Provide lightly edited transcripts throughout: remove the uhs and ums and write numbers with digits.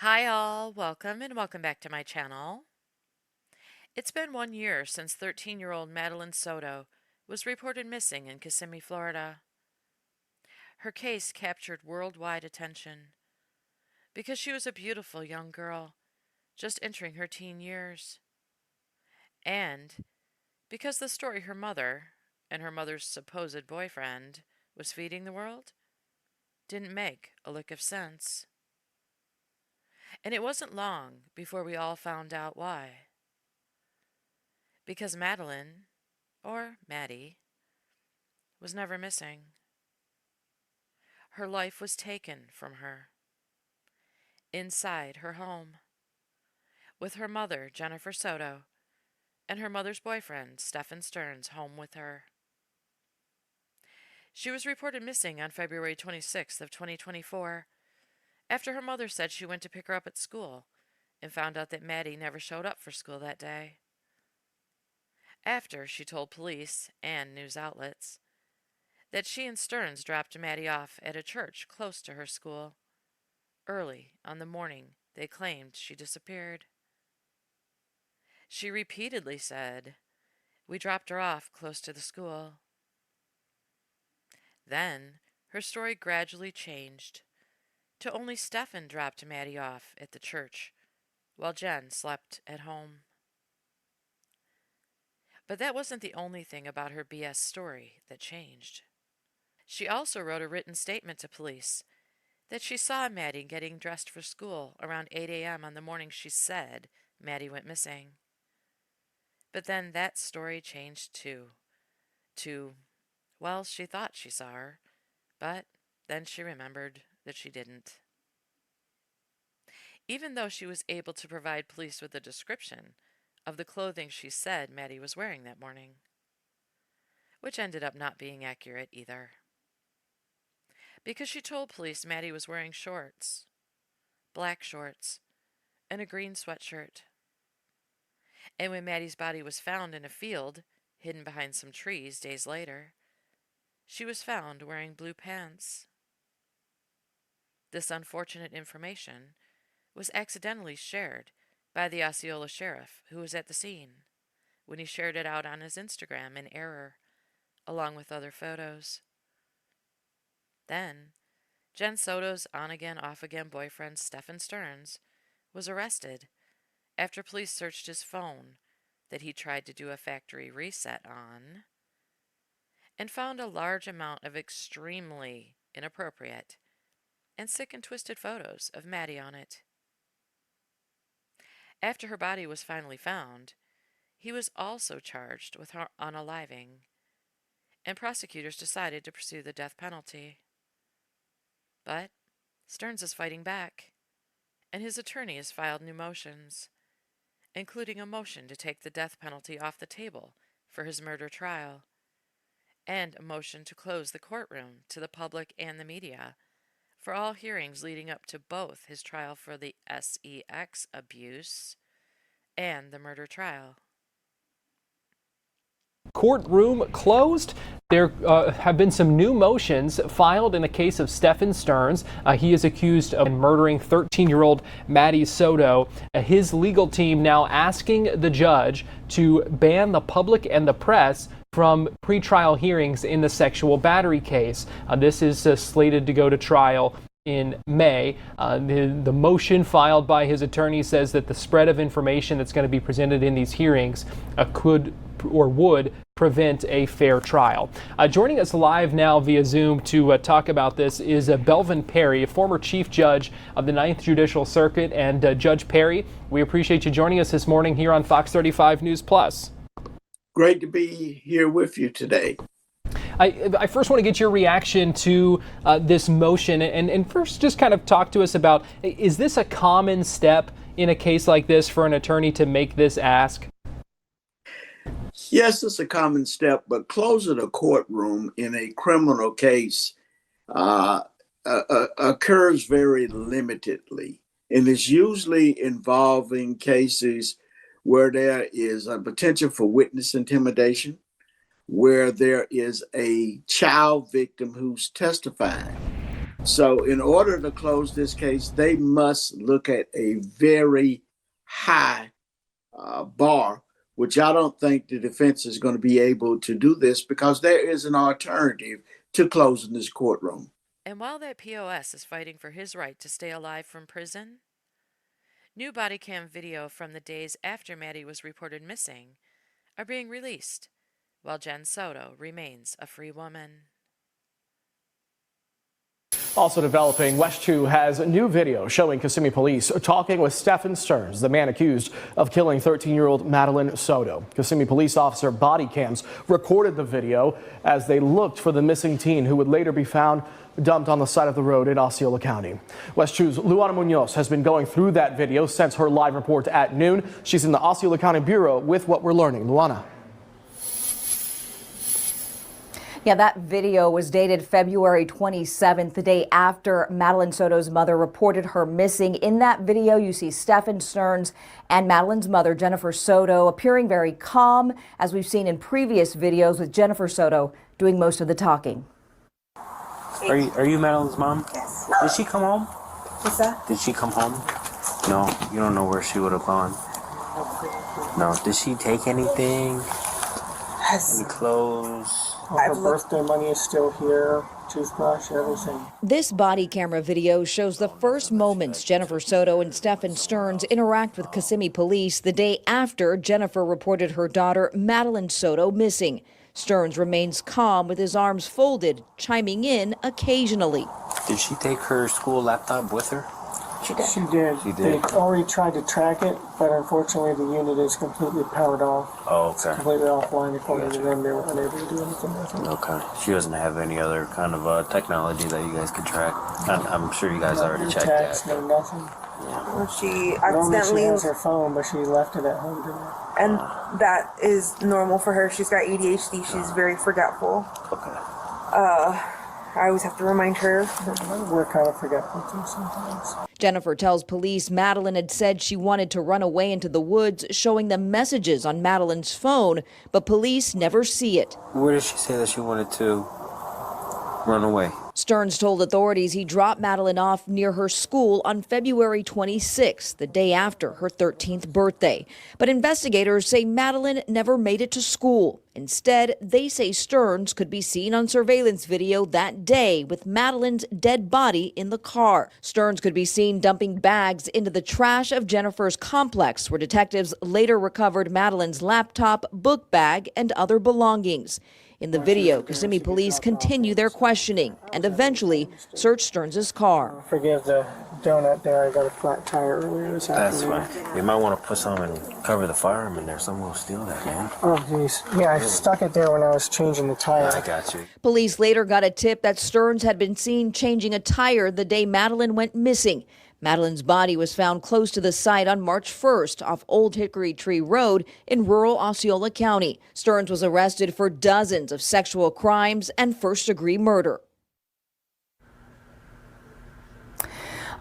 Hi all, welcome back to my channel. It's been 1 year since 13-year-old Madeline Soto was reported missing in Kissimmee, Florida. Her case captured worldwide attention because she was a beautiful young girl just entering her teen years, and because the story her mother and her mother's supposed boyfriend was feeding the world didn't make a lick of sense. And it wasn't long before we all found out why. Because Madeline, or Maddy, was never missing. Her life was taken from her, inside her home, with her mother, Jennifer Soto, and her mother's boyfriend, Stephan home with her. She was reported missing on February 26th of 2024 after her mother said she went to pick her up at school and found out that Maddy never showed up for school that day. After she told police and news outlets that she and Stearns dropped Maddy off at a church close to her school early on the morning they claimed she disappeared. She repeatedly said, "We dropped her off close to the school." Then her story gradually changed to only Stephan dropped Maddy off at the church while Jen slept at home. But that wasn't the only thing about her BS story that changed. She also wrote a written statement to police that she saw Maddy getting dressed for school around 8 a.m. on the morning she said Maddy went missing. But then that story changed too, to, well, she thought she saw her, but then she remembered that she didn't. Even though she was able to provide police with a description of the clothing she said Maddy was wearing that morning, which ended up not being accurate either. Because she told police Maddy was wearing shorts, black shorts, and a green sweatshirt. And when Maddy's body was found in a field, hidden behind some trees days later, she was found wearing blue pants. This unfortunate information was accidentally shared by the Osceola sheriff who was at the scene when he shared it out on his Instagram in error, along with other photos. Then, Jen Soto's on-again, off-again boyfriend, Stephan was arrested after police searched his phone that he tried to do a factory reset on and found a large amount of extremely inappropriate and sick and twisted photos of Maddy on it. After her body was finally found, he was also charged with unaliving, and prosecutors decided to pursue the death penalty. But Stearns is fighting back, and his attorney has filed new motions, including a motion to take the death penalty off the table for his murder trial, and a motion to close the courtroom to the public and the media for all hearings leading up to both his trial for the sex abuse and the murder trial. Courtroom closed. There have been some new motions filed in the case of Stephan Stearns. He is accused of murdering 13-year-old Maddy Soto. His legal team now asking the judge to ban the public and the press from pretrial hearings in the sexual battery case. This is slated to go to trial in May. The motion filed by his attorney says that the spread of information that's going to be presented in these hearings could or would prevent a fair trial. Joining us live now via Zoom to talk about this is Belvin Perry, a former chief judge of the 9th Judicial Circuit. And Judge Perry, we appreciate you joining us this morning here on Fox 35 News Plus. Great to be here with you today. I first want to get your reaction to this motion, and first just kind of talk to us about, is this a common step in a case like this for an attorney to make this ask? Yes, it's a common step, but closing a courtroom in a criminal case occurs very limitedly, and is usually involving cases where there is a potential for witness intimidation, where there is a child victim who's testifying. So, in order to close this case, they must look at a very high bar, which I don't think the defense is going to be able to do this because there is an alternative to closing this courtroom. And while that POS is fighting for his right to stay alive from prison, new body cam video from the days after Maddy was reported missing are being released, while Jen Soto remains a free woman. Also developing, West 2 has a new video showing Kissimmee police talking with Stephan Stearns, the man accused of killing 13-year-old Madeline Soto. Kissimmee police officer body cams recorded the video as they looked for the missing teen who would later be found dumped on the side of the road in Osceola County. West 2's Luana Munoz has been going through that video since her live report at noon. She's in the Osceola County Bureau with what we're learning. Luana. Yeah, that video was dated February 27th, the day after Madeline Soto's mother reported her missing. In that video, you see Stephan Stearns and Madeline's mother, Jennifer Soto, appearing very calm, as we've seen in previous videos, with Jennifer Soto doing most of the talking. Are you Madeline's mom? Yes. Did she come home? What's that? Did she come home? No, you don't know where she would have gone. No. Did she take anything? Any clothes? Her birthday money is still here, toothbrush, everything. This body camera video shows the first moments Jennifer Soto and Stephan Stearns interact with Kissimmee police the day after Jennifer reported her daughter Madeline Soto missing. Stearns remains calm with his arms folded, chiming in occasionally. Did she take her school laptop with her? She did. She did. They already tried to track it, but unfortunately the unit is completely powered off. Oh, okay. Completely offline. According to them, they were unable to do anything with it. Okay. She doesn't have any other kind of technology that you guys could track. I'm sure you guys already No checked text, that. no nothing. Well, she Normally accidentally, she has her phone, but she left it at home today. and that is normal for her. She's got ADHD. She's very forgetful. Okay. I always have to remind her. We're kind of forgetful too sometimes. Jennifer tells police Madeline had said she wanted to run away into the woods, showing them messages on Madeline's phone, but police never see it. Where did she say that she wanted to run away? Stearns told authorities he dropped Madeline off near her school on February 26th, the day after her 13th birthday. But investigators say Madeline never made it to school. Instead, they say Stearns could be seen on surveillance video that day with Madeline's dead body in the car. Stearns could be seen dumping bags into the trash of Jennifer's complex, where detectives later recovered Madeline's laptop, book bag, and other belongings. In the video, Kissimmee police continue their questioning and eventually search Stearns' car. Forgive the donut there. I got a flat tire earlier this That's afternoon. fine. You might want to put some and cover the firearm in there. Someone will steal that, man. Oh, jeez. Yeah, I stuck it there when I was changing the tire. I got you. Police later got a tip that Stearns had been seen changing a tire the day Madeline went missing. Madeline's body was found close to the site on March 1st off Old Hickory Tree Road in rural Osceola County. Stearns was arrested for dozens of sexual crimes and first-degree murder.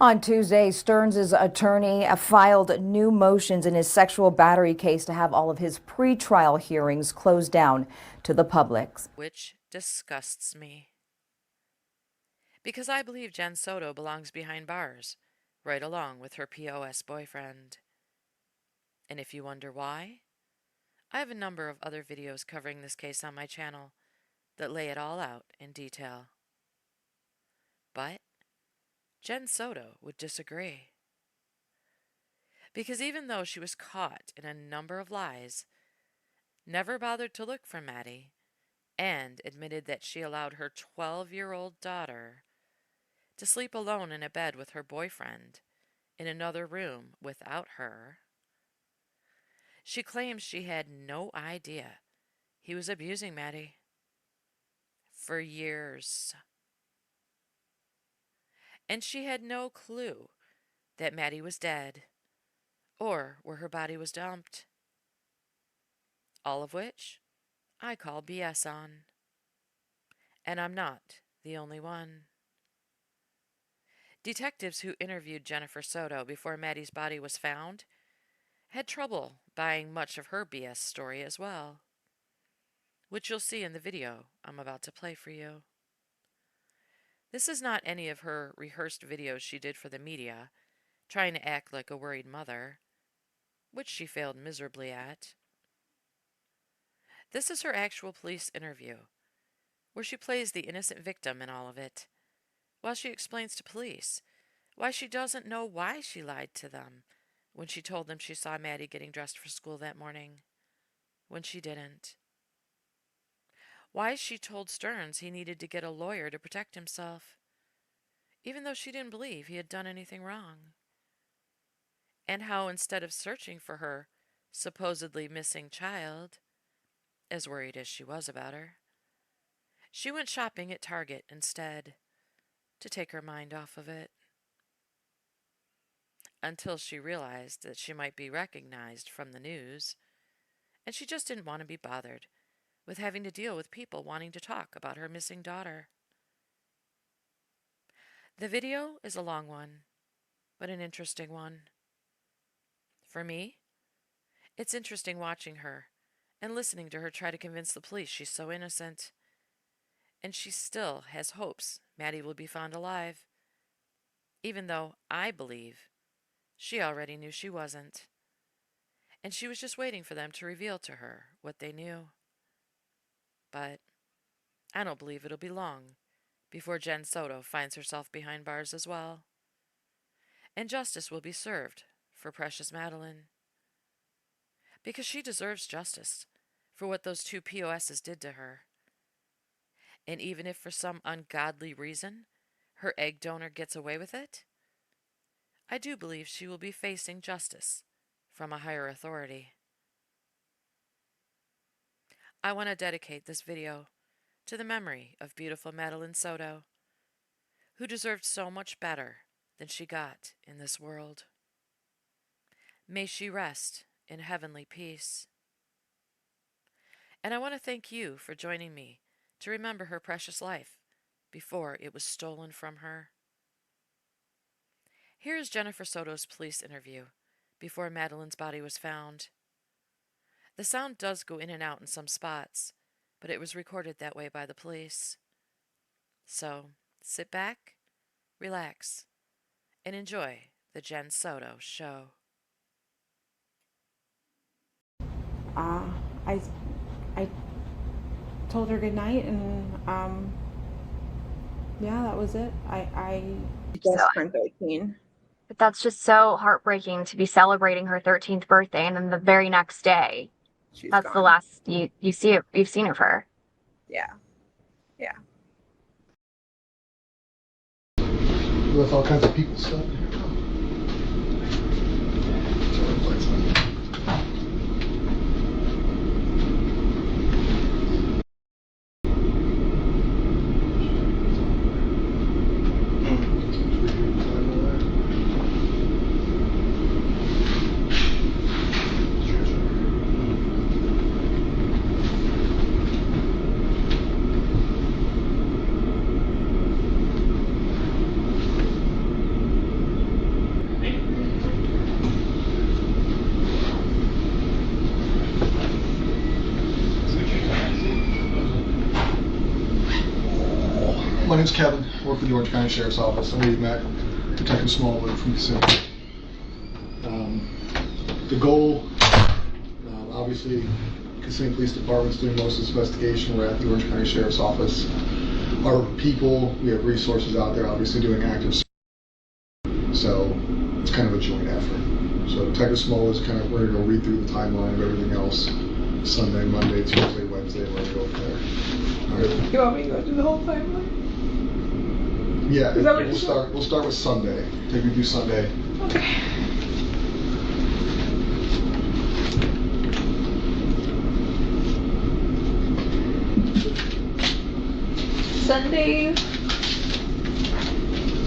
On Tuesday, Stearns' attorney filed new motions in his sexual battery case to have all of his pretrial hearings closed down to the public. Which disgusts me. Because I believe Jen Soto belongs behind bars, right along with her POS boyfriend. And if you wonder why, I have a number of other videos covering this case on my channel that lay it all out in detail. But Jen Soto would disagree. Because even though she was caught in a number of lies, never bothered to look for Maddy, and admitted that she allowed her 12-year-old daughter to sleep alone in a bed with her boyfriend in another room without her, she claims she had no idea he was abusing Maddy for years. And she had no clue that Maddy was dead or where her body was dumped. All of which I call BS on. And I'm not the only one. Detectives who interviewed Jennifer Soto before Maddy's body was found had trouble buying much of her BS story as well, which you'll see in the video I'm about to play for you. This is not any of her rehearsed videos she did for the media, trying to act like a worried mother, which she failed miserably at. This is her actual police interview, where she plays the innocent victim in all of it, while she explains to police why she doesn't know why she lied to them when she told them she saw Maddy getting dressed for school that morning, when she didn't. Why she told Stearns he needed to get a lawyer to protect himself, even though she didn't believe he had done anything wrong. And how instead of searching for her supposedly missing child, as worried as she was about her, she went shopping at Target instead to take her mind off of it. Until she realized that she might be recognized from the news, and she just didn't want to be bothered with having to deal with people wanting to talk about her missing daughter. The video is a long one, but an interesting one. For me, it's interesting watching her and listening to her try to convince the police she's so innocent. And she still has hopes Maddy will be found alive, even though I believe she already knew she wasn't. And she was just waiting for them to reveal to her what they knew. But I don't believe it'll be long before Jen Soto finds herself behind bars as well. And justice will be served for precious Madeline. Because she deserves justice for what those two POSs did to her. And even if for some ungodly reason her egg donor gets away with it, I do believe she will be facing justice from a higher authority. I want to dedicate this video to the memory of beautiful Madeline Soto, who deserved so much better than she got in this world. May she rest in heavenly peace. And I want to thank you for joining me to remember her precious life before it was stolen from her. Here is Jennifer Soto's police interview before Madeline's body was found. The sound does go in and out in some spots, but it was recorded that way by the police. So, sit back, relax, and enjoy the Jen Soto show. I told her goodnight, and yeah, that was it. I just turned 13. But that's just so heartbreaking to be celebrating her 13th birthday, and then the very next day, that's gone. the last you've seen of her. Yeah. With all kinds of people stuff. My name's Kevin. I work for the Orange County Sheriff's Office. I'm with Matt, Detective Smallwood from Kissimmee. The goal, obviously, Kissimmee Police Department's doing most of this investigation. We're at the Orange County Sheriff's Office. Our people, we have resources out there, obviously doing active search. So it's kind of a joint effort. So Detective Smallwood's kind of, we're going to go read through the timeline of everything else. Sunday, Monday, Tuesday, Wednesday, we're going to go from there. All right. You want me to go through the whole timeline? Yeah, we'll start with Sunday. Take me through Sunday. Okay. Sunday.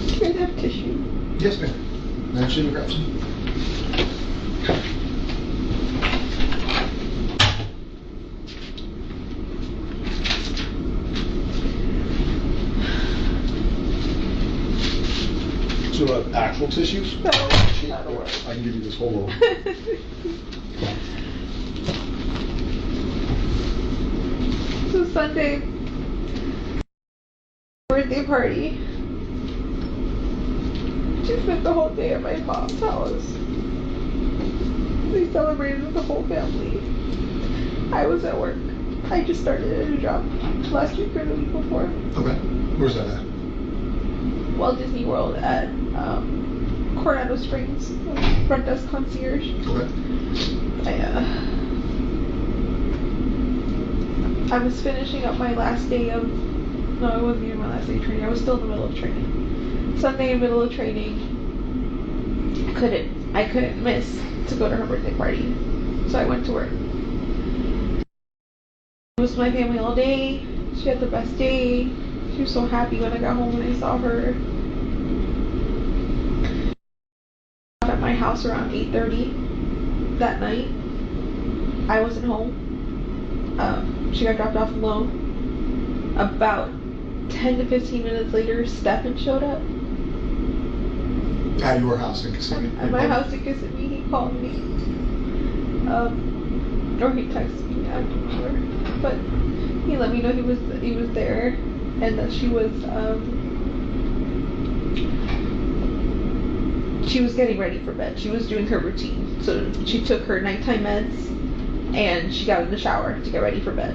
Here's that tissue. Yes, ma'am. Now should grab some. So actual tissues? No, that'll work. I can give you this whole roll. So Sunday, we're birthday party. She spent the whole day at my mom's house. They celebrated with the whole family. I was at work. I just started a new job last week or the week before. Okay. Where's that at? Walt Disney World at Coronado Springs, front desk concierge. Okay. I was finishing up my last day of, no, it wasn't even my last day of training. I was still in the middle of training. Sunday in the middle of training, I couldn't miss to go to her birthday party. So I went to work. I was with my family all day. She had the best day. She was so happy when I got home and I saw her. At my house around 8:30 that night. I wasn't home. She got dropped off alone. About 10 to 15 minutes later, Stephan showed up. At your house in Kissimmee? At my house in Kissimmee, he called me. Or he texted me, I don't remember. But he let me know he was there and that she was getting ready for bed. She was doing her routine. So she took her nighttime meds and she got in the shower to get ready for bed.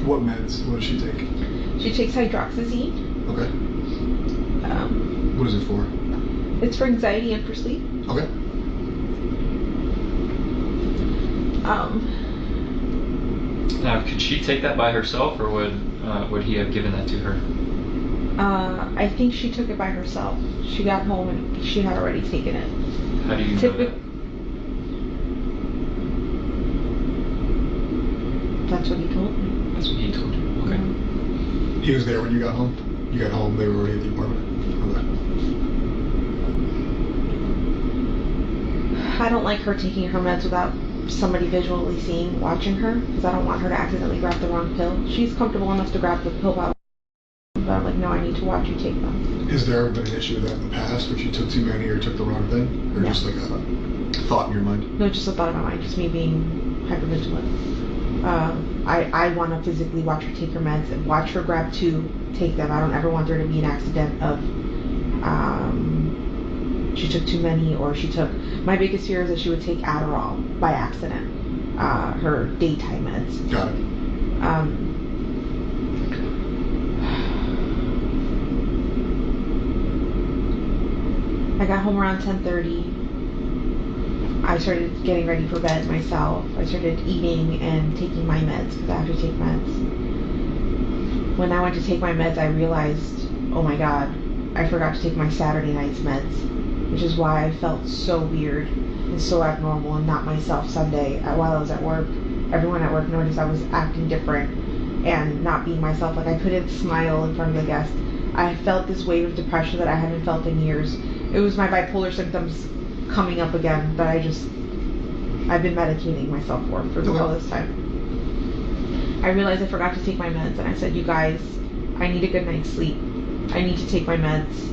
What meds? What does she take? She takes hydroxyzine. Okay. What is it for? It's for anxiety and for sleep. Okay. Now, could she take that by herself, or would he have given that to her? I think she took it by herself. She got home and she had already taken it. How do you know that? That's what he told me. That's what he told you. Okay. He was there when you got home? You got home, they were already at the apartment? Okay. I don't like her taking her meds without somebody visually watching her, because I don't want her to accidentally grab the wrong pill. She's comfortable enough to grab the pill but I'm like, no, I need to watch you take them. Has there ever been an issue with that in the past, where she took too many or took the wrong thing? Or just like a thought in your mind? No, just a thought in my mind, just me being hypervigilant. I want to physically watch her take her meds and watch her grab two, take them. I don't ever want there to be an accident of she took too many, or she took, my biggest fear is that she would take Adderall by accident, her daytime meds. Got it. I got home around 10:30. I started getting ready for bed myself. I started eating and taking my meds, because I have to take meds. When I went to take my meds, I realized, oh my god, I forgot to take my Saturday night's meds, which is why I felt so weird and so abnormal and not myself Sunday while I was at work. Everyone at work noticed I was acting different and not being myself. Like, I couldn't smile in front of the guests. I felt this wave of depression that I haven't felt in years. It was my bipolar symptoms coming up again that I've been medicating myself for all this time. I realized I forgot to take my meds, and I said, you guys, I need a good night's sleep. I need to take my meds.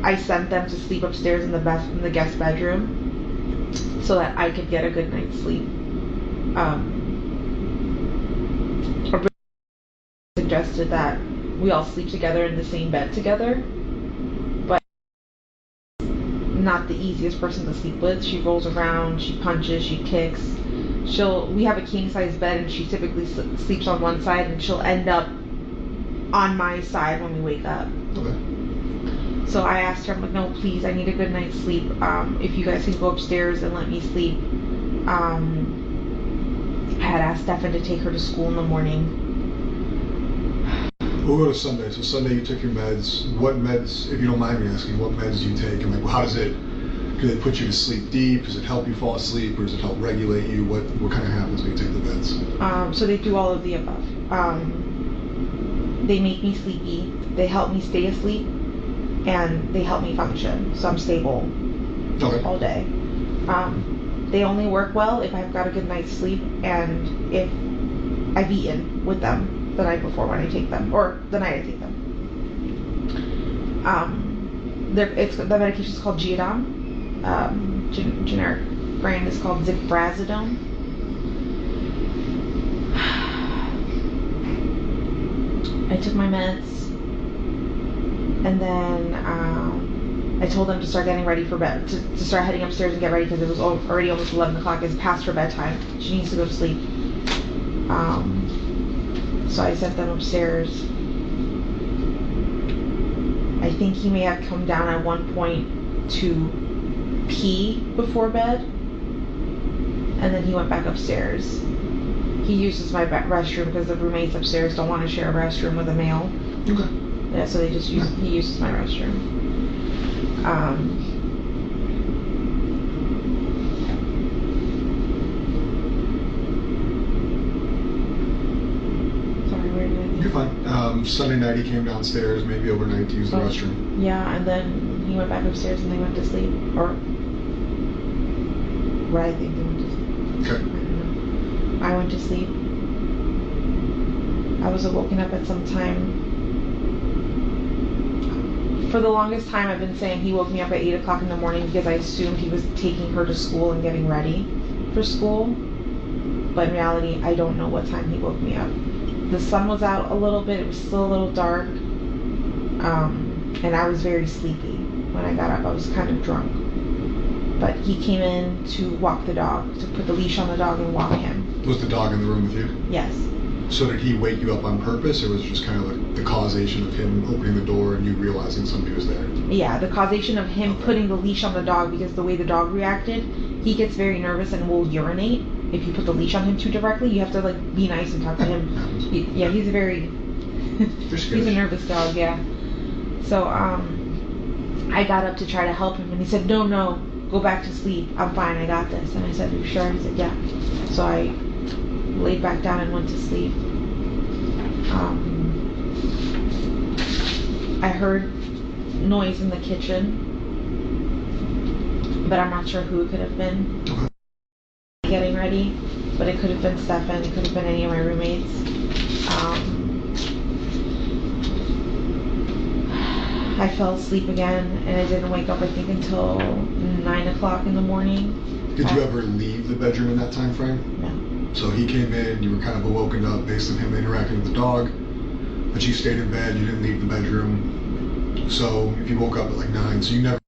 I sent them to sleep upstairs in the guest bedroom so that I could get a good night's sleep. Suggested that we all sleep together in the same bed together, but not the easiest person to sleep with. She rolls around, she punches, she kicks. We have a king size bed, and she typically sleeps on one side, and she'll end up on my side when we wake up. Okay. So I asked her, I'm like, no, please, I need a good night's sleep. If you guys can go upstairs and let me sleep. I had asked Stephan to take her to school in the morning. We'll go to Sunday. So Sunday you took your meds. What meds, if you don't mind me asking, what meds do you take? And like, how does it, do they put you to sleep deep? Does it help you fall asleep, or does it help regulate you? What kind of happens when you take the meds? So they do all of the above. They make me sleepy. They help me stay asleep, and they help me function. So I'm stable all day. They only work well if I've got a good night's sleep and if I've eaten with them the night before when I take them, or the night I take them. The medication is called Geodon. Generic brand is called Ziprazidone. I took my meds, and then I told them to start getting ready for bed, to start heading upstairs and get ready because it was already almost 11 o'clock. It's past her bedtime. She needs to go to sleep. So I sent them upstairs. I think he may have come down at one point to pee before bed, and then he went back upstairs. He uses my restroom because the roommates upstairs don't want to share a restroom with a male. Okay. Yeah, so he uses my restroom. Sorry, where did I? You're fine. Sunday night he came downstairs, maybe overnight, to use the restroom. Yeah, and then he went back upstairs and they went to sleep, or what I think they went to sleep. Okay. I don't know. I went to sleep. I was woken up at some time. For the longest time, I've been saying he woke me up at 8 o'clock in the morning because I assumed he was taking her to school and getting ready for school. But in reality, I don't know what time he woke me up. The sun was out a little bit. It was still a little dark. And I was very sleepy. When I got up, I was kind of drunk. But he came in to walk the dog, to put the leash on the dog and walk him. Was the dog in the room with you? Yes. So did he wake you up on purpose, or was it just kind of like the causation of him opening the door and you realizing somebody was there? Yeah, the causation of him putting the leash on the dog, because the way the dog reacted, he gets very nervous and will urinate if you put the leash on him too directly. You have to like be nice and talk to him. He's a very he's a nervous dog. Yeah. So I got up to try to help him, and he said, no, go back to sleep. I'm fine. I got this. And I said, are you sure? He said, yeah. So I laid back down and went to sleep. I heard noise in the kitchen, but I'm not sure who it could have been. Getting ready, but it could have been Stephan. It could have been any of my roommates. I fell asleep again, and I didn't wake up, I think, until 9 o'clock in the morning. Did you ever leave the bedroom in that time frame? No. So he came in, you were kind of awoken up based on him interacting with the dog, but you stayed in bed, you didn't leave the bedroom. So if you woke up at like 9, so you never...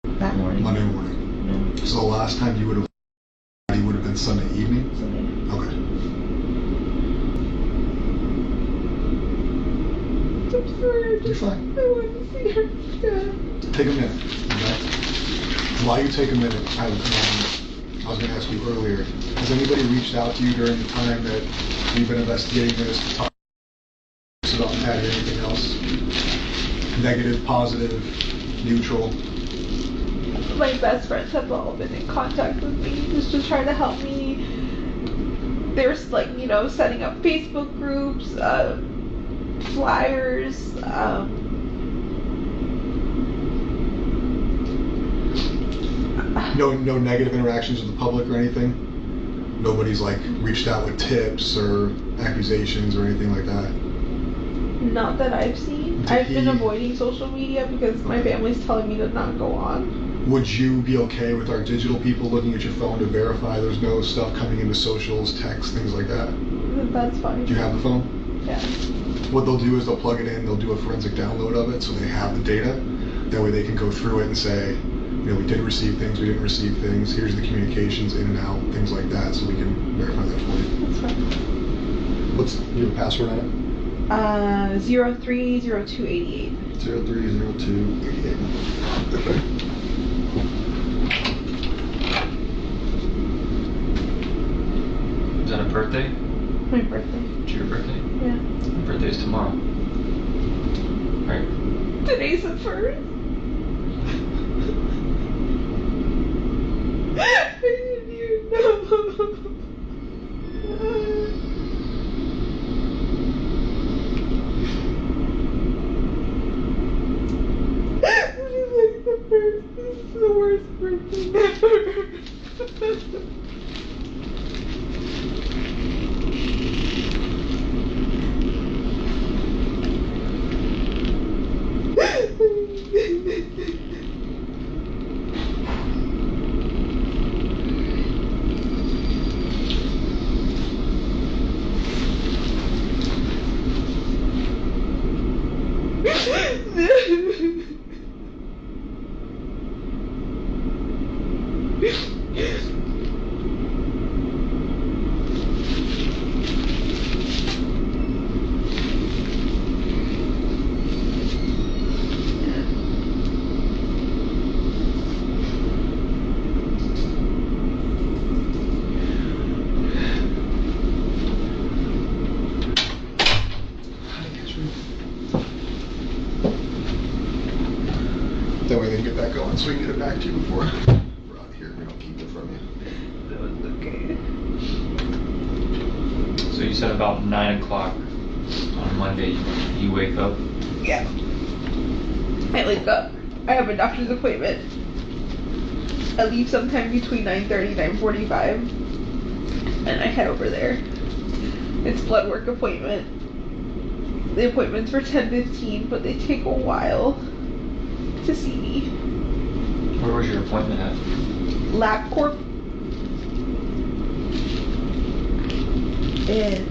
That morning? Monday morning. No. So the last time you would have been Sunday evening? Sunday. Okay. I'm sorry. You're fine. I want to see her. Yeah. Take a minute, okay? While you take a minute, I was going to ask you earlier, has anybody reached out to you during the time that you've been investigating this, talk about Maddy or anything else? Negative, positive, neutral? My best friends have all been in contact with me, just trying to help me. They're like, setting up Facebook groups, flyers, No negative interactions with the public or anything? Nobody's like reached out with tips or accusations or anything like that? Not that I've seen. I've been avoiding social media because my family's telling me to not go on. Would you be okay with our digital people looking at your phone to verify there's no stuff coming into socials, texts, things like that? That's fine. Do you have the phone? Yeah. What they'll do is they'll plug it in, they'll do a forensic download of it so they have the data. That way they can go through it and say, we did receive things, we didn't receive things, here's the communications in and out, things like that, so we can verify that for you. That's fine. You have a password on it? 030288. 030288. Okay. Is that a birthday? My birthday. It's your birthday? Yeah. My birthday's tomorrow. Right? Today's the 1st. I didn't even know. This is the worst birthday ever. That way they can get that going so we can get it back to you before we're out of here. We don't keep it from you. Okay. So you said about 9 o'clock on Monday you wake up? Yeah. I wake up. I have a doctor's appointment. I leave sometime between 9:30 and 9:45. And I head over there. It's blood work appointment. The appointment's for 10:15, but they take a while to see me. Where was your appointment at? LabCorp. And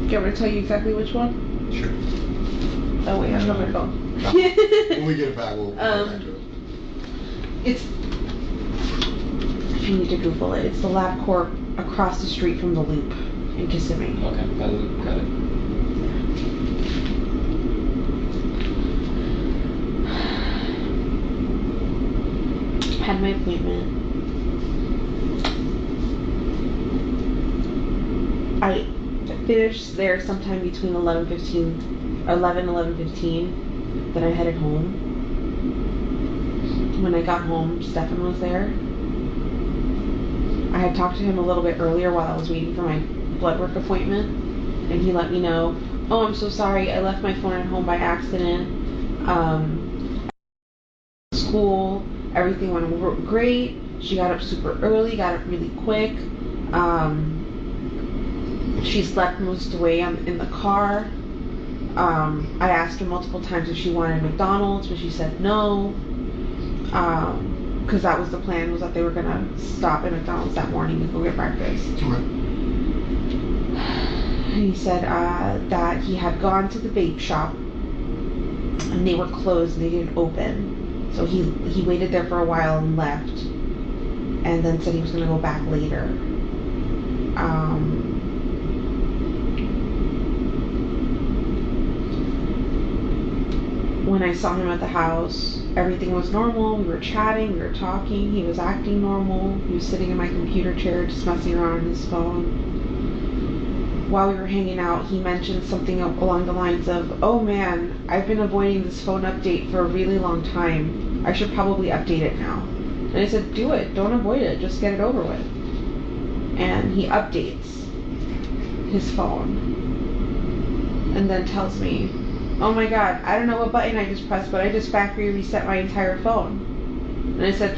do you want me to tell you exactly which one? Sure. Oh wait, I have it on my phone. When we get it back, we'll go back to it. It's, if you need to Google it, it's the LabCorp across the street from the Loop in Kissimmee. Okay, by the Loop, got it. Had my appointment. I finished there sometime between 11:15. Then I headed home. When I got home, Stephan was there. I had talked to him a little bit earlier while I was waiting for my blood work appointment, and he let me know, oh, I'm so sorry, I left my phone at home by accident. School, everything went great. She got up super early, got up really quick. She slept most of the way in the car. I asked her multiple times if she wanted McDonald's, but she said no. Because that was the plan, was that they were gonna stop at McDonald's that morning to go get breakfast. Okay. He said that he had gone to the vape shop and they were closed and they didn't open. So he waited there for a while and left, and then said he was gonna go back later. When I saw him at the house, everything was normal. We were chatting, we were talking, he was acting normal. He was sitting in my computer chair just messing around on his phone. While we were hanging out, he mentioned something along the lines of, oh man, I've been avoiding this phone update for a really long time. I should probably update it now. And I said, do it, don't avoid it, just get it over with. And he updates his phone and then tells me, oh my god, I don't know what button I just pressed, but I just factory reset my entire phone. And I said,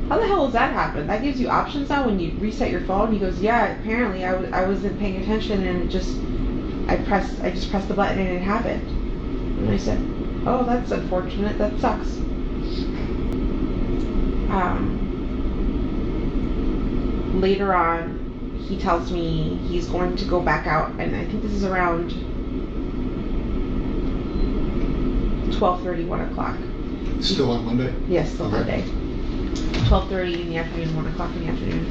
how the hell does that happen? That gives you options now when you reset your phone? He goes, yeah, apparently I wasn't paying attention and I just pressed the button and it happened. And I said, oh, that's unfortunate, that sucks. Later on, he tells me he's going to go back out, and I think this is around 12:30, 1 o'clock. Still on Monday? Yes, still Monday. 12:30 in the afternoon, 1 o'clock in the afternoon.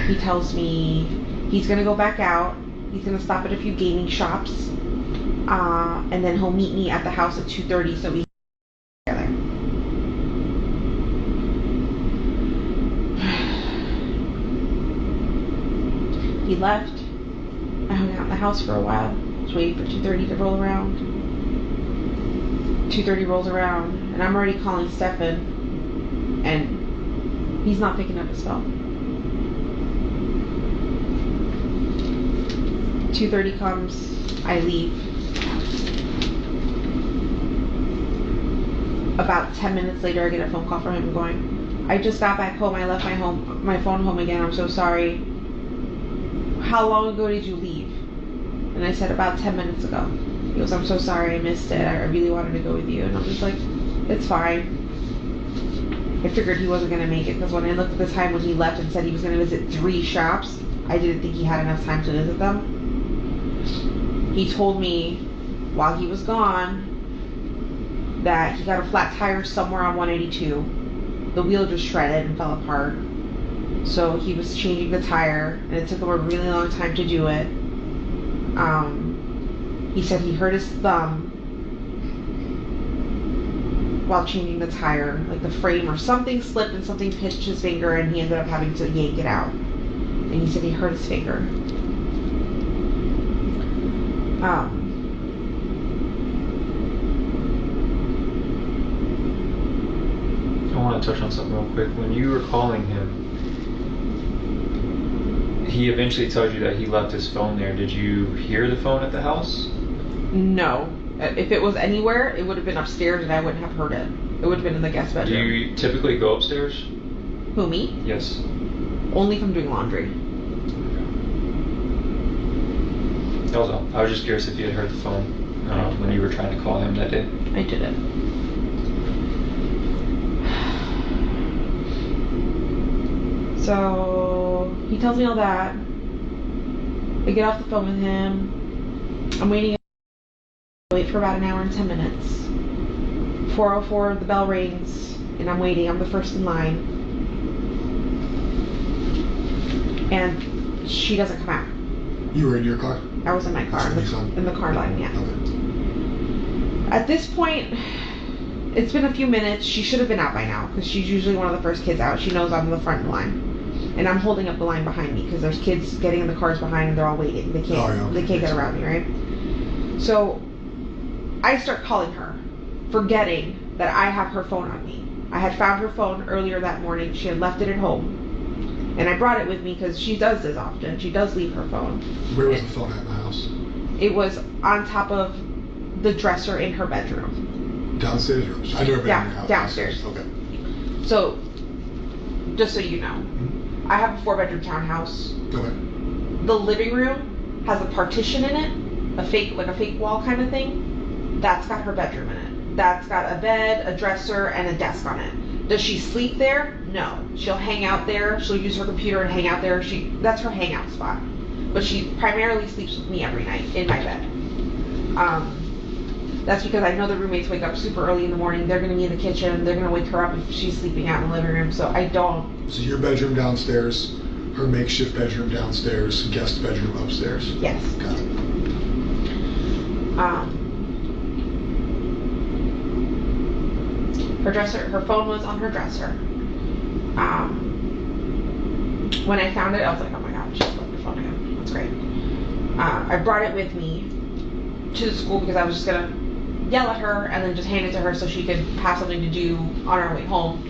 He tells me he's going to go back out. He's going to stop at a few gaming shops. And then he'll meet me at the house at 2:30 so we can get together. He left. I hung out in the house for a while. Was waiting for 2:30 to roll around. 2:30 rolls around, and I'm already calling Stephan, and he's not picking up his phone. 2:30 comes, I leave. About 10 minutes later, I get a phone call from him going, I just got back home, I left my phone home again, I'm so sorry. How long ago did you leave? And I said, about 10 minutes ago. He goes, I'm so sorry, I missed it. I really wanted to go with you. And I'm just like, it's fine. I figured he wasn't going to make it because when I looked at the time when he left and said he was going to visit 3 shops, I didn't think he had enough time to visit them. He told me while he was gone that he got a flat tire somewhere on 182. The wheel just shredded and fell apart. So he was changing the tire and it took him a really long time to do it. He said he hurt his thumb while changing the tire, like the frame or something slipped and something pinched his finger and he ended up having to yank it out. And he said he hurt his finger. to touch on something real quick. When you were calling him, he eventually told you that he left his phone there. Did you hear the phone at the house? No. If it was anywhere, it would have been upstairs and I wouldn't have heard it. It would have been in the guest bedroom. Do you typically go upstairs? Who, me? Yes. Only if I'm doing laundry. That was all. I was just curious if you had heard the phone when you were trying to call him that day. I didn't. So he tells me all that. I get off the phone with him. I'm waiting. I wait for about an hour and 10 minutes. 4:04, the bell rings, and I'm waiting. I'm the first in line. And she doesn't come out. You were in your car? I was in my car, in the car line, yeah. Okay. At this point, it's been a few minutes. She should have been out by now, because she's usually one of the first kids out. She knows I'm in the front line. And I'm holding up the line behind me, because there's kids getting in the cars behind and they're all waiting. They can't get around me, right? So I start calling her, forgetting that I have her phone on me. I had found her phone earlier that morning. She had left it at home. And I brought it with me because she does this often. She does leave her phone. Where was the phone at in the house? It was on top of the dresser in her bedroom. Downstairs? Or I never been in your house. Downstairs. Okay. So, just so you know, I have a 4-bedroom townhouse. Okay. The living room has a partition in it, a fake wall kind of thing. That's got her bedroom in it. That's got a bed, a dresser, and a desk on it. Does she sleep there? No. She'll hang out there. She'll use her computer and hang out there. That's her hangout spot. But she primarily sleeps with me every night in my bed. That's because I know the roommates wake up super early in the morning. They're going to be in the kitchen. They're going to wake her up if she's sleeping out in the living room. So I don't. So your bedroom downstairs, her makeshift bedroom downstairs, guest bedroom upstairs? Yes. Got it. Her phone was on her dresser. When I found it, I was like, oh my god, she's left her phone again. That's great. I brought it with me to the school because I was just gonna yell at her and then just hand it to her so she could have something to do on our way home.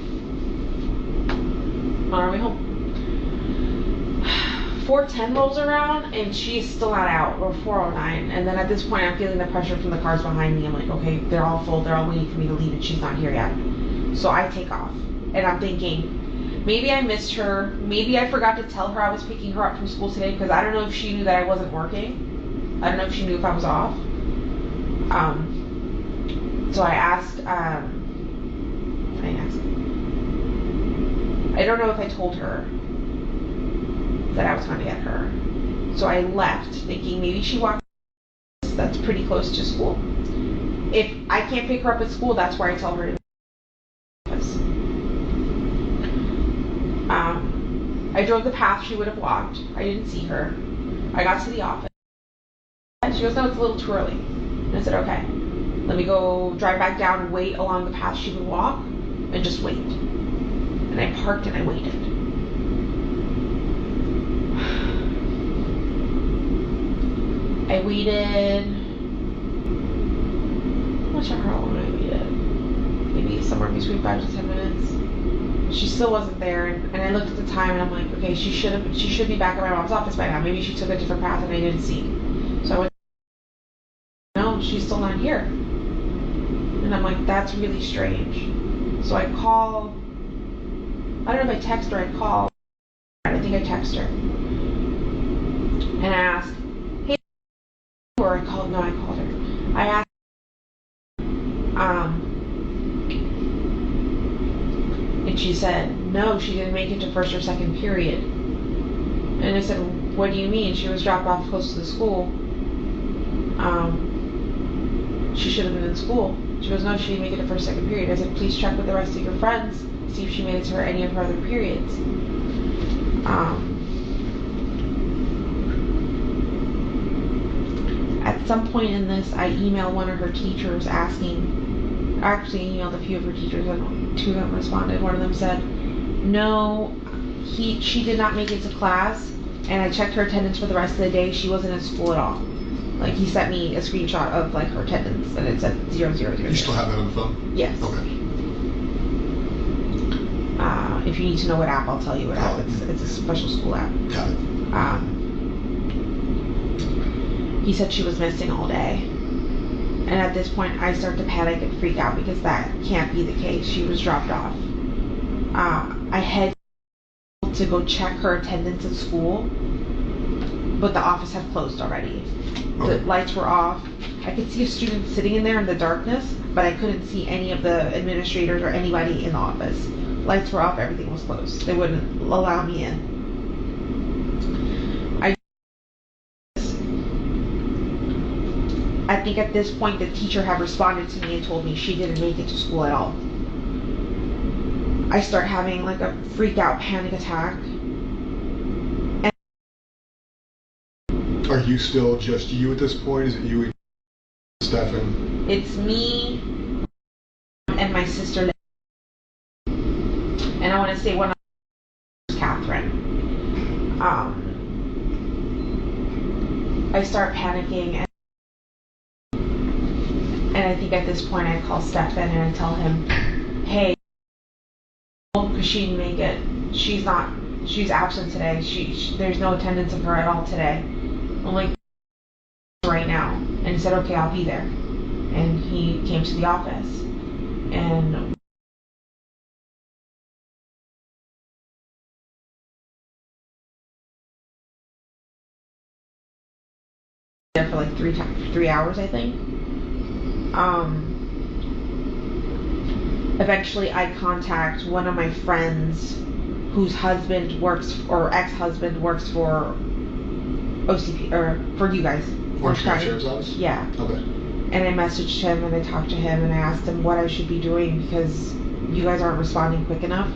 4:10 rolls around and she's still not out, or 4:09, and then at this point I'm feeling the pressure from the cars behind me. I'm like, okay, they're all full, they're all waiting for me to leave and she's not here yet. So I take off and I'm thinking, maybe I missed her, maybe I forgot to tell her I was picking her up from school today, because I don't know if she knew that I wasn't working. I don't know if she knew if I was off. So I asked, I don't know if I told her that I was going to get her. So I left thinking maybe she walked, that's pretty close to school. If I can't pick her up at school, that's where I tell her to. I drove the path she would have walked. I didn't see her. I got to the office. And she goes, no, it's a little too early. And I said, okay. Let me go drive back down and wait along the path she would walk and just wait. And I parked and I waited. I waited, I'm not sure how long I waited. Maybe somewhere between 5 to 10 minutes. She still wasn't there, and I looked at the time and I'm like, okay, she should be back at my mom's office by now. Maybe she took a different path and I didn't see. So I went, no, she's still not here. And I'm like, that's really strange. So I call, I don't know if I text her, I call. I think I text her. And I asked, hey, or I called her. I asked, and she said, no, she didn't make it to first or second period. And I said, what do you mean? She was dropped off close to the school. She should have been in school. She goes, no, she didn't make it to first, second period. I said, please check with the rest of your friends, see if she made it to any of her other periods. At some point in this, I emailed one of her teachers asking, I actually emailed a few of her teachers and 2 of them responded. One of them said, no, she did not make it to class, and I checked her attendance for the rest of the day. She wasn't in school at all. Like, he sent me a screenshot of like her attendance and it said 0, 0, 0. You still have that on the phone? Yes. Okay. If you need to know what app, I'll tell you what app. It's a special school app. Got it. He said she was missing all day. And at this point, I start to panic and freak out because that can't be the case. She was dropped off. I had to go check her attendance at school, but the office had closed already. The lights were off. I could see a student sitting in there in the darkness, but I couldn't see any of the administrators or anybody in the office. Lights were off, everything was closed. They wouldn't allow me in. I think at this point the teacher had responded to me and told me she didn't make it to school at all. I start having like a freak out panic attack. Are you still just you at this point? Is it you and Stephan? It's me and my sister. And I want to say one of them is Catherine. I start panicking, and I think at this point I call Stephan and I tell him, hey, because she didn't make it. She's absent today. There's no attendance of her at all today. I'm like, right now. And he said, okay, I'll be there. And he came to the office. And there for like 3 hours, I think. Eventually I contact one of my friends whose husband works, or ex-husband works for OCP, or for you guys. Orange County Sheriff's Office? Yeah. Okay. And I messaged him and I talked to him and I asked him what I should be doing because you guys aren't responding quick enough.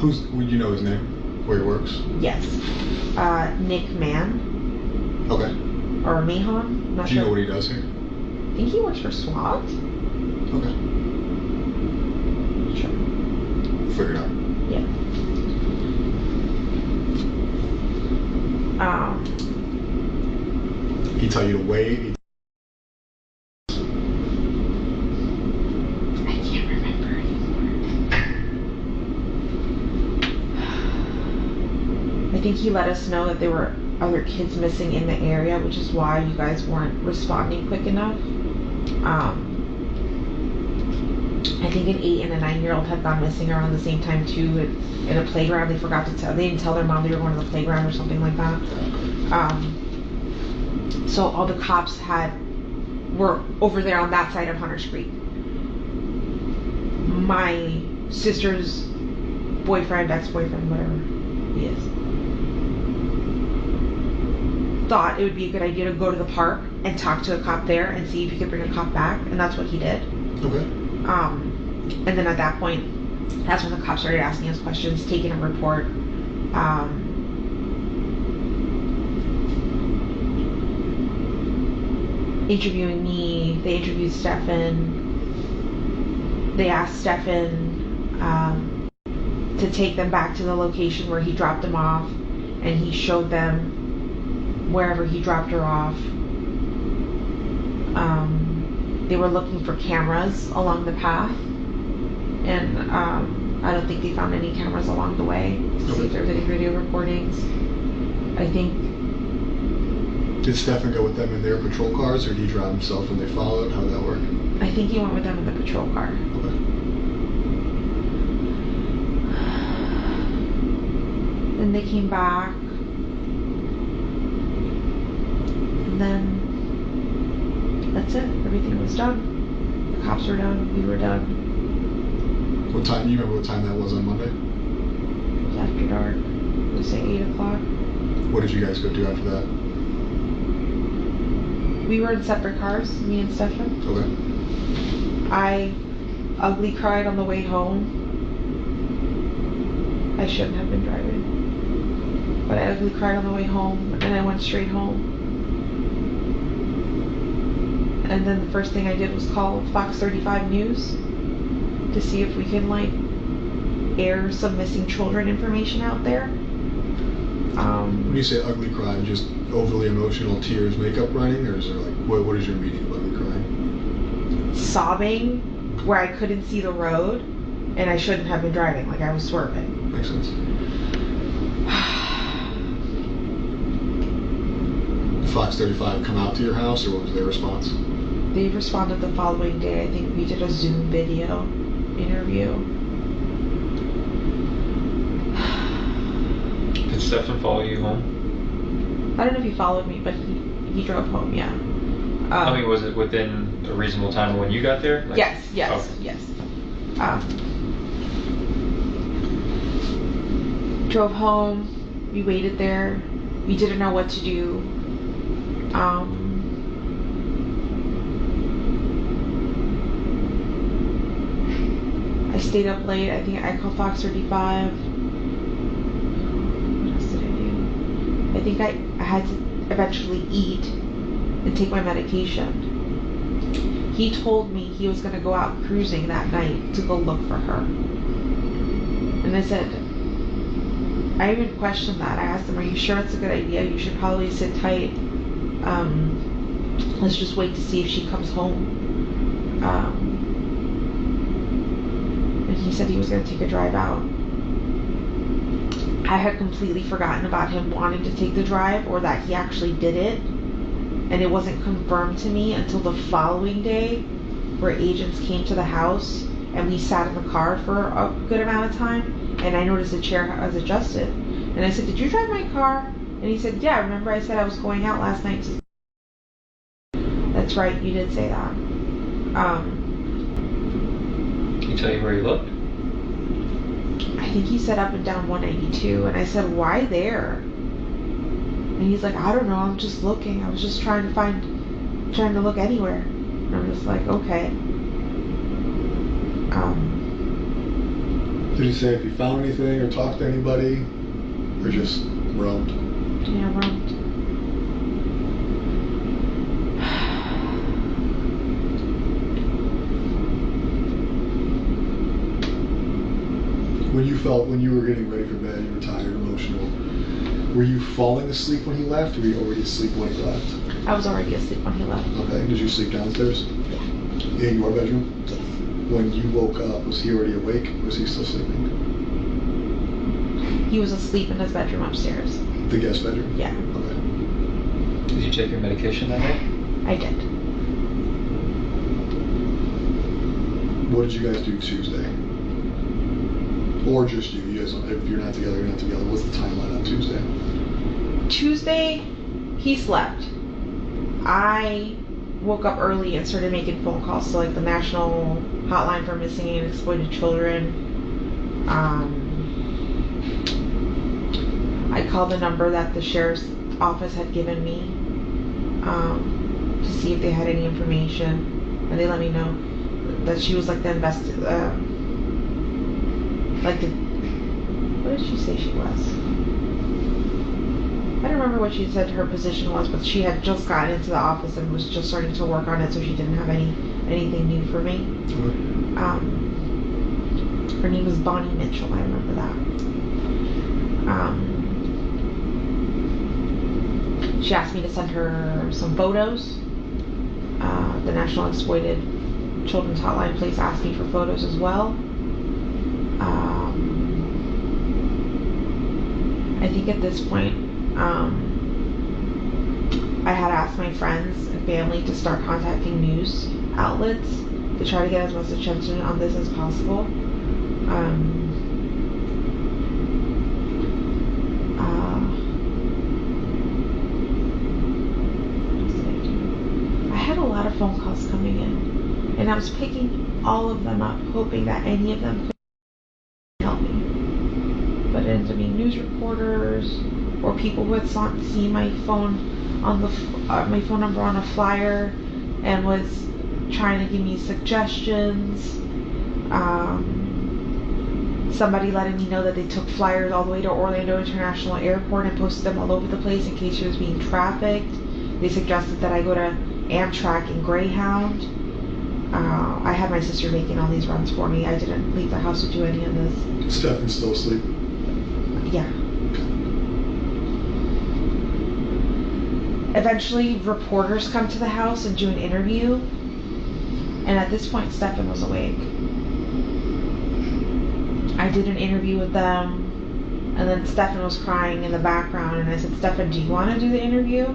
Would you know his name? Where he works? Yes. Nick Mann. Okay. Or Mahon. Not Do you sure. know what he does here? I think he works for SWAT. Okay. Sure. Figure it out. Yeah. He tell you to wait? I can't remember anymore. I think he let us know that there were other kids missing in the area, which is why you guys weren't responding quick enough. I think an 8 and a 9-year-old had gone missing around the same time too, in a playground. They forgot to tell. They didn't tell their mom they were going to the playground or something like that. So all the cops were over there on that side of Hunters Creek. My sister's boyfriend, ex-boyfriend, whatever he is, thought it would be a good idea to go to the park and talk to a cop there and see if he could bring a cop back, and that's what he did. Okay. And then at that point, that's when the cops started asking us questions, taking a report. Interviewing me. They interviewed Stephan. They asked Stephan to take them back to the location where he dropped them off, and he showed them wherever he dropped her off. They were looking for cameras along the path, and I don't think they found any cameras along the way to see if there was any video recordings. I think. Did Stephan go with them in their patrol cars, or did he drive himself and they followed? How did that work? I think he went with them in the patrol car. Okay. Then they came back, and then that's it. Everything was done. The cops were done. We were done. What time? You remember what time that was on Monday? It was after dark. It was say 8 o'clock. What did you guys go do after that? We were in separate cars, me and Stephan. Okay. I ugly cried on the way home. I shouldn't have been driving. But I ugly cried on the way home, and I went straight home. And then the first thing I did was call Fox 35 News to see if we can like air some missing children information out there. When you say ugly crying, just overly emotional tears, makeup running, or is there like what is your meaning of ugly crying? Sobbing where I couldn't see the road, and I shouldn't have been driving. Like, I was swerving. Makes sense. Did Fox 35 come out to your house, or what was their response? They responded the following day. I think we did a Zoom video interview. Did Stephan follow you home? I don't know if he followed me, but he drove home, yeah. I mean, was it within a reasonable time when you got there? Like, yes. okay. Drove home. We waited there. We didn't know what to do. I stayed up late. I think I called Fox 35. What else did I do? I think I had to eventually eat and take my medication. He told me he was going to go out cruising that night to go look for her. And I said, I even questioned that. I asked him, are you sure it's a good idea? You should probably sit tight. Let's just wait to see if she comes home. And he said he was going to take a drive out. I had completely forgotten about him wanting to take the drive, or that he actually did it. And it wasn't confirmed to me until the following day, where agents came to the house and we sat in the car for a good amount of time, and I noticed the chair was adjusted. And I said, did you drive my car? And he said, yeah, remember I said I was going out last night to... That's right, you did say that. Can he tell you where you looked? I think he said up and down 192, and I said, why there? And he's like, I don't know, I'm just looking. I was just trying to look anywhere. And I'm just like, okay. Did he say if you found anything or talked to anybody, or just roamed? Yeah, roamed. When you were getting ready for bed, you were tired, emotional. Were you falling asleep when he left, or were you already asleep when he left? I was already asleep when he left. Okay. Did you sleep downstairs? Yeah. In your bedroom? When you woke up, was he already awake, or was he still sleeping? He was asleep in his bedroom upstairs. The guest bedroom? Yeah. Okay. Did you take your medication that night? I did. What did you guys do Tuesday? Or just you? You guys, if you're not together, you're not together. What's the timeline on Tuesday? Tuesday, he slept. I woke up early and started making phone calls to like the National Hotline for Missing and Exploited Children. I called the number that the sheriff's office had given me to see if they had any information, and they let me know that she was like the what did she say she was? I don't remember what she said her position was, but she had just gotten into the office and was just starting to work on it, so she didn't have anything new for me. Her name was Bonnie Mitchell, I remember that. She asked me to send her some photos. The National Exploited Children's Hotline place asked me for photos as well. I think at this point, I had asked my friends and family to start contacting news outlets to try to get as much attention on this as possible. I had a lot of phone calls coming in, and I was picking all of them up, hoping that any of them could help me. But it ended up being news reporters or people who had seen my phone on the my phone number on a flyer and was trying to give me suggestions. Somebody letting me know that they took flyers all the way to Orlando International Airport and posted them all over the place in case she was being trafficked. They suggested that I go to Amtrak and Greyhound. I had my sister making all these runs for me. I didn't leave the house to do any of this. Stephan's still asleep? Yeah. Eventually, reporters come to the house and do an interview. And at this point, Stephan was awake. I did an interview with them, and then Stephan was crying in the background, and I said, Stephan, do you want to do the interview?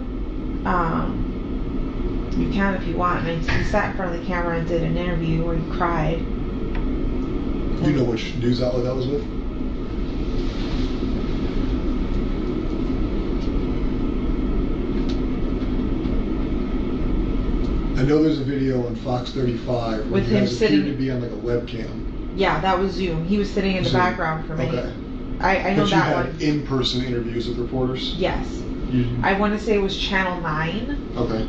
You can if you want. And he sat in front of the camera and did an interview where he cried. Do you know which news outlet that was with? I know there's a video on Fox 35 where with you him guys sitting appeared to be on like a webcam. Yeah, that was Zoom. He was sitting in the background for me. Okay. I know but that you one. had in-person interviews with reporters? Yes. I want to say it was Channel 9. Okay.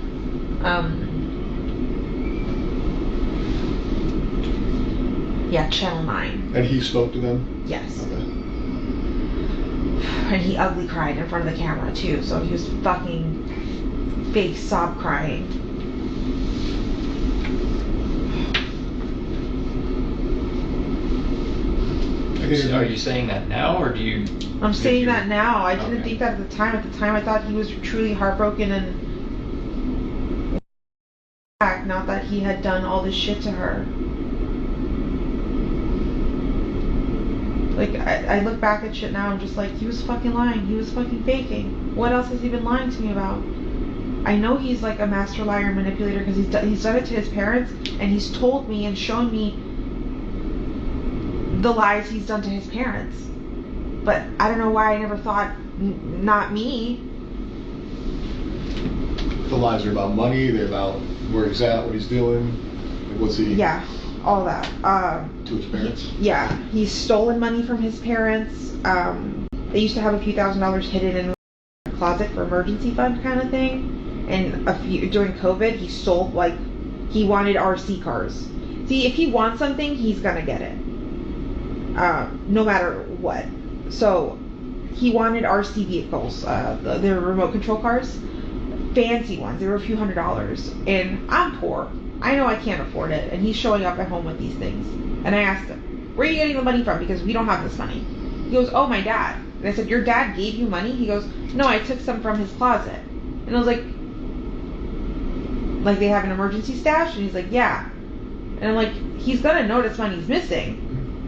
Yeah, Channel 9. And he spoke to them? Yes. Okay. And he ugly cried in front of the camera too, so he was fucking fake sob crying. So are you saying that now, or do you? I'm saying that now. I didn't think that at the time. At the time, I thought he was truly heartbroken and not that he had done all this shit to her. Like, I look back at shit now, I'm just like, he was fucking lying. He was fucking faking. What else has he been lying to me about? I know he's like a master liar and manipulator because he's done it to his parents, and he's told me and shown me the lies he's done to his parents. But I don't know why I never thought, not me. The lies are about money, they're about where he's at, what he's doing, what's he... Yeah, all that. To his parents? Yeah, he's stolen money from his parents. They used to have a few $1,000s hidden in a closet for emergency fund kind of thing. And during COVID, he stole, like, he wanted RC cars. See, if he wants something, he's gonna get it. No matter what. So he wanted RC vehicles, the remote control cars, fancy ones. They were a few $100s, and I'm poor. I know I can't afford it, and he's showing up at home with these things. And I asked him, "Where are you getting the money from? Because we don't have this money." He goes, "Oh, my dad." And I said, "Your dad gave you money?" He goes, "No, I took some from his closet." And I was like they have an emergency stash? And he's like, "Yeah." And I'm like, he's gonna notice money's missing.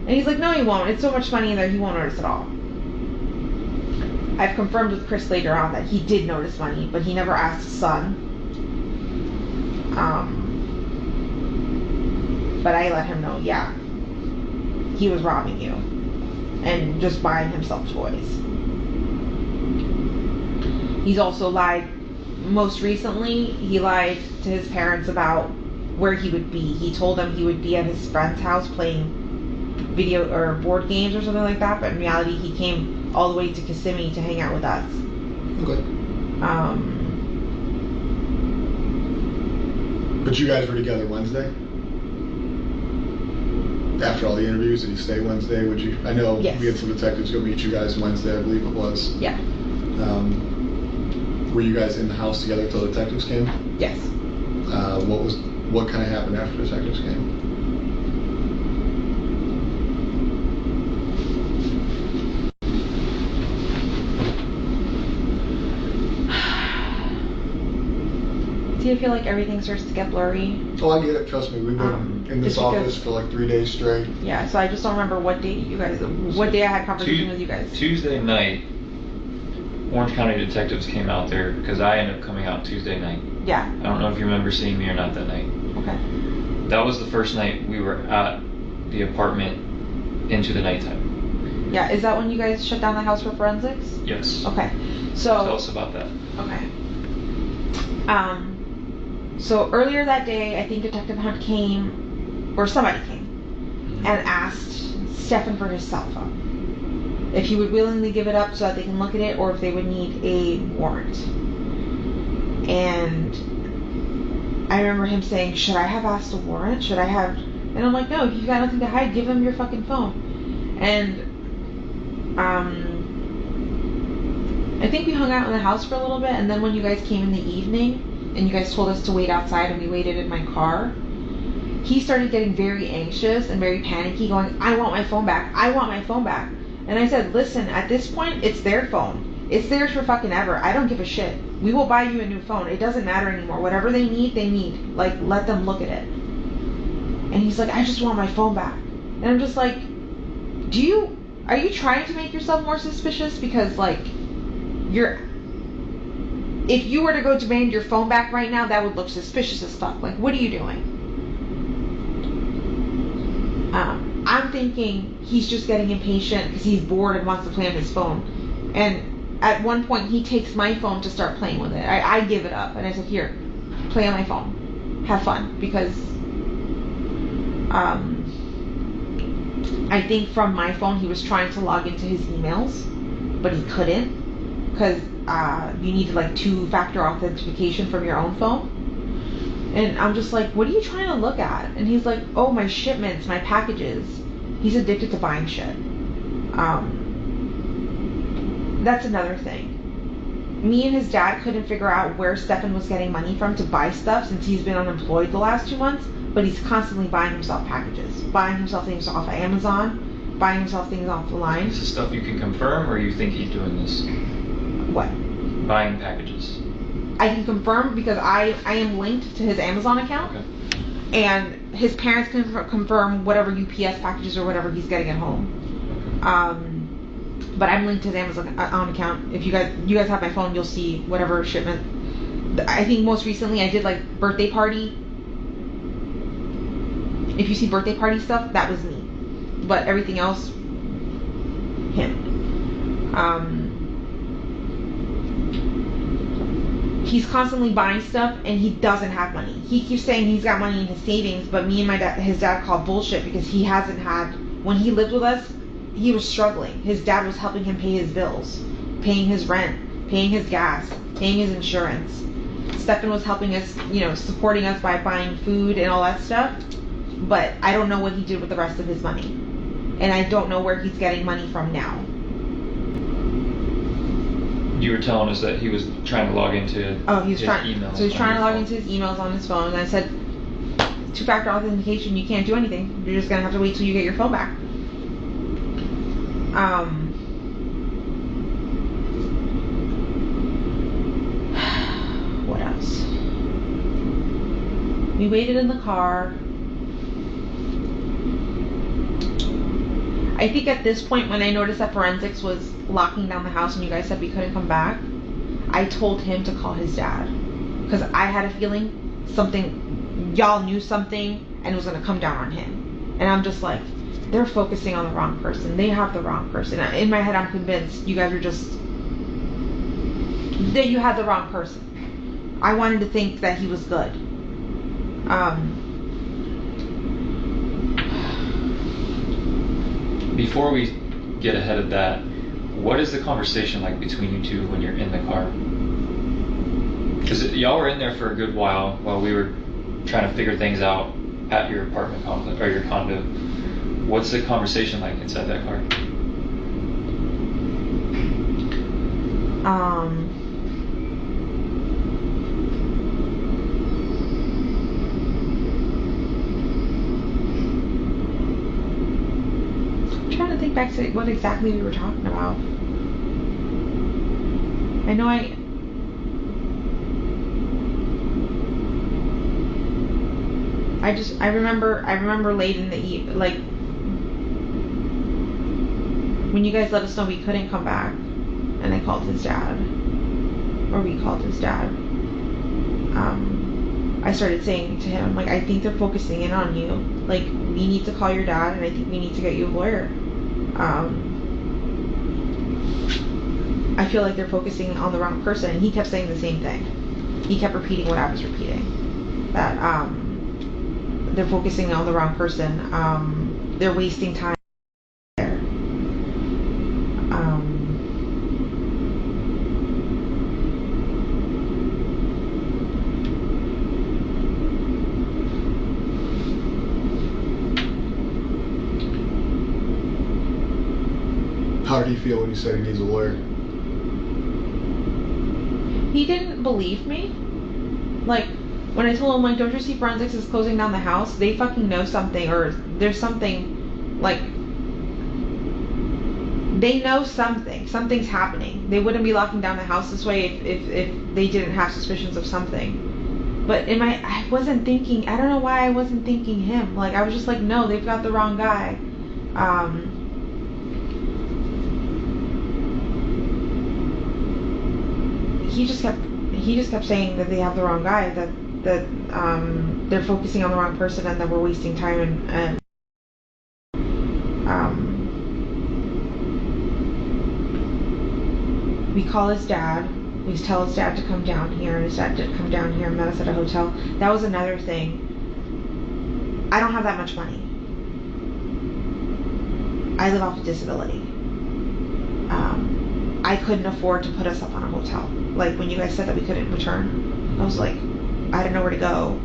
And he's like, "No, he won't. It's so much money in there, he won't notice at all." I've confirmed with Chris later on that he did notice money, but he never asked his son. But I let him know, yeah, he was robbing you and just buying himself toys. He's also lied. Most recently, he lied to his parents about where he would be. He told them he would be at his friend's house playing video or board games or something like that, but in reality he came all the way to Kissimmee to hang out with us. Okay. But you guys were together Wednesday? After all the interviews, did you stay Wednesday? Would you? I know yes. We had some detectives go meet you guys Wednesday, I believe it was. Yeah. Were you guys in the house together until detectives came? Yes. What kind of happened after detectives came? Do you feel like everything starts to get blurry? Oh, I get it. Trust me. We've been in this office for like 3 days straight. Yeah, so I just don't remember what day I had conversation with you guys. Tuesday night, Orange County detectives came out there because I ended up coming out Tuesday night. Yeah. I don't know if you remember seeing me or not that night. Okay. That was the first night we were at the apartment into the nighttime. Yeah, is that when you guys shut down the house for forensics? Yes. Okay. So tell us about that. Okay. So earlier that day, I think Detective Hunt came, or somebody came, and asked Stephan for his cell phone. If he would willingly give it up so that they can look at it, or if they would need a warrant. And I remember him saying, "Should I have asked a warrant? Should I have?" And I'm like, "No, if you've got nothing to hide, give them your fucking phone." And I think we hung out in the house for a little bit, and then when you guys came in the evening, and you guys told us to wait outside, and we waited in my car, he started getting very anxious and very panicky, going, "I want my phone back. I want my phone back." And I said, "Listen, at this point, it's their phone. It's theirs for fucking ever. I don't give a shit. We will buy you a new phone. It doesn't matter anymore. Whatever they need, they need. Like, let them look at it." And he's like, "I just want my phone back." And I'm just like, Are you trying to make yourself more suspicious? Because like, if you were to go demand your phone back right now, that would look suspicious as fuck. Like, what are you doing? I'm thinking he's just getting impatient because he's bored and wants to play on his phone. And at one point, he takes my phone to start playing with it. I give it up and I said, "Here, play on my phone, have fun." Because I think from my phone he was trying to log into his emails, but he couldn't because you needed like 2-factor authentication from your own phone. And I'm just like, what are you trying to look at? And he's like, oh, my shipments, my packages. He's addicted to buying shit. That's another thing. Me and his dad couldn't figure out where Stephan was getting money from to buy stuff since he's been unemployed the last 2 months, but he's constantly buying himself packages, buying himself things off of Amazon, buying himself things off the line. Is this stuff you can confirm, or you think he's doing this? What? Buying packages. I can confirm because I am linked to his Amazon account, okay. And his parents can confirm whatever UPS packages or whatever he's getting at home. But I'm linked to his Amazon account. If you guys have my phone, you'll see whatever shipment. I think most recently I did like birthday party. If you see birthday party stuff, that was me. But everything else, him. He's constantly buying stuff and he doesn't have money. He keeps saying he's got money in his savings, but me and his dad call bullshit because he hasn't had, when he lived with us, he was struggling. His dad was helping him pay his bills, paying his rent, paying his gas, paying his insurance. Stephan was helping us, supporting us by buying food and all that stuff, but I don't know what he did with the rest of his money. And I don't know where he's getting money from now. You were telling us that he was trying to log into his emails. So he's trying to log into his emails on his phone. And I said, 2-factor authentication, you can't do anything. You're just going to have to wait till you get your phone back. What else? We waited in the car. I think at this point, when I noticed that forensics was locking down the house and you guys said we couldn't come back, I told him to call his dad. Because I had a feeling y'all knew something and it was going to come down on him. And I'm just like, they're focusing on the wrong person. They have the wrong person. In my head, I'm convinced you guys are that you had the wrong person. I wanted to think that he was good. Before we get ahead of that, what is the conversation like between you two when you're in the car? Because y'all were in there for a good while we were trying to figure things out at your apartment complex or your condo. What's the conversation like inside that car? I'm trying to think back to what exactly we were talking about. I know I remember late in the like when you guys let us know we couldn't come back, and I called his dad, or we called his dad. I started saying to him, like, I think they're focusing in on you. Like, we need to call your dad, and I think we need to get you a lawyer. I feel like they're focusing on the wrong person, and he kept saying the same thing. He kept repeating what I was repeating, that they're focusing on the wrong person. They're wasting time there. How did he feel when you said he needs a lawyer? He didn't believe me. Like, when I told him, like, don't you see forensics is closing down the house? They fucking know something, or there's something, like, they know something. Something's happening. They wouldn't be locking down the house this way if they didn't have suspicions of something. But I wasn't thinking, I don't know why I wasn't thinking him. Like, I was just like, no, they've got the wrong guy. he just kept saying that they have the wrong guy, that they're focusing on the wrong person, and that we're wasting time. And we call his dad. We tell his dad to come down here, and his dad did come down here and met us at a hotel. That was another thing. I don't have that much money. I live off of disability. I couldn't afford to put us up on a hotel. Like when you guys said that we couldn't return, I was like, I didn't know where to go.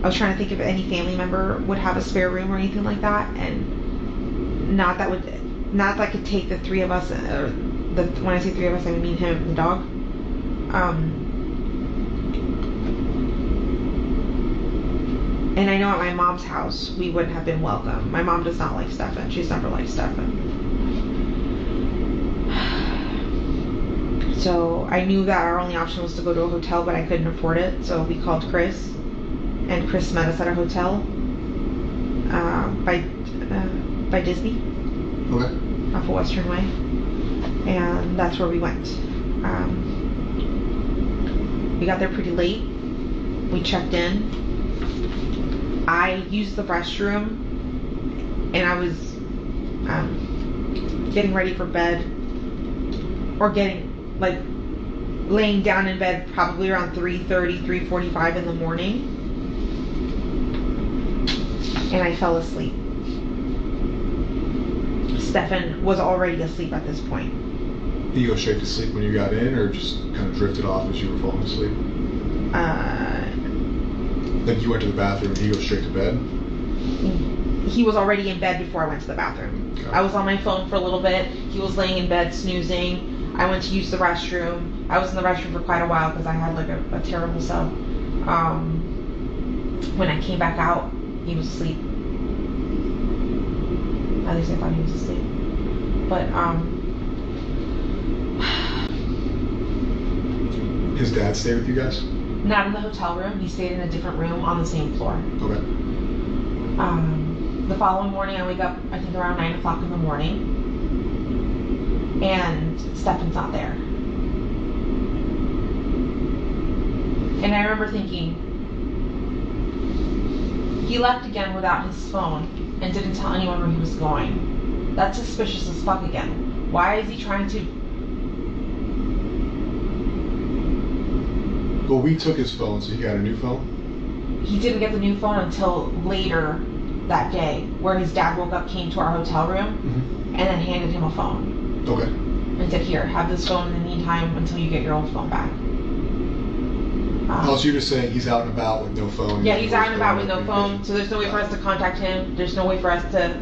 I was trying to think if any family member would have a spare room or anything like that, and not that could take the three of us. When I say three of us, I mean him and the dog. And I know at my mom's house we wouldn't have been welcome. My mom does not like Stephan. She's never liked Stephan. So I knew that our only option was to go to a hotel, but I couldn't afford it. So we called Chris, and Chris met us at a hotel by Disney, Okay. off of Western Way, and that's where we went. We got there pretty late. We checked in. I used the restroom, and I was getting ready for bed, or laying down in bed probably around 3:30, 3:45 in the morning, and I fell asleep. Stephan was already asleep at this point. Did you go straight to sleep when you got in, or just kind of drifted off as you were falling asleep? Like you went to the bathroom and he goes straight to bed? He was already in bed before I went to the bathroom. Okay. I was on my phone for a little bit. He was laying in bed snoozing. I went to use the restroom. I was in the restroom for quite a while because I had like a terrible sub. When I came back out, he was asleep. At least I thought he was asleep. But His dad stayed with you guys? not in the hotel room. He stayed in a different room on the same floor. Okay. The following morning, I wake up, I think around 9 o'clock in the morning, and Stephan's not there. And I remember thinking, he left again without his phone and didn't tell anyone where he was going. That's suspicious as fuck again. Why is he trying to... Well, we took his phone, so he got a new phone? He didn't get the new phone until later that day, where his dad woke up, came to our hotel room, and then handed him a phone. Okay. And said, here, have this phone in the meantime until you get your old phone back. Oh, so you're just saying he's out and about with no phone? Yeah, he's out and about with no phone, so there's no way for us to contact him. There's no way for us to...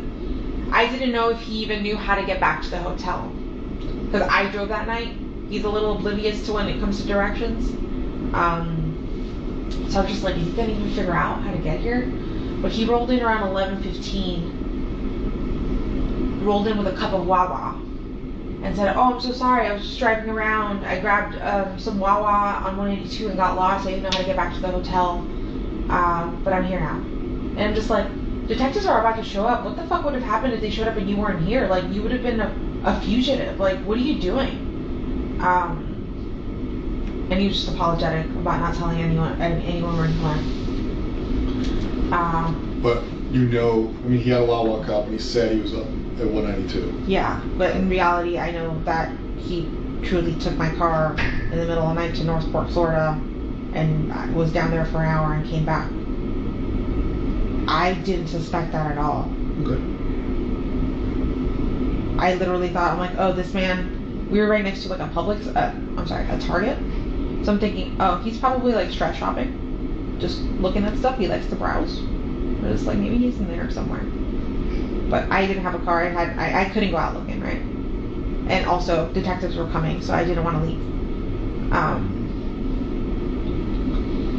I didn't know if he even knew how to get back to the hotel. Because I drove that night. He's a little oblivious to when it comes to directions. So I was just like, is he gonna even figure out how to get here? But he rolled in around 11:15. Rolled in with a cup of Wawa. And said, oh, I'm so sorry, I was just driving around. I grabbed some Wawa on 182 and got lost. I didn't know how to get back to the hotel. But I'm here now. And I'm just like, detectives are about to show up. What the fuck would have happened if they showed up and you weren't here? Like, you would have been a fugitive. Like, what are you doing? And he was just apologetic about not telling anyone where he went. But you know, I mean, he had a Wawa cup and he said he was up at 192. Yeah, but in reality, I know that he truly took my car in the middle of the night to Northport, Florida, and I was down there for an hour and came back. I didn't suspect that at all. Okay. I literally thought, I'm like, oh, this man, we were right next to like a Publix, a Target. So I'm thinking, oh, he's probably like stress shopping, just looking at stuff. He likes to browse. I was like, maybe he's in there somewhere. But I didn't have a car. I couldn't go out looking, right? And also, detectives were coming, so I didn't want to leave.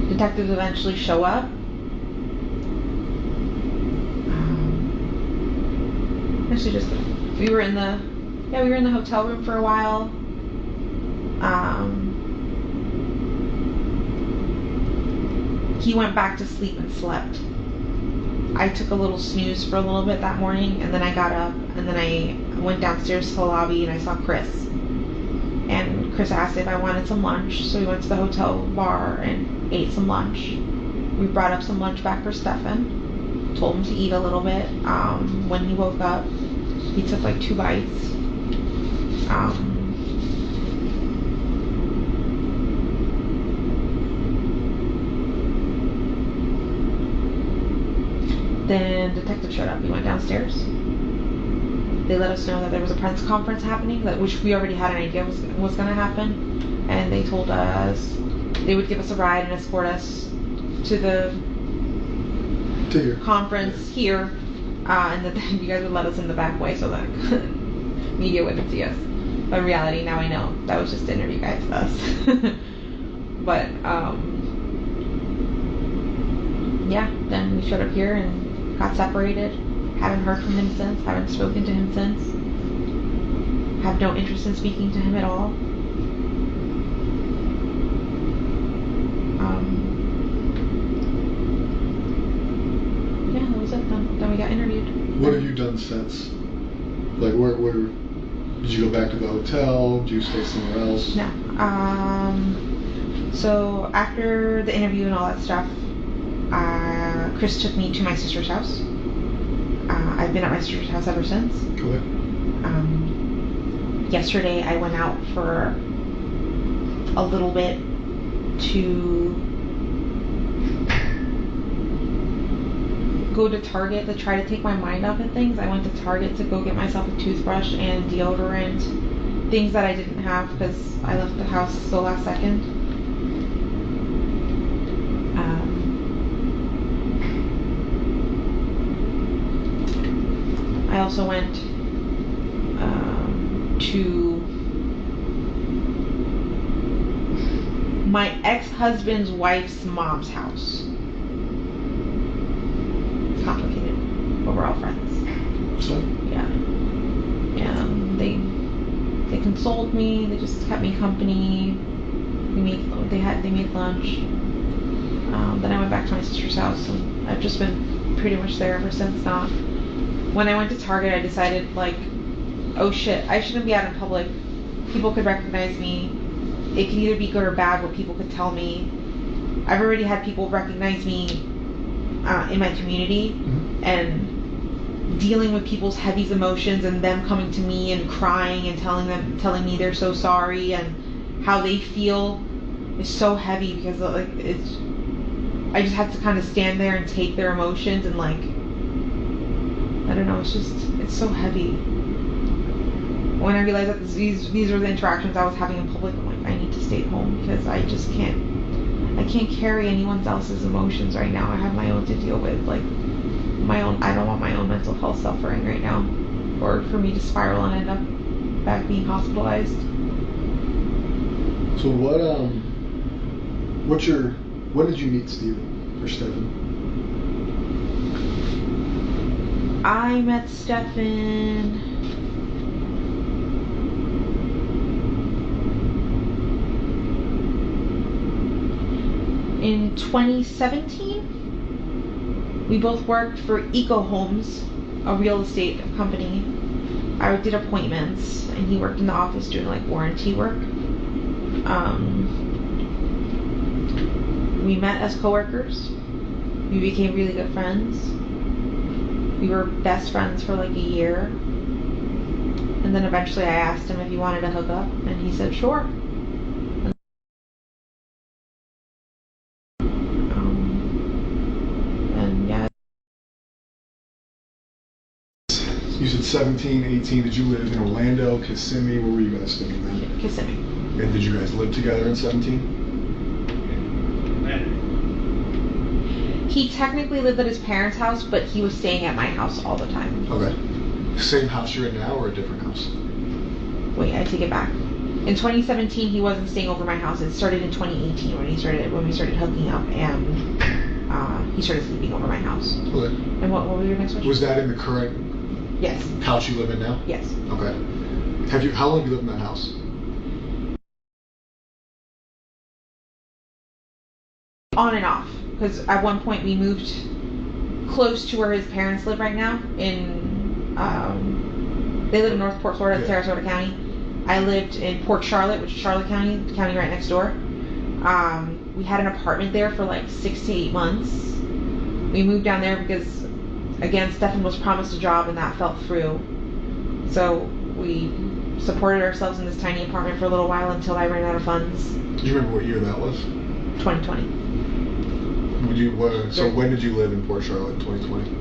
Detectives eventually show up. Actually, we were in the hotel room for a while. He went back to sleep and slept. I took a little snooze for a little bit that morning, and then I got up, and then I went downstairs to the lobby, and I saw Chris. And Chris asked if I wanted some lunch, so we went to the hotel bar and ate some lunch. We brought up some lunch back for Stephan. Told him to eat a little bit. When he woke up, he took like 2 bites. Then detective showed up. He went downstairs. They let us know that there was a press conference happening, which we already had an idea was going to happen. And they told us they would give us a ride and escort us to the conference here, and that you guys would let us in the back way so that media wouldn't see us. But in reality, now I know that was just to interview guys with us. But yeah, then we showed up here and got separated. Haven't heard from him since. Haven't spoken to him since. Have no interest in speaking to him at all. Yeah, that was it. Then we got interviewed. What have you done since? Like, where did you go back to the hotel? Did you stay somewhere else? No. So after the interview and all that stuff, Chris took me to my sister's house. I've been at my sister's house ever since. Okay. Yesterday I went out for a little bit to go to Target to try to take my mind off of things. I went to Target to go get myself a toothbrush and deodorant, things that I didn't have because I left the house so last second. I also went to my ex-husband's wife's mom's house. It's complicated, but we're all friends. So? Yeah. And they consoled me. They just kept me company. They made lunch. Then I went back to my sister's house, and I've just been pretty much there ever since. Now, when I went to Target, I decided, like, oh shit, I shouldn't be out in public. People could recognize me. It can either be good or bad what people could tell me. I've already had people recognize me in my community, and dealing with people's heavy emotions and them coming to me and crying and telling me they're so sorry and how they feel is so heavy because like I just have to kind of stand there and take their emotions and like I don't know, it's so heavy. When I realized that these were the interactions I was having in public, I'm like, I need to stay at home because I just can't carry anyone else's emotions right now. I have my own to deal with, like my own. I don't want my own mental health suffering right now, or for me to spiral and end up back being hospitalized. So when did you meet Stephen or Stephan? I met Stephan in 2017. We both worked for Eco Homes, a real estate company. I did appointments and he worked in the office doing like warranty work. We met as coworkers. We became really good friends. We were best friends for like a year. And then eventually I asked him if he wanted to hook up and he said sure. And yeah. You said 17, 18. Did you live in Orlando, Kissimmee? Where were you guys living then? Kissimmee. And did you guys live together in 17? He technically lived at his parents' house, but he was staying at my house all the time. Okay. Same house you're in now or a different house? Wait, I take it back. In 2017, he wasn't staying over my house. It started in 2018 when we started hooking up, and he started sleeping over my house. Okay. And what was your next question? Was that in the current Yes. house you live in now? Yes. Okay. How long have you lived in that house? On and off, because at one point we moved close to where his parents live right now. They live in Northport, Florida, Sarasota County. I lived in Port Charlotte, which is Charlotte County, the county right next door. We had an apartment there for like 6 to 8 months. We moved down there because, again, Stephan was promised a job and that fell through. So we supported ourselves in this tiny apartment for a little while until I ran out of funds. Do you remember what year that was? 2020. So when did you live in Port Charlotte in 2020?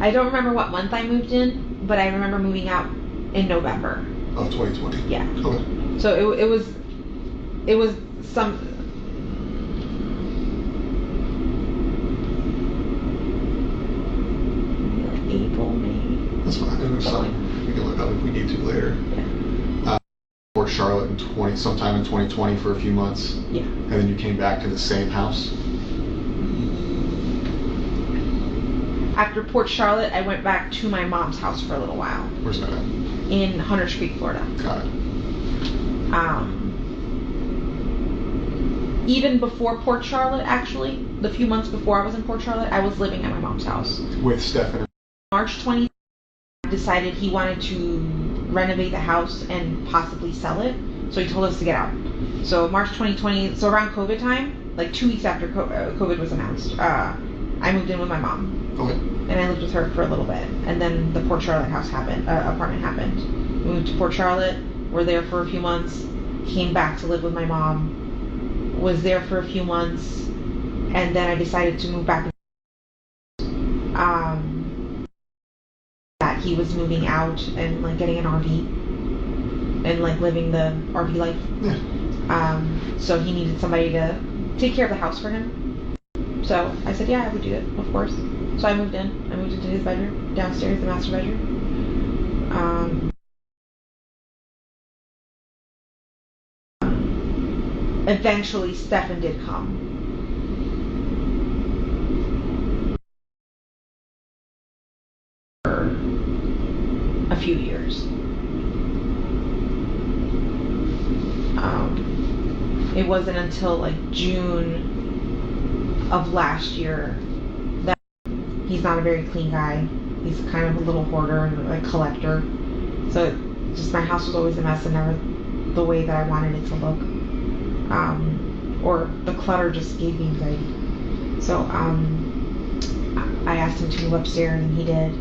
I don't remember what month I moved in, but I remember moving out in November. Of 2020? Yeah. Okay. So it was some... April, May. That's fine. There's something we can look up if we need to later. Yeah. Port Charlotte in sometime in 2020 for a few months. Yeah. And then you came back to the same house. After Port Charlotte, I went back to my mom's house for a little while. Where's that at? In Hunters Creek, Florida. Got it. Even before Port Charlotte, actually, the few months before I was in Port Charlotte, I was living at my mom's house. With Stephan. March 20th, decided he wanted to renovate the house and possibly sell it, so he told us to get out. So March 2020, so around COVID time, like 2 weeks after COVID was announced, I moved in with my mom. Okay. And I lived with her for a little bit, and then the Port Charlotte apartment happened. We moved to Port Charlotte, were there for a few months, came back to live with my mom, was there for a few months, and then I decided to move back. That he was moving out and like getting an RV and like living the RV life. Yeah. So he needed somebody to take care of the house for him. So I said, yeah, I would do it, of course. So I moved in. I moved into his bedroom, downstairs, the master bedroom. Eventually, Stephan did come. For a few years. It wasn't until like June of last year that he's not a very clean guy. He's kind of a little hoarder and a collector. So just my house was always a mess and never the way that I wanted it to look. Or the clutter just gave me anxiety. So I asked him to move upstairs and he did.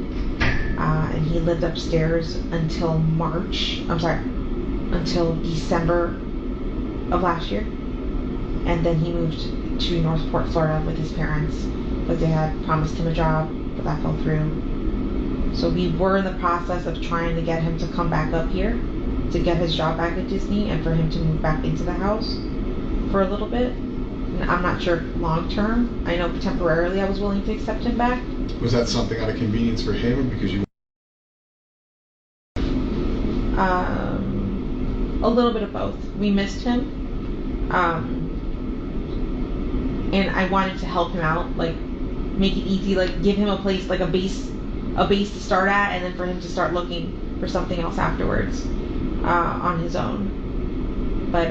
And he lived upstairs until until December of last year. And then he moved to Northport, Florida with his parents, but they had promised him a job, but that fell through. So we were in the process of trying to get him to come back up here to get his job back at Disney and for him to move back into the house for a little bit. And I'm not sure long term. I know temporarily I was willing to accept him back. Was that something out of convenience for him or because you? A little bit of both. We missed him. And I wanted to help him out, like make it easy, like give him a place, like a base to start at, and then for him to start looking for something else afterwards on his own. But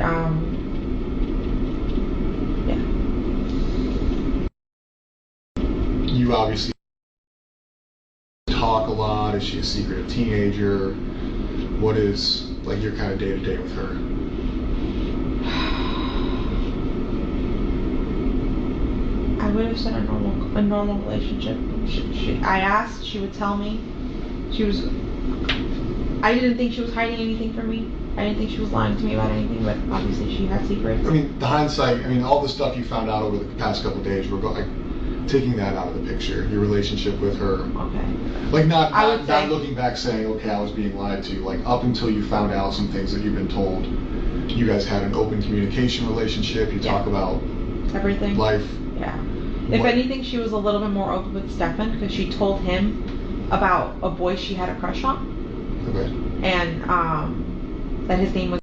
yeah. You obviously talk a lot. Is she a secretive teenager? What is like your kind of day to day with her? I would have said a normal relationship. I asked, she would tell me. I didn't think she was hiding anything from me. I didn't think she was lying to me about anything, but obviously she had secrets. I mean, the hindsight, all the stuff you found out over the past couple of days, we're taking that out of the picture, your relationship with her. Okay. Like not looking back saying, okay, I was being lied to. Like up until you found out some things that you've been told, you guys had an open communication relationship. You talk about everything. Life. Yeah. If anything, she was a little bit more open with Stephan because she told him about a boy she had a crush on. Okay. And that his name was.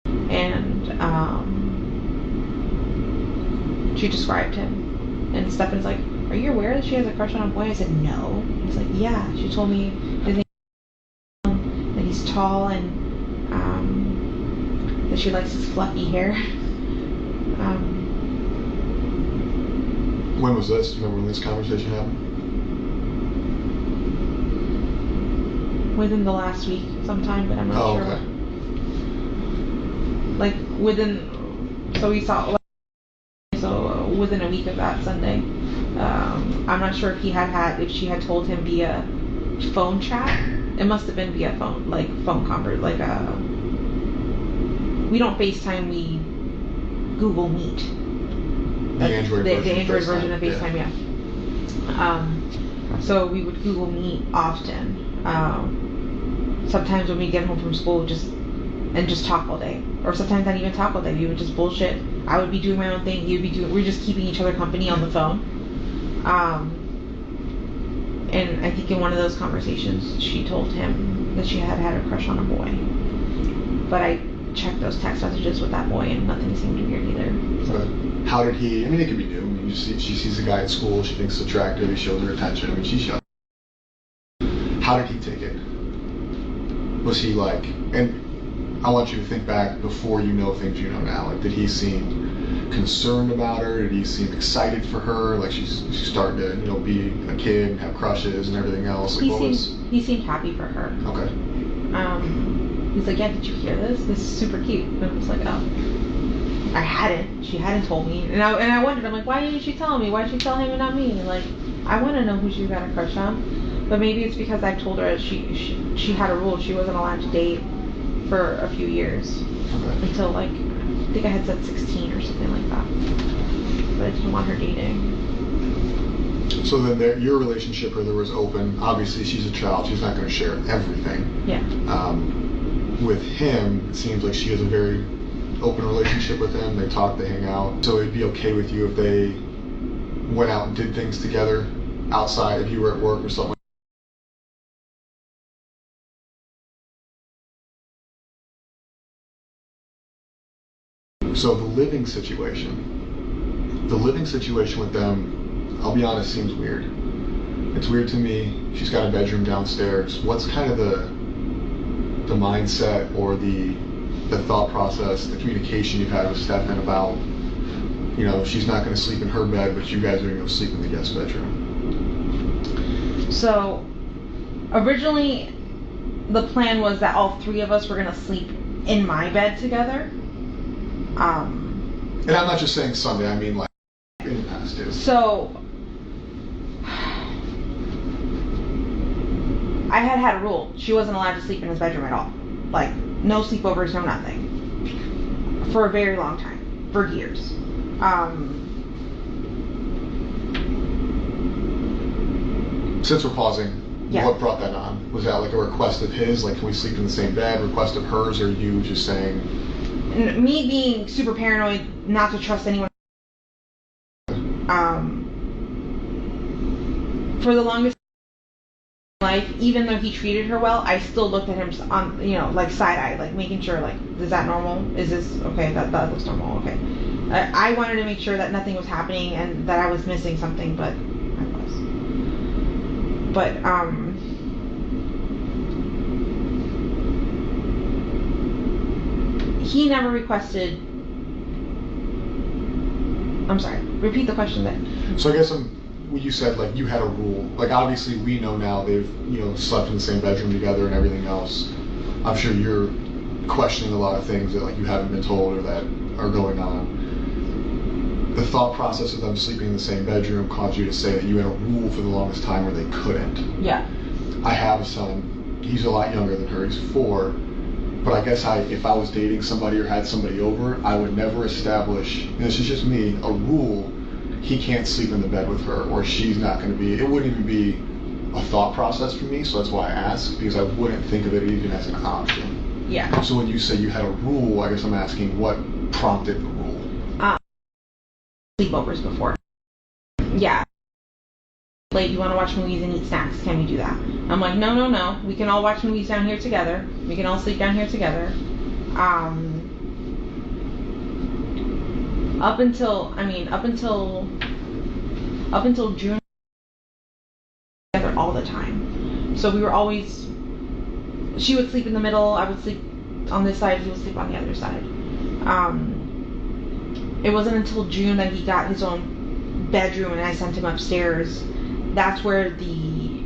And she described him. And Stephan's like, "Are you aware that she has a crush on a boy?" I said, "No." He's like, "Yeah." She told me his name that he's tall and that she likes his fluffy hair. When was this? Do you remember when this conversation happened? within the last week sometime, but I'm not sure. Okay. Like within, so we saw, so within a week of that Sunday. I'm not sure if if she had told him via phone chat. It must have been via phone, like phone convert, like we don't FaceTime, we Google Meet. The Android version of FaceTime, yeah. So we would Google Meet often. Sometimes when we get home from school, just talk all day, or sometimes not even talk all day. We would just bullshit. I would be doing my own thing. He would be doing. We're just keeping each other company on the phone. And I think in one of those conversations, she told him that she had a crush on a boy. But I checked those text messages with that boy, and nothing seemed weird either. So. But how did he? I mean, it could be new. I mean, she sees a guy at school. She thinks it's attractive. He shows her attention. I mean, she's young. How did he take it? Was he like? And I want you to think back before you know things you know now. Like, did he seem concerned about her? Did he seem excited for her? Like she's starting to, be a kid and have crushes and everything else. Like, he seemed happy for her. Okay. He's like, yeah, did you hear this? This is super cute. And I was like, oh. I hadn't. She hadn't told me. And I wondered, I'm like, why didn't she tell me? Why did she tell him and not me? And like, I want to know who she got a crush on. But maybe it's because I told her she had a rule. She wasn't allowed to date for a few years. Okay. Until like, I think I had said 16 or something like that. But I didn't want her dating. So then your relationship with her was open. Obviously, she's a child. She's not going to share everything. Yeah. With him, it seems like she has a very open relationship with him. They talk, they hang out. So it'd be okay with you if they went out and did things together outside, if you were at work or something. So the living situation with them, I'll be honest, seems weird. It's weird to me. She's got a bedroom downstairs. What's kind of the mindset or the thought process, the communication you've had with Stephan about, she's not going to sleep in her bed, but you guys are going to go sleep in the guest bedroom? So originally the plan was that all three of us were going to sleep in my bed together. And I'm not just saying Sunday, I mean like in the past too. So I had a rule. She wasn't allowed to sleep in his bedroom at all. Like, no sleepovers, no nothing. For a very long time. For years. Since we're pausing, yeah. What brought that on? Was that like a request of his? Like, can we sleep in the same bed? Request of hers? Or you just saying... Me being super paranoid, not to trust anyone. For the longest life, even though he treated her well, I still looked at him on, like side-eye, like making sure, like, is that normal? Is this okay? That looks normal. Okay. I wanted to make sure that nothing was happening and that I was missing something, but I was. But he never requested. I'm sorry. Repeat the question then. So I guess you said like you had a rule. Like obviously we know now they've slept in the same bedroom together and everything else. I'm sure you're questioning a lot of things that like you haven't been told or that are going on. The thought process of them sleeping in the same bedroom caused you to say that you had a rule for the longest time where they couldn't. Yeah. I have a son. He's a lot younger than her. He's 4. But I guess if I was dating somebody or had somebody over, I would never establish, and this is just me, a rule. He can't sleep in the bed with her, or she's not going to be. It wouldn't even be a thought process for me, so that's why I asked, because I wouldn't think of it even as an option. Yeah. So when you say you had a rule, I guess I'm asking what prompted the rule? Sleepovers before. Yeah. Late, you want to watch movies and eat snacks, can we do that? I'm like, no, we can all watch movies down here together, we can all sleep down here together. Up until June, together all the time. So we were always, she would sleep in the middle, I would sleep on this side, he would sleep on the other side. It wasn't until June that he got his own bedroom and I sent him upstairs. That's where the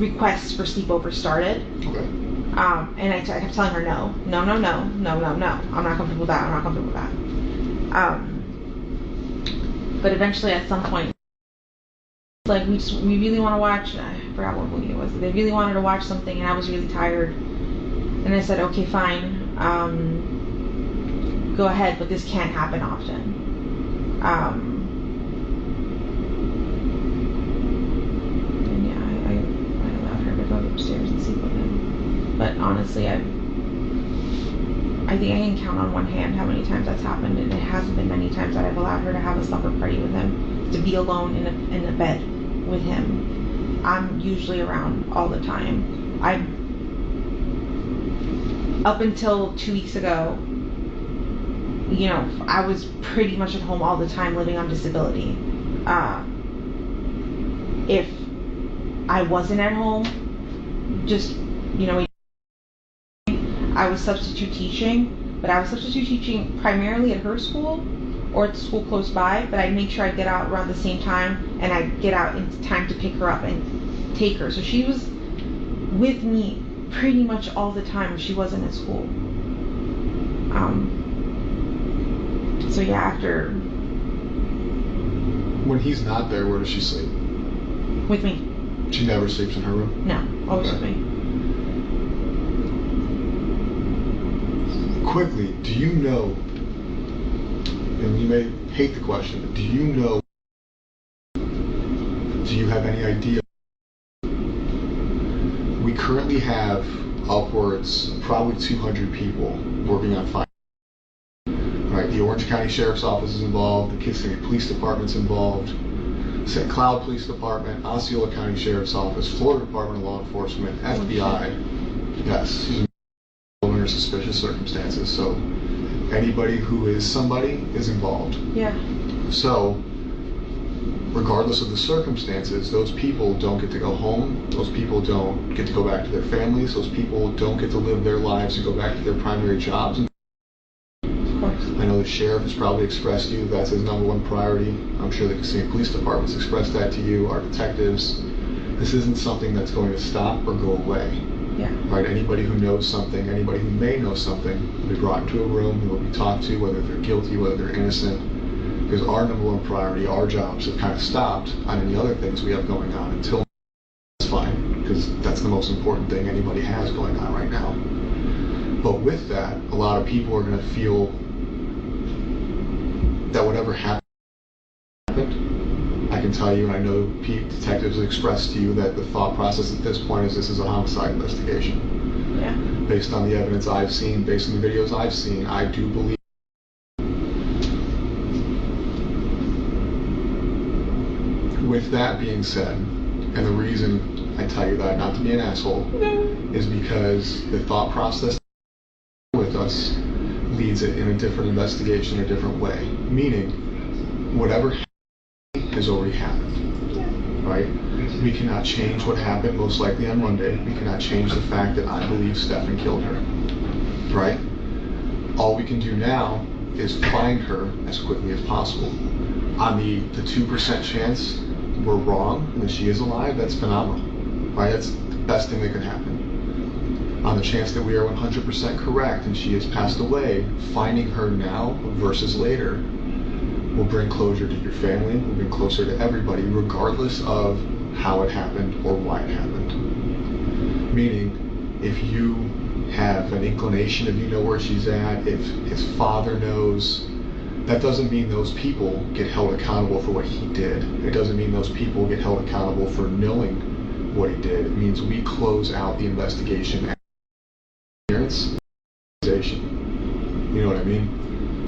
requests for sleepovers started. Okay. And I kept telling her no. I'm not comfortable with that. I'm not comfortable with that. But eventually, at some point, like we really want to watch. I forgot what movie it was. They really wanted to watch something, and I was really tired. And I said, okay, fine. Go ahead, but this can't happen often. And yeah, I allowed her to go upstairs and sleep with him. But honestly, I think I can count on one hand how many times that's happened, and it hasn't been many times that I've allowed her to have a supper party with him, to be alone in a bed with him. I'm usually around all the time. Up until 2 weeks ago, you know, I was pretty much at home all the time living on disability. If I wasn't at home, just, you know, I was substitute teaching, but I was substitute teaching primarily at her school or at the school close by, but I'd make sure I'd get out around the same time, and I'd get out in time to pick her up and take her. So she was with me pretty much all the time. She wasn't at school. So yeah, after... When he's not there, where does she sleep? With me. She never sleeps in her room? No, always with me. Quickly, do you know, and you may hate the question, but do you have any idea? We currently have upwards, probably 200 people working on finding. Right, the Orange County Sheriff's Office is involved, the Kissimmee Police Department's involved, St. Cloud Police Department, Osceola County Sheriff's Office, Florida Department of Law Enforcement, FBI. Yes, under suspicious circumstances. So anybody who is somebody is involved. Yeah. So regardless of the circumstances, those people don't get to go home. Those people don't get to go back to their families. Those people don't get to live their lives and go back to their primary jobs. I know the sheriff has probably expressed to you that's his #1 priority. I'm sure the Kissimmee Police Department's expressed that to you, our detectives. This isn't something that's going to stop or go away. Yeah. Right? Anybody who knows something, anybody who may know something, will be brought into a room, they will be talked to, whether they're guilty, whether they're innocent. Because our #1 priority, our jobs have kind of stopped on any other things we have going on until it's fine, because that's the most important thing anybody has going on right now. But with that, a lot of people are going to feel that whatever happened, I can tell you, and I know detectives have expressed to you that the thought process at this point is this is a homicide investigation. Yeah. Based on the evidence I've seen, based on the videos I've seen, I do believe. With that being said, and the reason I tell you that, not to be an asshole, is because the thought process with us leads it in a different investigation, a different way. Meaning, whatever has already happened, right? We cannot change what happened most likely on Monday. We cannot change the fact that I believe Stephan killed her, right? All we can do now is find her as quickly as possible. On the 2% chance we're wrong and that she is alive, that's phenomenal, right? That's the best thing that could happen. On the chance that we are 100% correct and she has passed away, finding her now versus later will bring closure to your family, will bring closer to everybody, regardless of how it happened or why it happened. Meaning, if you have an inclination, if you know where she's at, if his father knows, that doesn't mean those people get held accountable for what he did. It doesn't mean those people get held accountable for knowing what he did. It means we close out the investigation. You know what I mean?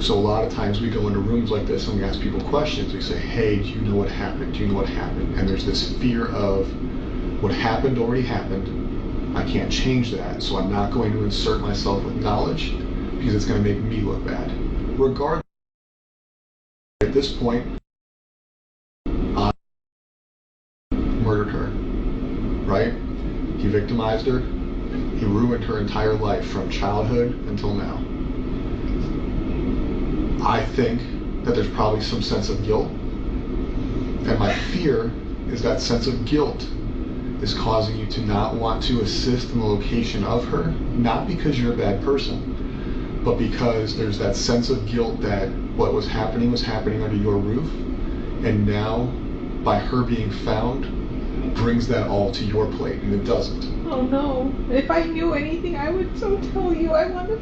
So a lot of times we go into rooms like this and we ask people questions. We say, hey, do you know what happened? Do you know what happened? And there's this fear of what happened already happened. I can't change that. So I'm not going to insert myself with knowledge because it's going to make me look bad. Regardless, at this point, I murdered her, right? He victimized her. He ruined her entire life from childhood until now. I think that there's probably some sense of guilt. And my fear is that sense of guilt is causing you to not want to assist in the location of her, not because you're a bad person, but because there's that sense of guilt that what was happening under your roof, and now by her being found brings that all to your plate, and it doesn't. Oh no, if I knew anything I would so tell you. I want to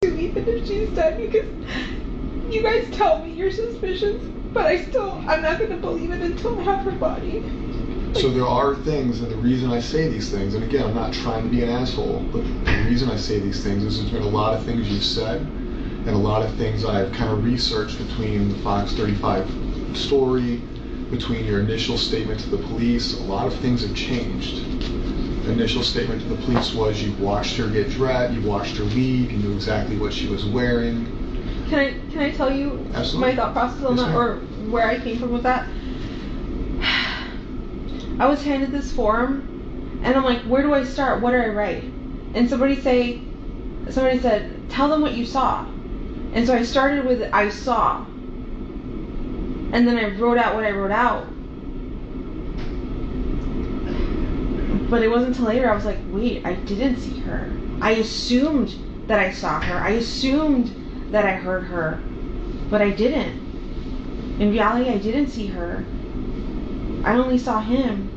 even if she's dead, because you guys tell me your suspicions, but I'm not going to believe it until I have her body. So there are things, and the reason I say these things, and again, I'm not trying to be an asshole, but the reason I say these things is there's been a lot of things you've said, and a lot of things I've kind of researched between the Fox 35 story, between your initial statement to the police. A lot of things have changed. The initial statement to the police was you watched her get dressed, you watched her leave, you knew exactly what she was wearing. Can I tell you my thought process on that, or where I came from with that? I was handed this form, and I'm like, where do I start? What do I write? And somebody said, tell them what you saw. And so I started with I saw, and then I wrote out what I wrote out. But it wasn't until later I was like, wait, I didn't see her. I assumed that I saw her. I assumed that I heard her, but I didn't. In reality, I didn't see her. I only saw him,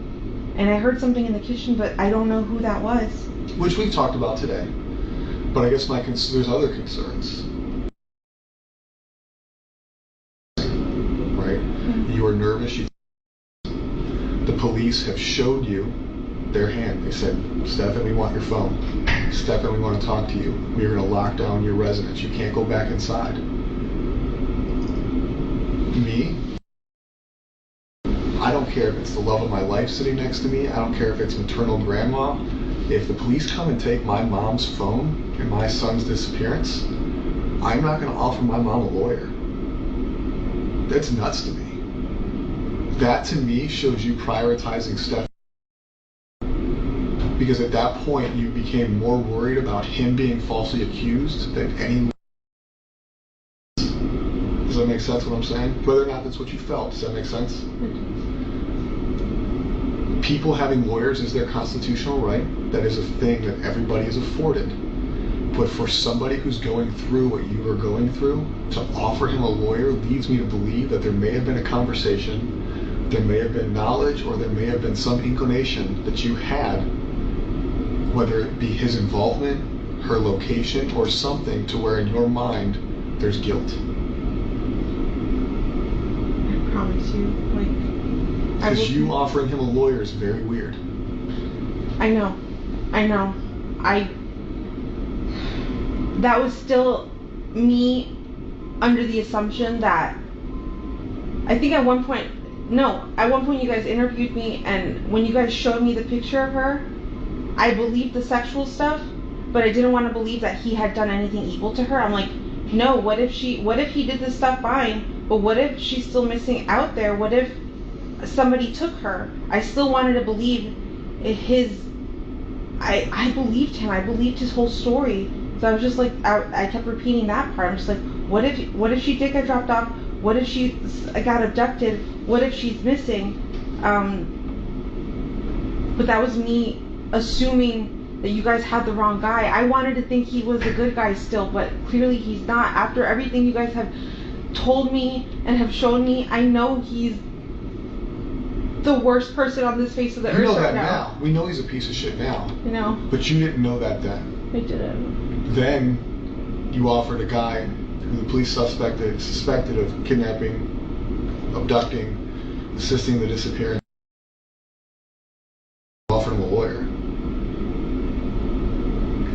and I heard something in the kitchen, but I don't know who that was. Which we've talked about today. But I guess there's other concerns. Right? Mm-hmm. You are nervous. The police have showed you their hand. They said, Stephan, we want your phone. Stephan, we want to talk to you. We are going to lock down your residence. You can't go back inside. Me? I don't care if it's the love of my life sitting next to me. I don't care if it's maternal grandma. If the police come and take my mom's phone and my son's disappearance, I'm not going to offer my mom a lawyer. That's nuts to me. That to me shows you prioritizing Stephan. Because at that point you became more worried about him being falsely accused than any. Does that make sense what I'm saying? Whether or not that's what you felt, does that make sense? People having lawyers is their constitutional right. That is a thing that everybody is afforded. But for somebody who's going through what you are going through, to offer him a lawyer leads me to believe that there may have been a conversation, there may have been knowledge, or there may have been some inclination that you had, whether it be his involvement, her location, or something to where in your mind there's guilt. I promise you, because you offering him a lawyer is very weird. I know. That was still me under the assumption that, I think at one point you guys interviewed me, and when you guys showed me the picture of her, I believed the sexual stuff, but I didn't want to believe that he had done anything evil to her. I'm like, no, what if he did this stuff fine, but what if she's still missing out there? What if somebody took her? I still wanted to believe I believed him. I believed his whole story. So I was just like, I kept repeating that part. I'm just like, what if she did get dropped off? What if she got abducted? What if she's missing? But that was me assuming that you guys had the wrong guy. I wanted to think he was the good guy still, but clearly he's not. After everything you guys have told me and have shown me, I know he's the worst person on this face of the earth. You know that now. We know he's a piece of shit now. You know. But you didn't know that then. I didn't. Then you offered a guy who the police suspected of kidnapping, abducting, assisting the disappearance. Offered him a lawyer.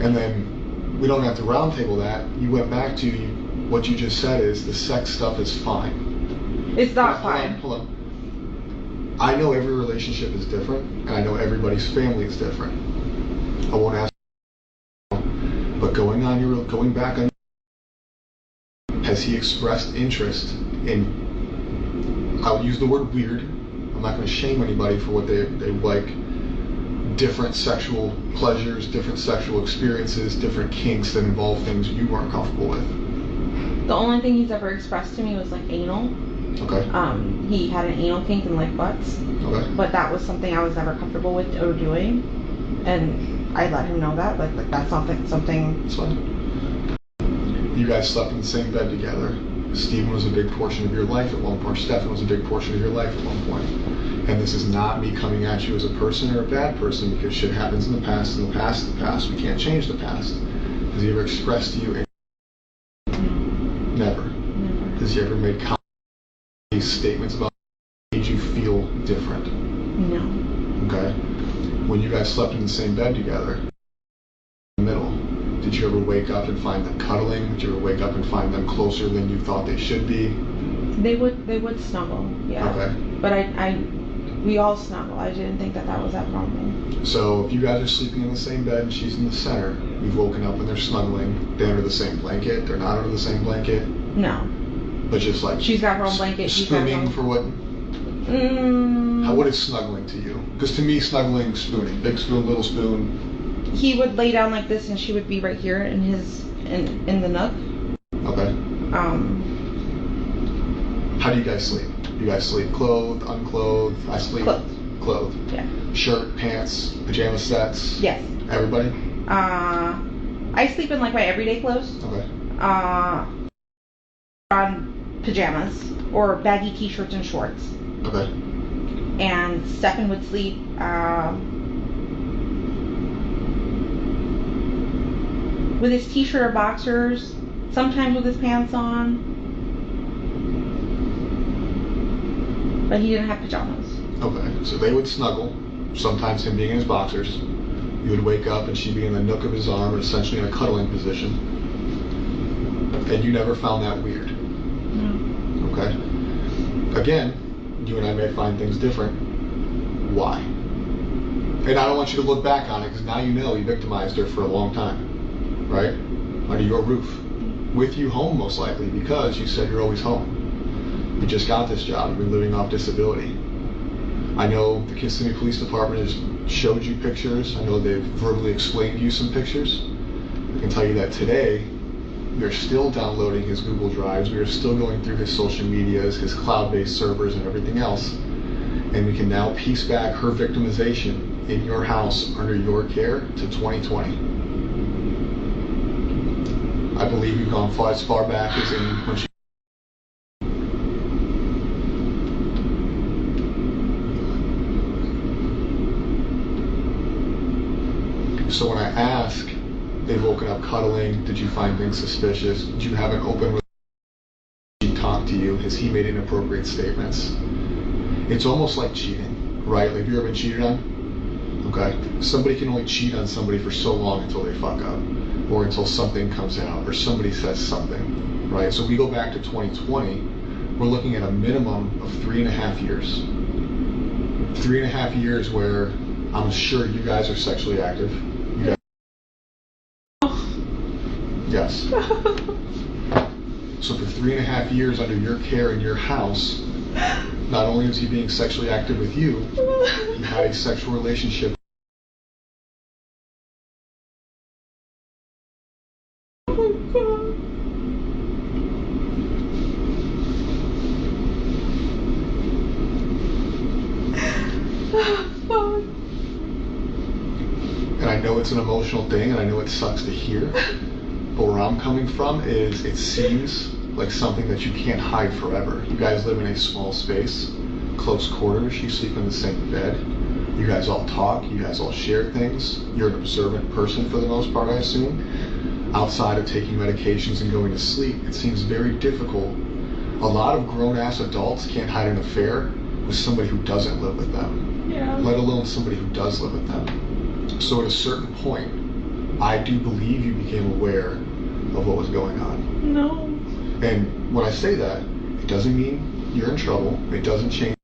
And then we don't have to roundtable that. You went back to what you just said is the sex stuff is fine. It's not fine. Hold on. I know every relationship is different, and I know everybody's family is different. I won't ask, but going back on, has he expressed interest in, I'll use the word weird, I'm not going to shame anybody for what they like, different sexual pleasures, different sexual experiences, different kinks that involve things you weren't comfortable with? The only thing he's ever expressed to me was like anal. Okay. He had an anal kink and licked butts. Okay. But that was something I was never comfortable with or doing, and I let him know that. Like that's not something. That's fine. You guys slept in the same bed together. Stephen was a big portion of your life at one point. Stephan was a big portion of your life at one point. And this is not me coming at you as a person or a bad person, because shit happens in the past. In the past, the past. We can't change the past. Has he ever expressed to you? Never. Has he ever made these statements about made you feel different? No. Okay. When you guys slept in the same bed together, in the middle, did you ever wake up and find them cuddling? Did you ever wake up and find them closer than you thought they should be? They would snuggle, yeah. Okay. But we all snuggle. I didn't think that was abnormal. So if you guys are sleeping in the same bed and she's in the center, you've woken up and they're snuggling. They're under the same blanket. They're not under the same blanket. No. But just like she's got her own blanket. Spooning for what? What is snuggling to you? Because to me, snuggling, spooning, big spoon, little spoon. He would lay down like this, and she would be right here in the nook. Okay. How do you guys sleep? You guys sleep clothed, unclothed? I sleep clothed. Yeah. Shirt, pants, pajama sets. Yes. Everybody. I sleep in like my everyday clothes. Okay. On pajamas or baggy t-shirts and shorts. Okay. And Stephan would sleep with his t-shirt or boxers, sometimes with his pants on, but he didn't have pajamas. Okay, so they would snuggle, sometimes him being in his boxers. You would wake up and she'd be in the nook of his arm, or essentially in a cuddling position. And you never found that weird? No. Okay. Again, you and I may find things different. Why? And I don't want you to look back on it, because now you know you victimized her for a long time. Right? Under your roof. With you home, most likely, because you said you're always home. You just got this job. You've been living off disability. I know the Kissimmee Police Department has showed you pictures. I know they've verbally explained to you some pictures. I can tell you that today, they're still downloading his Google Drives. We are still going through his social medias, his cloud-based servers, and everything else. And we can now piece back her victimization in your house under your care to 2020. I believe we've gone as far back as in when she. So when I ask, they've woken up cuddling, did you find things suspicious? Did you have an open relationship? Did he talk to you? Has he made inappropriate statements? It's almost like cheating, right? Like, have you ever been cheated on? Okay. Somebody can only cheat on somebody for so long until they fuck up, or until something comes out, or somebody says something, right? So we go back to 2020, we're looking at a minimum of 3.5 years. 3.5 years where I'm sure you guys are sexually active. You guys... Yes. So for 3.5 years under your care in your house, not only was he being sexually active with you, he had a sexual relationship. And I know it's an emotional thing, and I know it sucks to hear, but where I'm coming from is it seems like something that you can't hide forever. You guys live in a small space, close quarters, you sleep in the same bed, you guys all talk, you guys all share things, you're an observant person for the most part, I assume. Outside of taking medications and going to sleep, it seems very difficult. A lot of grown-ass adults can't hide an affair with somebody who doesn't live with them, let alone somebody who does live with them. So at a certain point, I do believe you became aware of what was going on. No. And when I say that, it doesn't mean you're in trouble. It doesn't change.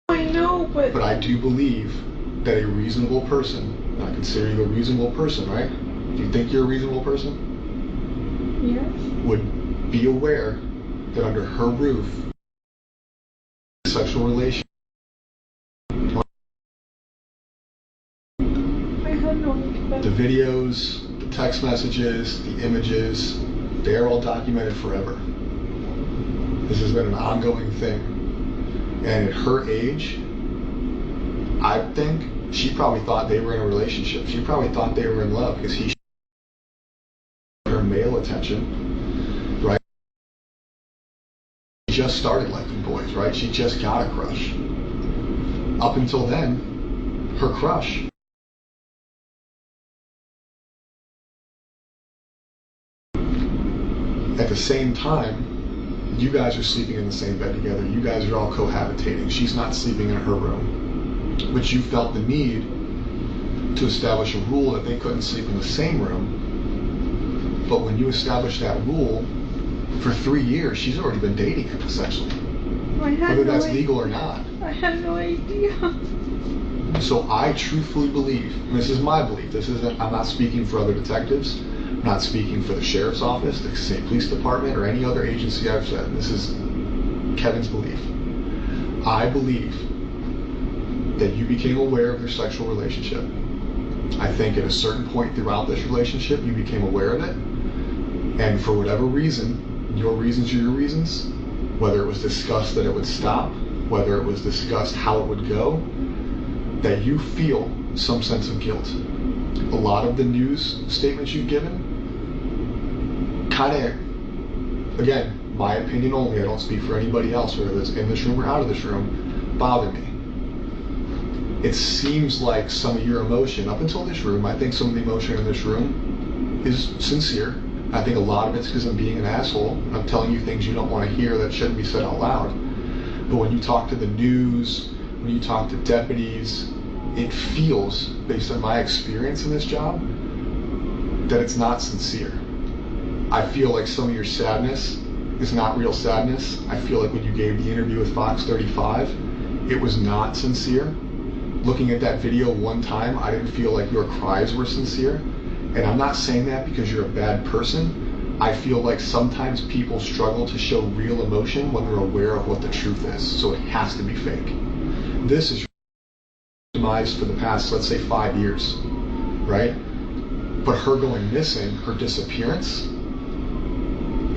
I know, but... But I do believe that a reasonable person, and I consider you a reasonable person, right? Do you think you're a reasonable person? Yes. Would be aware that under her roof, sexual relation. The videos, the text messages, the images, they are all documented forever. This has been an ongoing thing. And at her age, I think she probably thought they were in a relationship. She probably thought they were in love because he her male attention, right? She just started liking boys, right? She just got a crush. Up until then, her crush at the same time, you guys are sleeping in the same bed together. You guys are all cohabitating. She's not sleeping in her room. But you felt the need to establish a rule that they couldn't sleep in the same room. But when you established that rule, for 3 years, she's already been dating him, essentially. Whether that's legal or not. I had no idea. So I truthfully believe, and this is my belief, I'm not speaking for other detectives, I'm not speaking for the sheriff's office, the state police department, or any other agency I've said. This is Kevin's belief. I believe that you became aware of their sexual relationship. I think at a certain point throughout this relationship, you became aware of it. And for whatever reason, your reasons are your reasons, whether it was discussed that it would stop, whether it was discussed how it would go, that you feel some sense of guilt. A lot of the news statements you've given kind of, again, my opinion only, I don't speak for anybody else, whether it's in this room or out of this room, bother me. It seems like some of your emotion, up until this room, I think some of the emotion in this room is sincere. I think a lot of it's because I'm being an asshole. I'm telling you things you don't want to hear that shouldn't be said out loud. But when you talk to the news, when you talk to deputies, it feels, based on my experience in this job, that it's not sincere. I feel like some of your sadness is not real sadness. I feel like when you gave the interview with Fox 35, it was not sincere. Looking at that video one time, I didn't feel like your cries were sincere. And I'm not saying that because you're a bad person. I feel like sometimes people struggle to show real emotion when they're aware of what the truth is. So it has to be fake. This is demise for the past, let's say, 5 years, right? But her going missing, her disappearance,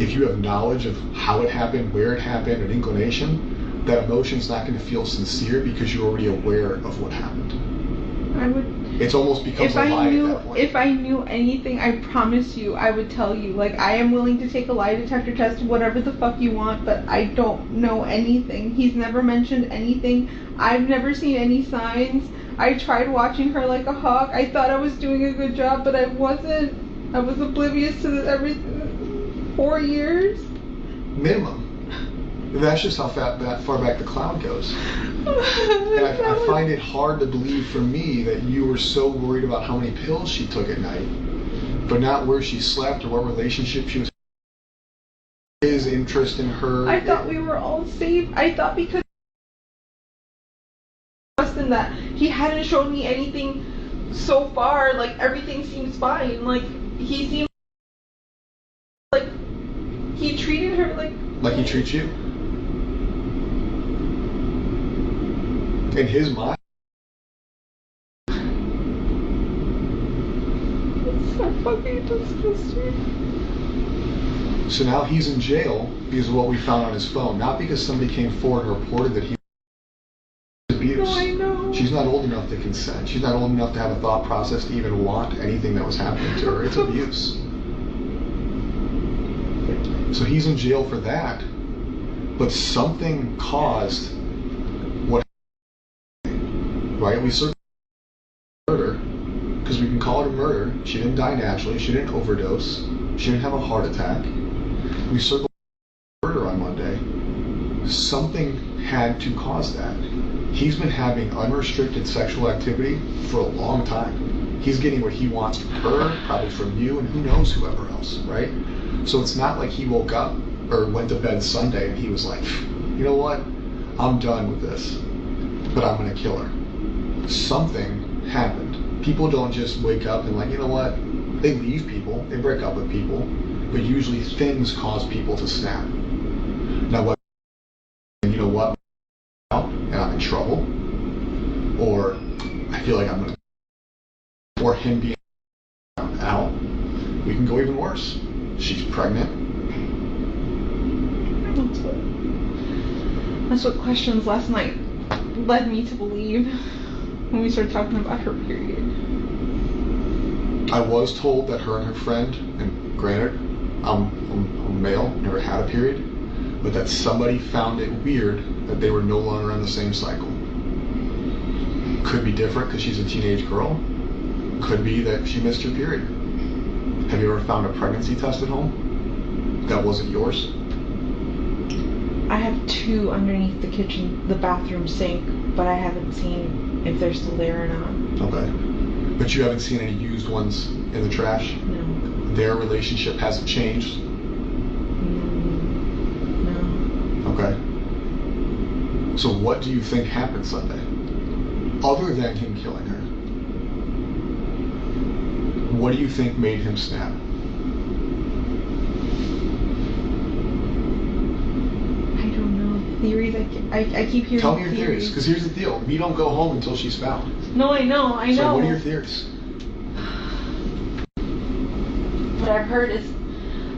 if you have knowledge of how it happened, where it happened, an inclination, that emotion's not going to feel sincere because you're already aware of what happened. It's almost becomes a lie at that point. If I knew anything, I promise you, I would tell you. Like, I am willing to take a lie detector test, whatever the fuck you want, but I don't know anything. He's never mentioned anything. I've never seen any signs. I tried watching her like a hawk. I thought I was doing a good job, but I wasn't. I was oblivious to everything. 4 years? Minimum. That's just how that far back the cloud goes. And I find it hard to believe for me that you were so worried about how many pills she took at night, but not where she slept or what relationship she was. His interest in her. I thought we were all safe. I thought because in that he hadn't shown me anything so far, like everything seems fine. Like he seemed like he treated her like he treats you. In his mind. It's so fucking disgusting. So now he's in jail because of what we found on his phone, not because somebody came forward and reported that he was abused. No, I know. She's not old enough to consent. She's not old enough to have a thought process to even want anything that was happening to her. It's abuse. So he's in jail for that, but something caused what happened, right? We searched murder, because we can call it a murder. She didn't die naturally. She didn't overdose. She didn't have a heart attack. We circled murder on Monday. Something had to cause that. He's been having unrestricted sexual activity for a long time. He's getting what he wants from her, probably from you, and who knows whoever else, right? So it's not like he woke up or went to bed Sunday and he was like, you know what? I'm done with this, but I'm going to kill her. Something happened. People don't just wake up and like, you know what? They leave people, they break up with people, but usually things cause people to snap. Now, what? You know what? And I'm in trouble, or I feel like I'm going to, or him being out. We can go even worse. She's pregnant. That's what questions last night led me to believe when we started talking about her period. I was told that her and her friend, and granted, I'm male, never had a period, but that somebody found it weird that they were no longer on the same cycle. Could be different because she's a teenage girl. Could be that she missed her period. Have you ever found a pregnancy test at home that wasn't yours? I have 2 underneath the bathroom sink, but I haven't seen if they're still there or not. Okay. But you haven't seen any used ones in the trash? No. Their relationship hasn't changed? No. Okay. So what do you think happened Sunday? Other than him killing her, what do you think made him snap? I don't know. Theories, I keep hearing. Tell me your theories, because here's the deal. We don't go home until she's found. No, I know. So what are your theories? What I've heard is,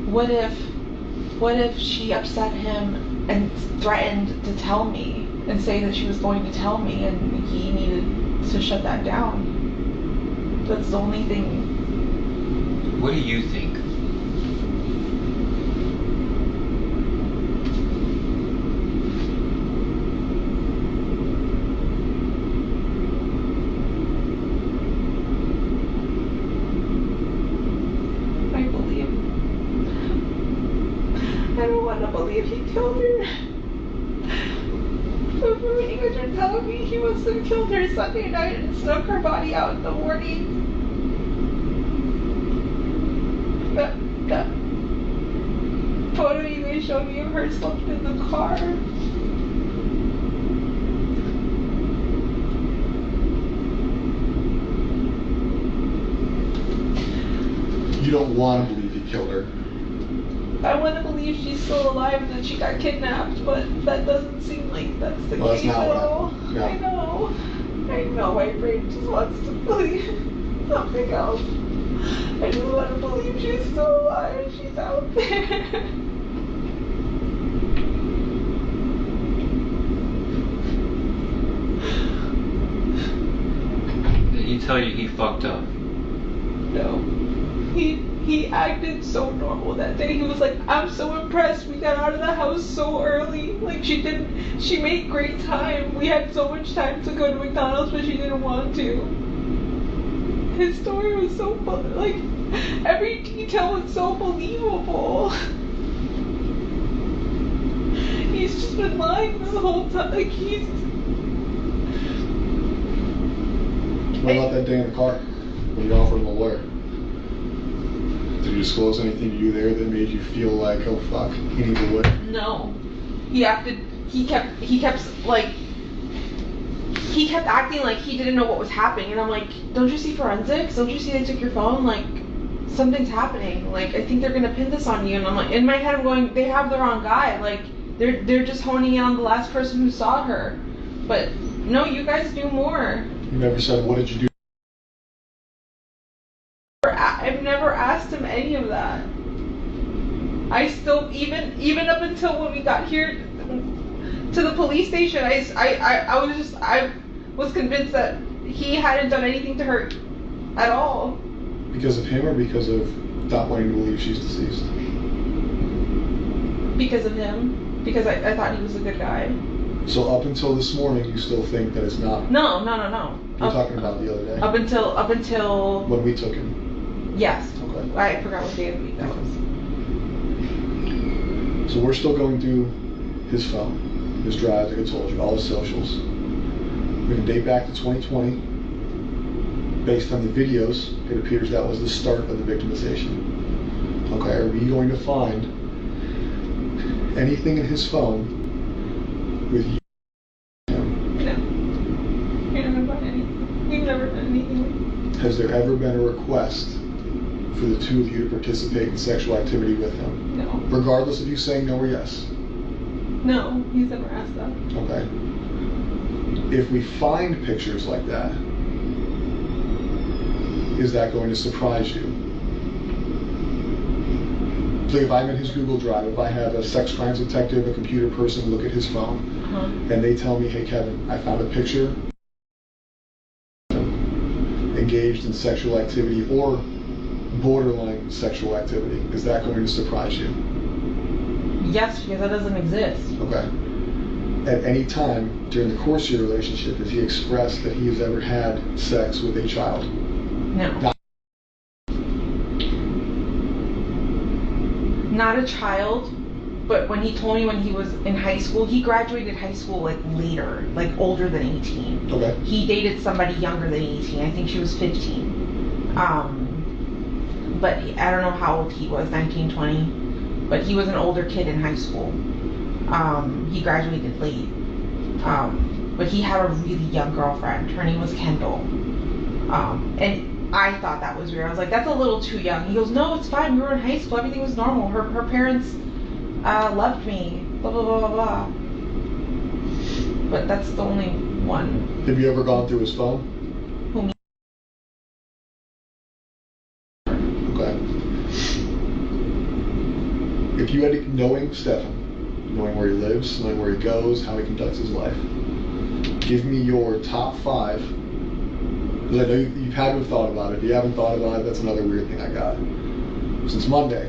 what if she upset him and threatened to tell me and say that she was going to tell me, and he needed to shut that down. That's the only thing. What do you think? I don't want to believe he killed her. But from what you guys are telling me, he must have killed her Sunday night and snuck her body out in the morning. That photo you guys showed me of her slept in the car. You don't want to believe he killed her. I want to believe she's still alive and that she got kidnapped, but that doesn't seem like that's the case at all. Yeah. I know my brain just wants to believe something else. I just want to believe she's still alive, she's out there. Did he tell you he fucked up? No. He acted so normal that day. He was like, I'm so impressed. We got out of the house so early. Like, she made great time. We had so much time to go to McDonald's, but she didn't want to. His story was so fun. Like, every detail was so believable. He's just been lying this whole time. Like, What about that day in the car when you offered him a lawyer? Did you disclose anything to you there that made you feel like, oh fuck, he needs a lawyer? No. He kept acting like he didn't know what was happening, and I'm like, don't you see forensics? Don't you see they took your phone? Like, something's happening. Like, I think they're gonna pin this on you. And I'm like, in my head I'm going, they have the wrong guy. Like, they're just honing in on the last person who saw her. But no, you guys knew more. You never said, what did you do? I've never asked him any of that. I still, even up until when we got here to the police station, I was convinced that he hadn't done anything to her at all. Because of him or because of not wanting to believe she's deceased? Because of him. Because I thought he was a good guy. So up until this morning, you still think that it's not? No. You're talking about the other day? Up until when we took him? Yes. Okay. I forgot what day of the week that was. So we're still going through his phone, his drives, like I told you, all his socials. We can date back to 2020. Based on the videos, it appears that was the start of the victimization. Okay, are we going to find anything in his phone with you? No. We haven't done anything. We've never done anything. Has there ever been a request for the two of you to participate in sexual activity with him? No. Regardless of you saying no or yes? No, he's never asked that. Okay. If we find pictures like that, is that going to surprise you? Like if I'm in his Google Drive, if I have a sex crimes detective, a computer person look at his phone, and they tell me, hey Kevin, I found a picture engaged in sexual activity or borderline sexual activity, is that going to surprise you? Yes, because that doesn't exist. Okay. At any time during the course of your relationship, has he expressed that he has ever had sex with a child? No. Not a child, but when he told me when he was in high school, he graduated high school like later, like older than 18. Okay. He dated somebody younger than 18. I think she was 15. But I don't know how old he was, 19, 20. But he was an older kid in high school. He graduated late. But he had a really young girlfriend. Her name was Kendall. And I thought that was weird. I was like, that's a little too young. He goes, no, it's fine. We were in high school. Everything was normal. Her parents loved me. Blah, blah, blah, blah, blah. But that's the only one. Have you ever gone through his phone? Who, me? Okay. If you had to, knowing Stephan, knowing where he lives, knowing where he goes, how he conducts his life, give me your top 5. Because I know you've had to have thought about it. If you haven't thought about it, that's another weird thing I got. Since Monday,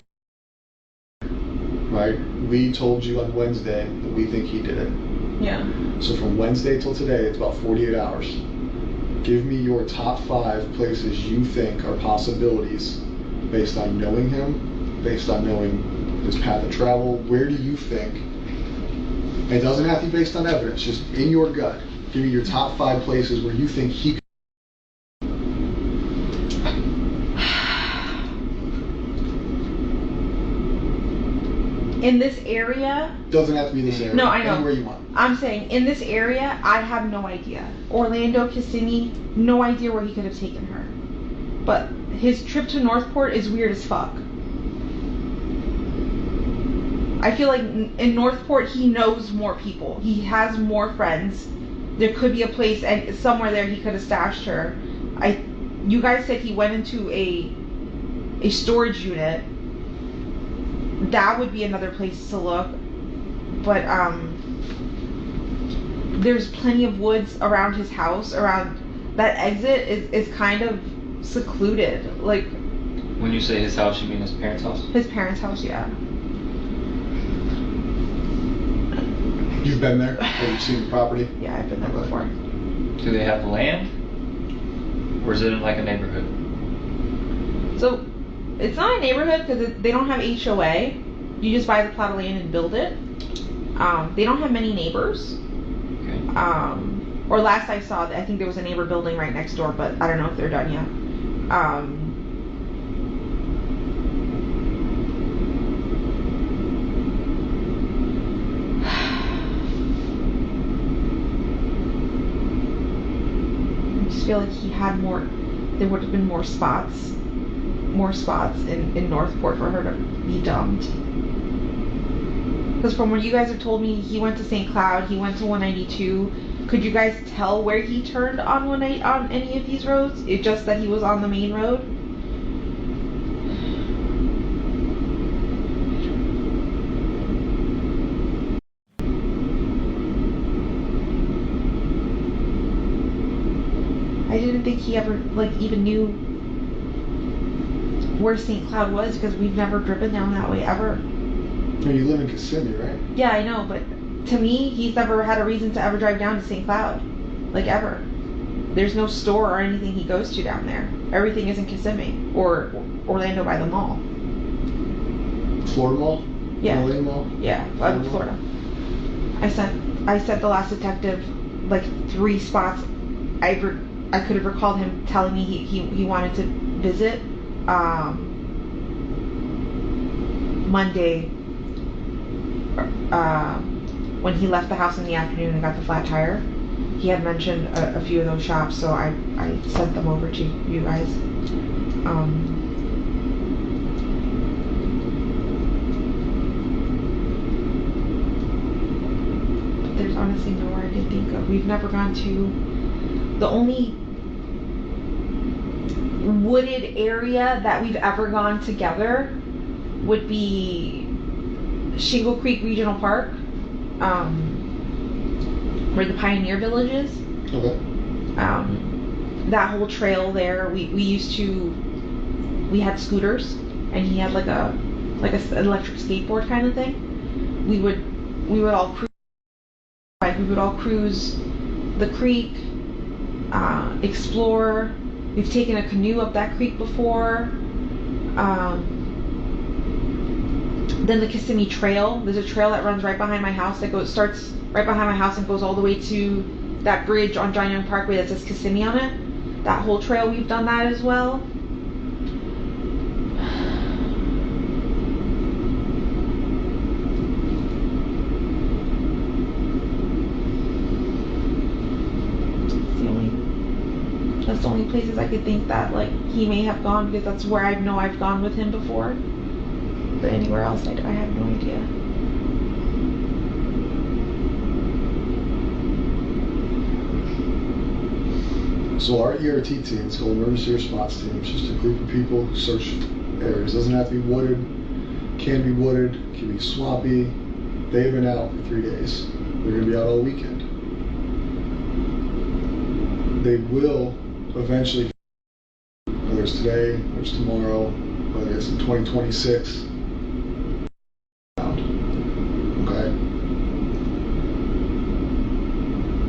right? We told you on Wednesday that we think he did it. Yeah. So from Wednesday till today, it's about 48 hours. Give me your top 5 places you think are possibilities based on knowing him, based on knowing his path of travel. Where do you think, and it doesn't have to be based on evidence, just in your gut, give me your top 5 places where you think he could. In this area? Doesn't have to be this area. No, I know. Anywhere you want. I'm saying, in this area, I have no idea. Orlando, Kissimmee, no idea where he could have taken her. But his trip to Northport is weird as fuck. I feel like in Northport, he knows more people. He has more friends. There could be a place, and somewhere there he could have stashed her. You guys said he went into a storage unit. That would be another place to look. But there's plenty of woods around his house. Around that exit is kind of secluded. Like, when you say his house, you mean his parents' house? His parents' house, yeah. You've been there? Have you seen the property? Yeah, I've been there before. Do they have land? Or is it in like a neighborhood? So, it's not a neighborhood because they don't have HOA. You just buy the plot of land and build it. They don't have many neighbors. Okay. Or last I saw, I think there was a neighbor building right next door, but I don't know if they're done yet. I just feel like he had more. There would have been more spots in Northport for her to be dumped. Because from what you guys have told me, he went to St. Cloud, he went to 192. Could you guys tell where he turned on on any of these roads? It's just that he was on the main road? I didn't think he ever even knew where St. Cloud was because we've never driven down that way ever. You live in Kissimmee, right? Yeah, I know, but to me, he's never had a reason to ever drive down to St. Cloud. Like, ever. There's no store or anything he goes to down there. Everything is in Kissimmee or Orlando by the mall. Florida Mall? Yeah. Orlando Mall? Yeah, Florida. I sent the last detective like 3 spots. I could have recalled him telling me he wanted to visit. Monday, when he left the house in the afternoon and got the flat tire, he had mentioned a few of those shops, so I sent them over to you guys. But there's honestly nowhere I can think of. We've never gone to the only wooded area that we've ever gone together would be Shingle Creek Regional Park, where the Pioneer Village is. Okay. That whole trail there, we had scooters, and he had like a electric skateboard kind of thing. We would all cruise. We would all cruise the creek, explore. We've taken a canoe up that creek before. Then the Kissimmee Trail. There's a trail that runs right behind my house that starts right behind my house and goes all the way to that bridge on John Young Parkway that says Kissimmee on it. That whole trail, we've done that as well. That's the only places I could think that like he may have gone, because that's where I know I've gone with him before. But anywhere else, I have no idea. So our ERT team, it's called Emergency Response Team. It's just a group of people who search areas. It doesn't have to be wooded, can be wooded, can be swampy. They've been out for 3 days. They're gonna be out all weekend. They will eventually, whether it's today, whether it's tomorrow, whether it's in 2026, okay?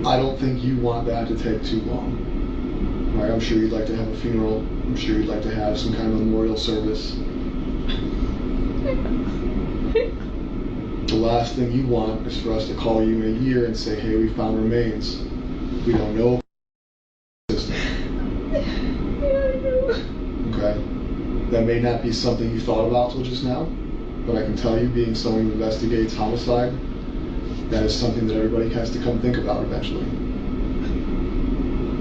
I don't think you want that to take too long. Right, I'm sure you'd like to have a funeral. I'm sure you'd like to have some kind of memorial service. The last thing you want is for us to call you in a year and say, hey, we found remains. We don't know. Okay? That may not be something you thought about till just now, but I can tell you, being someone who investigates homicide, that is something that everybody has to come think about eventually.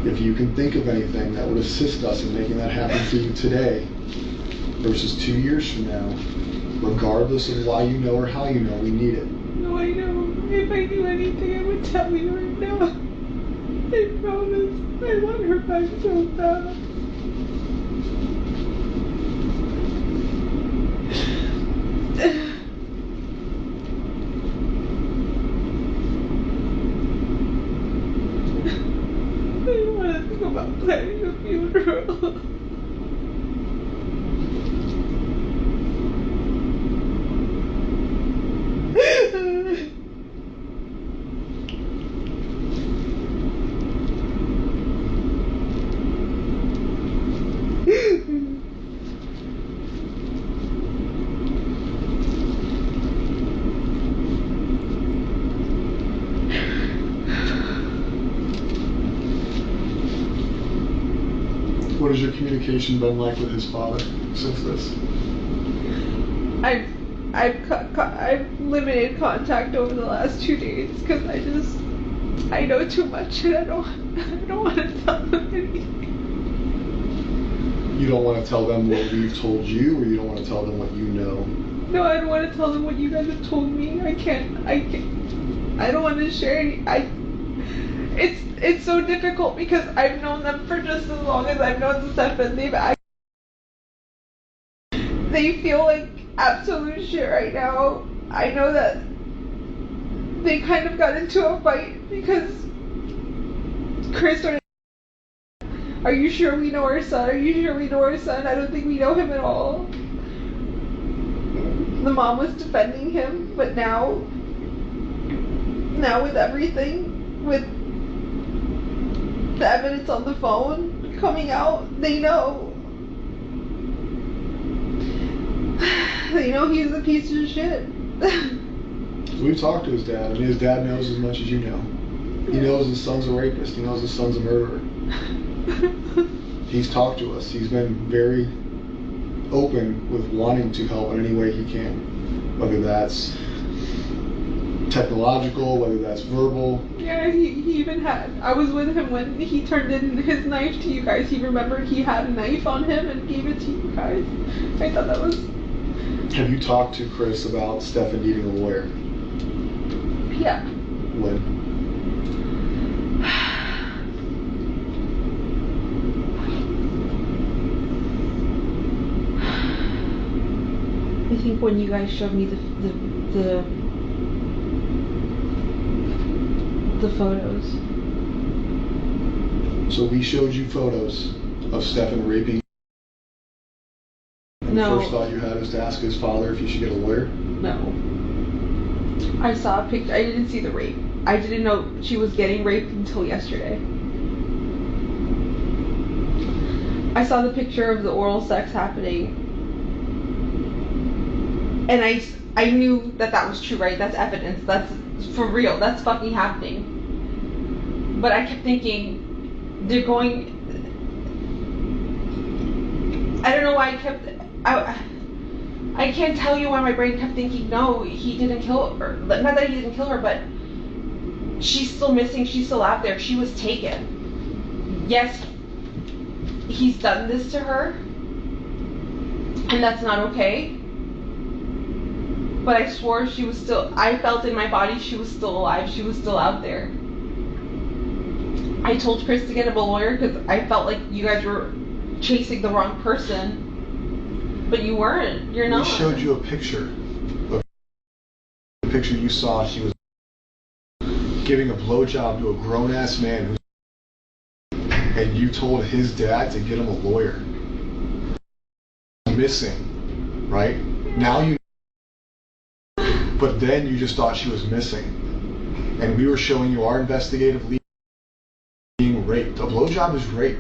If you can think of anything that would assist us in making that happen for you today versus 2 years from now, regardless of why you know or how you know, we need it. No, I know. If I knew anything, I would tell you right now. I promise. I want her back so bad. I don't want to think about planning a funeral. What has your communication been like with his father since this? I've limited contact over the last 2 days because I know too much and I don't want to tell them anything. You don't want to tell them what we've told you, or you don't want to tell them what you know? No, I don't want to tell them what you guys have told me. I don't want to share any. It's so difficult because I've known them for just as long as I've known Stephan. They feel like absolute shit right now. I know that they kind of got into a fight because Chris started, are you sure we know our son? Are you sure we know our son? I don't think we know him at all. The mom was defending him, but now with everything, with the evidence on the phone coming out, they know. They know he's a piece of shit. We've talked to his dad, and his dad knows as much as you know. He knows his son's a rapist. He knows his son's a murderer. He's talked to us. He's been very open with wanting to help in any way he can, whether that's technological, whether that's verbal. Yeah, he even had, I was with him when he turned in his knife to you guys. He remembered he had a knife on him and gave it to you guys. I thought that was... Have you talked to Chris about Stephan needing a lawyer? Yeah. When? I think when you guys showed me the photos. So we showed you photos of Stephan raping. And No. the first thought you had was to ask his father if you should get a lawyer? No. I saw a picture. I didn't see the rape. I didn't know she was getting raped until yesterday. I saw the picture of the oral sex happening. And I knew that was true, right? That's evidence. That's for real. That's fucking happening. But I kept thinking, they're going... I don't know why I can't tell you why my brain kept thinking, no, he didn't kill her. Not that he didn't kill her, but she's still missing. She's still out there. She was taken. Yes, he's done this to her, and that's not okay. But I swore she was still, I felt in my body she was still alive. She was still out there. I told Chris to get him a lawyer because I felt like you guys were chasing the wrong person. But you weren't. You're not. We showed you a picture. The picture you saw, she was giving a blowjob to a grown-ass man and you told his dad to get him a lawyer. Missing, right? Now you, but then you just thought she was missing. And we were showing you our investigative lead being raped. A blowjob is rape.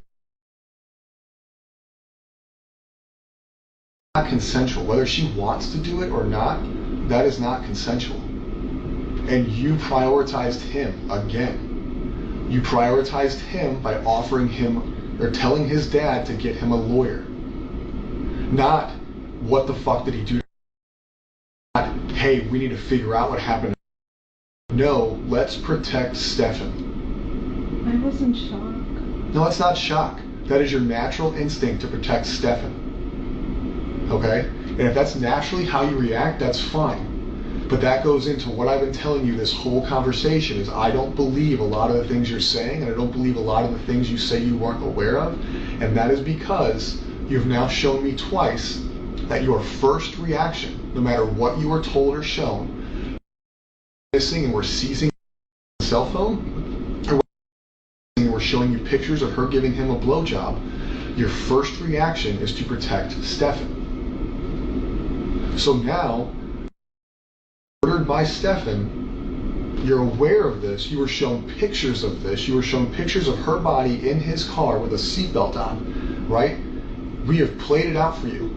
Not consensual. Whether she wants to do it or not, that is not consensual. And you prioritized him again. You prioritized him by offering him or telling his dad to get him a lawyer. Not, what the fuck did he do? Not, hey, we need to figure out what happened. No, let's protect Stephan. I was in shock. No, it's not shock. That is your natural instinct to protect Stephan. Okay? And if that's naturally how you react, that's fine. But that goes into what I've been telling you this whole conversation is I don't believe a lot of the things you're saying, and I don't believe a lot of the things you say you weren't aware of. And that is because you've now shown me twice that your first reaction, no matter what you were told or shown, missing and we're seizing the cell phone, or we're showing you pictures of her giving him a blowjob, your first reaction is to protect Stephan. So now, ordered by Stephan, you're aware of this, you were shown pictures of this, you were shown pictures of her body in his car with a seatbelt on, right? We have played it out for you.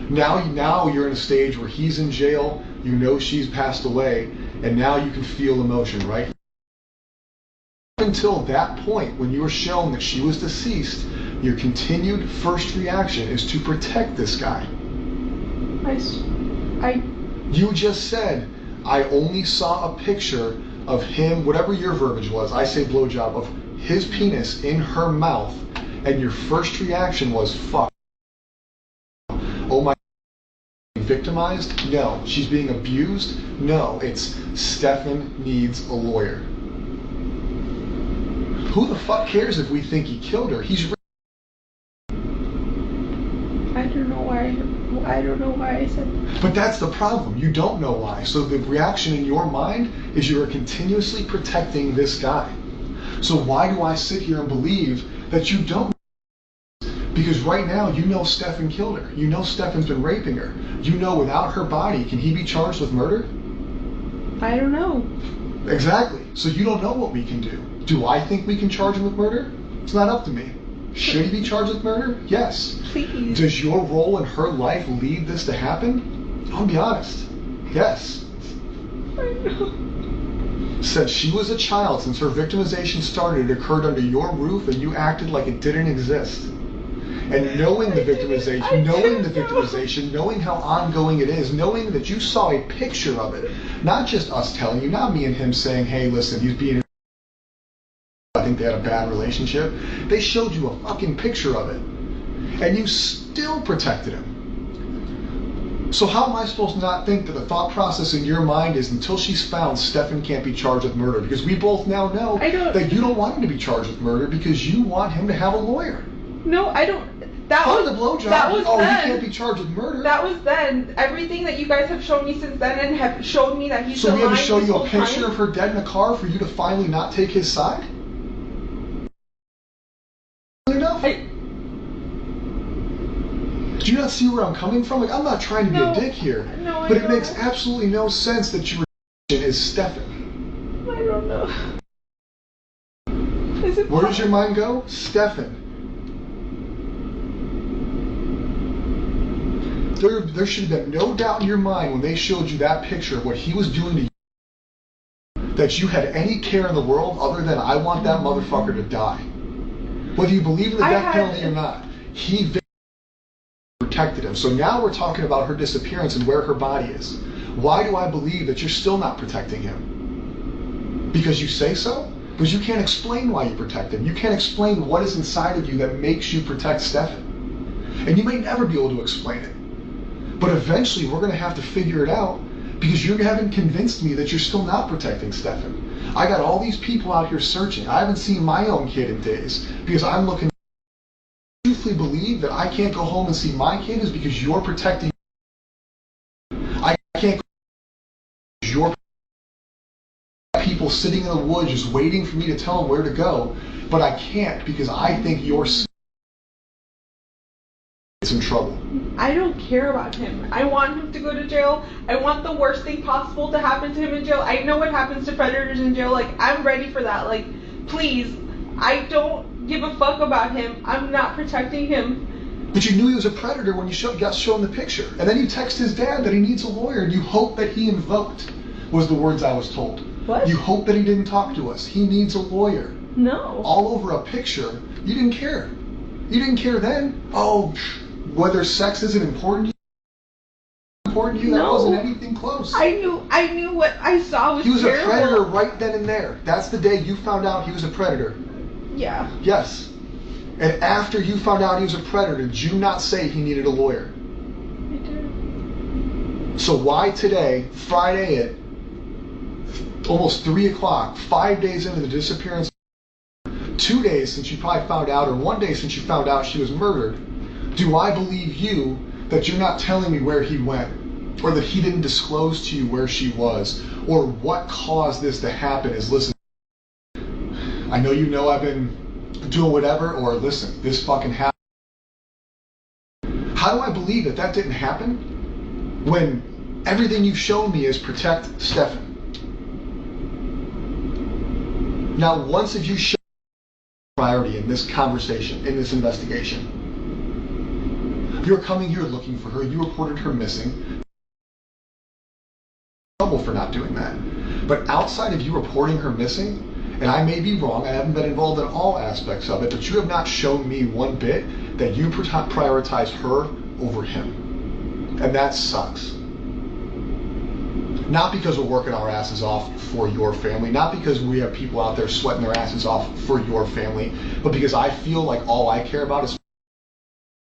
Now you're in a stage where he's in jail, you know she's passed away, and now you can feel emotion, right? Until that point, when you were shown that she was deceased, your continued first reaction is to protect this guy. You just said, I only saw a picture of him, whatever your verbiage was, I say blowjob, of his penis in her mouth, and your first reaction was, fuck. Oh my, victimized? No. She's being abused? No. It's Stephan needs a lawyer. Who the fuck cares if we think he killed her? He's I don't know why I said that. But that's the problem. You don't know why. So the reaction in your mind is you are continuously protecting this guy. So why do I sit here and believe that you don't? Because right now you know Stephan killed her. You know Stephan's been raping her. You know without her body, can he be charged with murder? I don't know. Exactly. So you don't know what we can do. Do I think we can charge him with murder? It's not up to me. Should he be charged with murder? Yes. Please. Does your role in her life lead this to happen? I'll be honest. Yes. I know. Since she was a child, since her victimization started, it occurred under your roof and you acted like it didn't exist. And knowing the victimization, knowing how ongoing it is, knowing that you saw a picture of it, not just us telling you, not me and him saying, hey, listen, he's being, I think they had a bad relationship. They showed you a fucking picture of it. And you still protected him. So how am I supposed to not think that the thought process in your mind is until she's found, Stephan can't be charged with murder? Because we both now know that you don't want him to be charged with murder because you want him to have a lawyer. No, I don't. Part of the blowjob. That was oh, then. He can't be charged with murder. That was then. Everything that you guys have shown me since then and have showed me that he's So we had to lying show this you a whole picture time. of her dead in a car for you to finally not take his side? Enough? Do you not see where I'm coming from? Like, I'm not trying to be a dick here, but it makes absolutely no sense that your is Stephan. I don't know. Where does your mind go? Stephan. There should have been no doubt in your mind when they showed you that picture of what he was doing to you, that you had any care in the world other than I want that motherfucker to die. Whether you believe in the death penalty or not, he protected him. So now we're talking about her disappearance and where her body is. Why do I believe that you're still not protecting him? Because you say so? Because you can't explain why you protect him. You can't explain what is inside of you that makes you protect Stephan. And you may never be able to explain it. But eventually we're going to have to figure it out because you haven't convinced me that you're still not protecting Stephan. I got all these people out here searching. I haven't seen my own kid in days because I'm looking. I truthfully believe that I can't go home and see my kid is because you're protecting. I can't go because you're people sitting in the woods just waiting for me to tell them where to go, but I can't because I think you're in trouble. I don't care about him. I want him to go to jail. I want the worst thing possible to happen to him in jail. I know what happens to predators in jail. Like, I'm ready for that. Like, please. I don't give a fuck about him. I'm not protecting him. But you knew he was a predator when you got shown the picture. And then you text his dad that he needs a lawyer and you hope that he invoked, was the words I was told. What? You hope that he didn't talk to us. He needs a lawyer. No. All over a picture. You didn't care. You didn't care then. Oh, whether sex isn't important to you, that wasn't anything close. I knew what I saw was He was terrible. a predator right then and there. That's the day you found out he was a predator. Yeah. Yes. And after you found out he was a predator, did you not say he needed a lawyer? I did. So why today, Friday at almost 3 o'clock, 5 days into the disappearance, 2 days since you probably found out, or 1 day since you found out she was murdered, do I believe you that you're not telling me where he went, or that he didn't disclose to you where she was, or what caused this to happen is, listen, I know you know I've been doing whatever, or listen, this fucking happened. How do I believe that that didn't happen when everything you've shown me is protect Stephan? Now, once have you shown priority in this conversation, in this investigation? You're coming here looking for her. You reported her missing. Trouble for not doing that. But outside of you reporting her missing, and I may be wrong, I haven't been involved in all aspects of it, but you have not shown me one bit that you prioritize her over him. And that sucks. Not because we're working our asses off for your family, not because we have people out there sweating their asses off for your family, but because I feel like all I care about is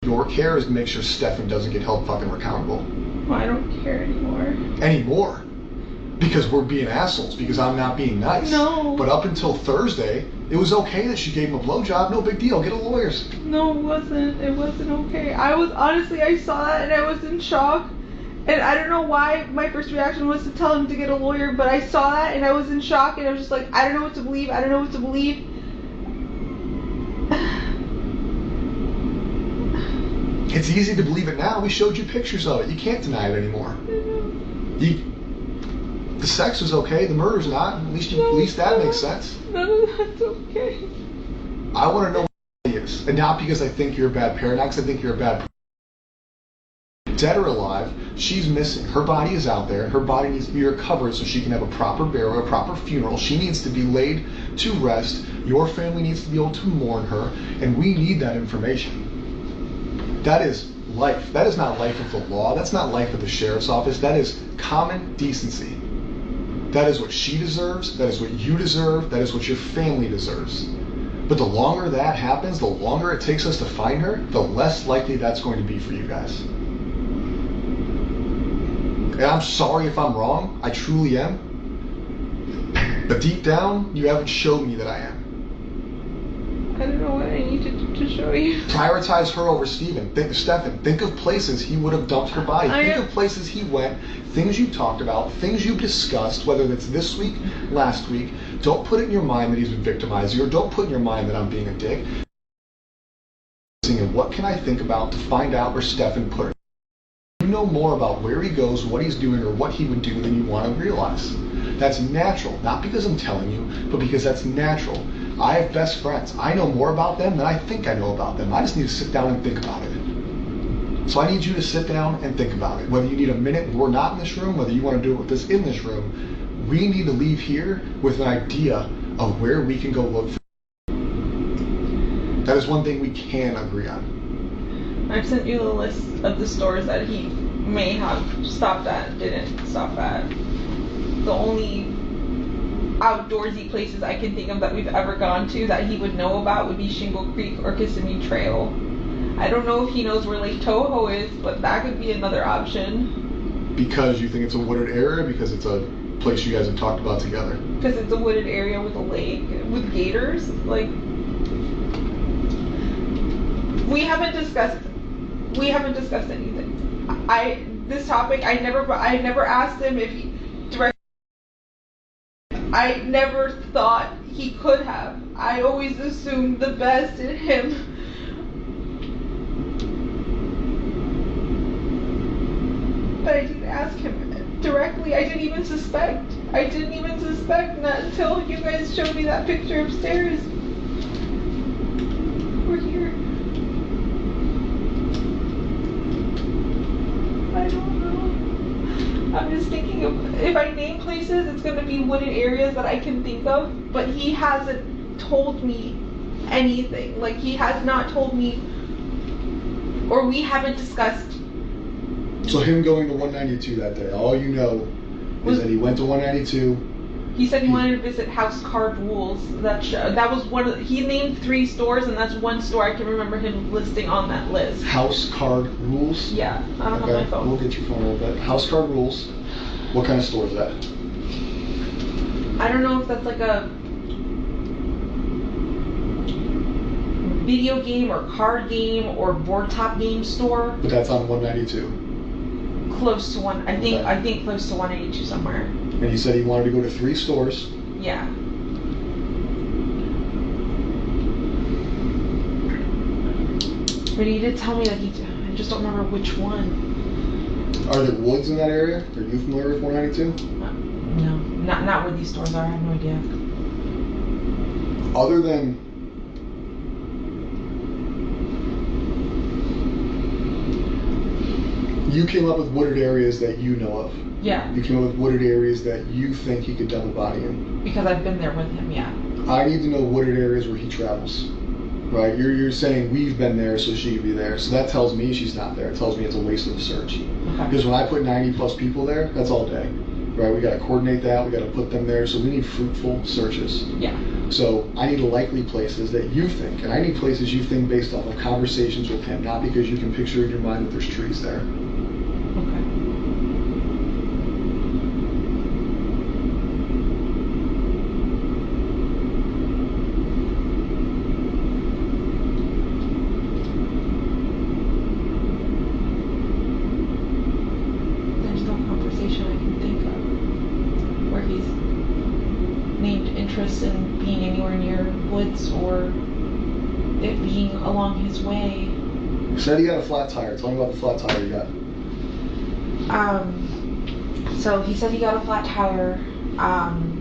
your care is to make sure Stephan doesn't get held fucking accountable. Well, I don't care anymore. Anymore? Because we're being assholes, because I'm not being nice. No. But up until Thursday, it was okay that she gave him a blowjob, no big deal, get a lawyer. No, it wasn't. It wasn't okay. I saw that and I was in shock. And I don't know why my first reaction was to tell him to get a lawyer, but I saw that and I was in shock and I was just like, I don't know what to believe. I don't know what to believe. It's easy to believe it now. We showed you pictures of it. You can't deny it anymore. The sex was okay, the murder's not. At least that makes sense. None of that's okay. I want to know what it is. And not because I think you're a bad parent, not because I think you're a bad person. Dead or alive, she's missing. Her body is out there. Her body needs to be recovered so she can have a proper burial, a proper funeral. She needs to be laid to rest. Your family needs to be able to mourn her. And we need that information. That is life. That is not life of the law. That's not life of the sheriff's office. That is common decency. That is what she deserves. That is what you deserve. That is what your family deserves. But the longer that happens, the longer it takes us to find her, the less likely that's going to be for you guys. And I'm sorry if I'm wrong. I truly am. But deep down, you haven't showed me that I am. I don't know what I need to do. to show you. Prioritize her over Stephan. Think of places he would have dumped her body. Think of places he went, things you talked about, things you've discussed, whether it's this week, last week. Don't put it in your mind that he's been victimizing you, or don't put in your mind that I'm being a dick. What can I think about to find out where Stephan put her? You know more about where he goes, what he's doing, or what he would do than you want to realize. That's natural, not because I'm telling you, but because that's natural. I have best friends. I know more about them than I think I know about them. I just need to sit down and think about it. So I need you to sit down and think about it. Whether you need a minute, we're not in this room, whether you want to do it with us in this room, we need to leave here with an idea of where we can go look for. That is one thing we can agree on. I've sent you the list of the stores that he may have stopped at, didn't stop at. The only outdoorsy places I can think of that we've ever gone to that he would know about would be Shingle Creek or Kissimmee Trail. I don't know if he knows where Lake Toho is, but that could be another option. Because you think it's a wooded area? Because it's a place you guys have talked about together? Because it's a wooded area with a lake, with gators. Like, we haven't discussed anything. This topic, I never asked him if he directly. I never thought he could have. I always assumed the best in him. But I didn't ask him directly. I didn't even suspect. Not until you guys showed me that picture upstairs. We're here. I don't know. I'm just thinking of, if I name places, it's going to be wooded areas that I can think of, but he hasn't told me anything. Like, he has not told me, or we haven't discussed. So him going to 192 that day, all you know is that he went to 192. He said he wanted to visit House Card Rules. That was one of he named 3 stores, and that's one store I can remember him listing on that list. House Card Rules? Yeah, I don't have my phone. We'll get your phone a little bit. House Card Rules. What kind of store is that? I don't know if that's like a video game or card game or board top game store. But that's on 192. Close to one. I think close to 182 somewhere. And he said he wanted to go to 3 stores. Yeah. But he did tell me that I just don't remember which one. Are there woods in that area? Are you familiar with 192? No, not where these stores are. I have no idea. Other than you came up with wooded areas that you know of. Yeah. You came up with wooded areas that you think he could dump a body in. Because I've been there with him, yeah. I need to know wooded areas where he travels. Right? You're saying we've been there so she could be there. So that tells me she's not there. It tells me it's a waste of a search. Okay. Because when I put 90 plus people there, that's all day. Right? We got to coordinate that. We got to put them there. So we need fruitful searches. Yeah. So I need likely places that you think, and I need places you think based off of conversations with him, not because you can picture in your mind that there's trees there. Okay. There's no conversation I can think of where he's named interest in being anywhere near woods or it being along his way. You said he got a flat tire. Tell me about the flat tire you got. So he said he got a flat tire. I'm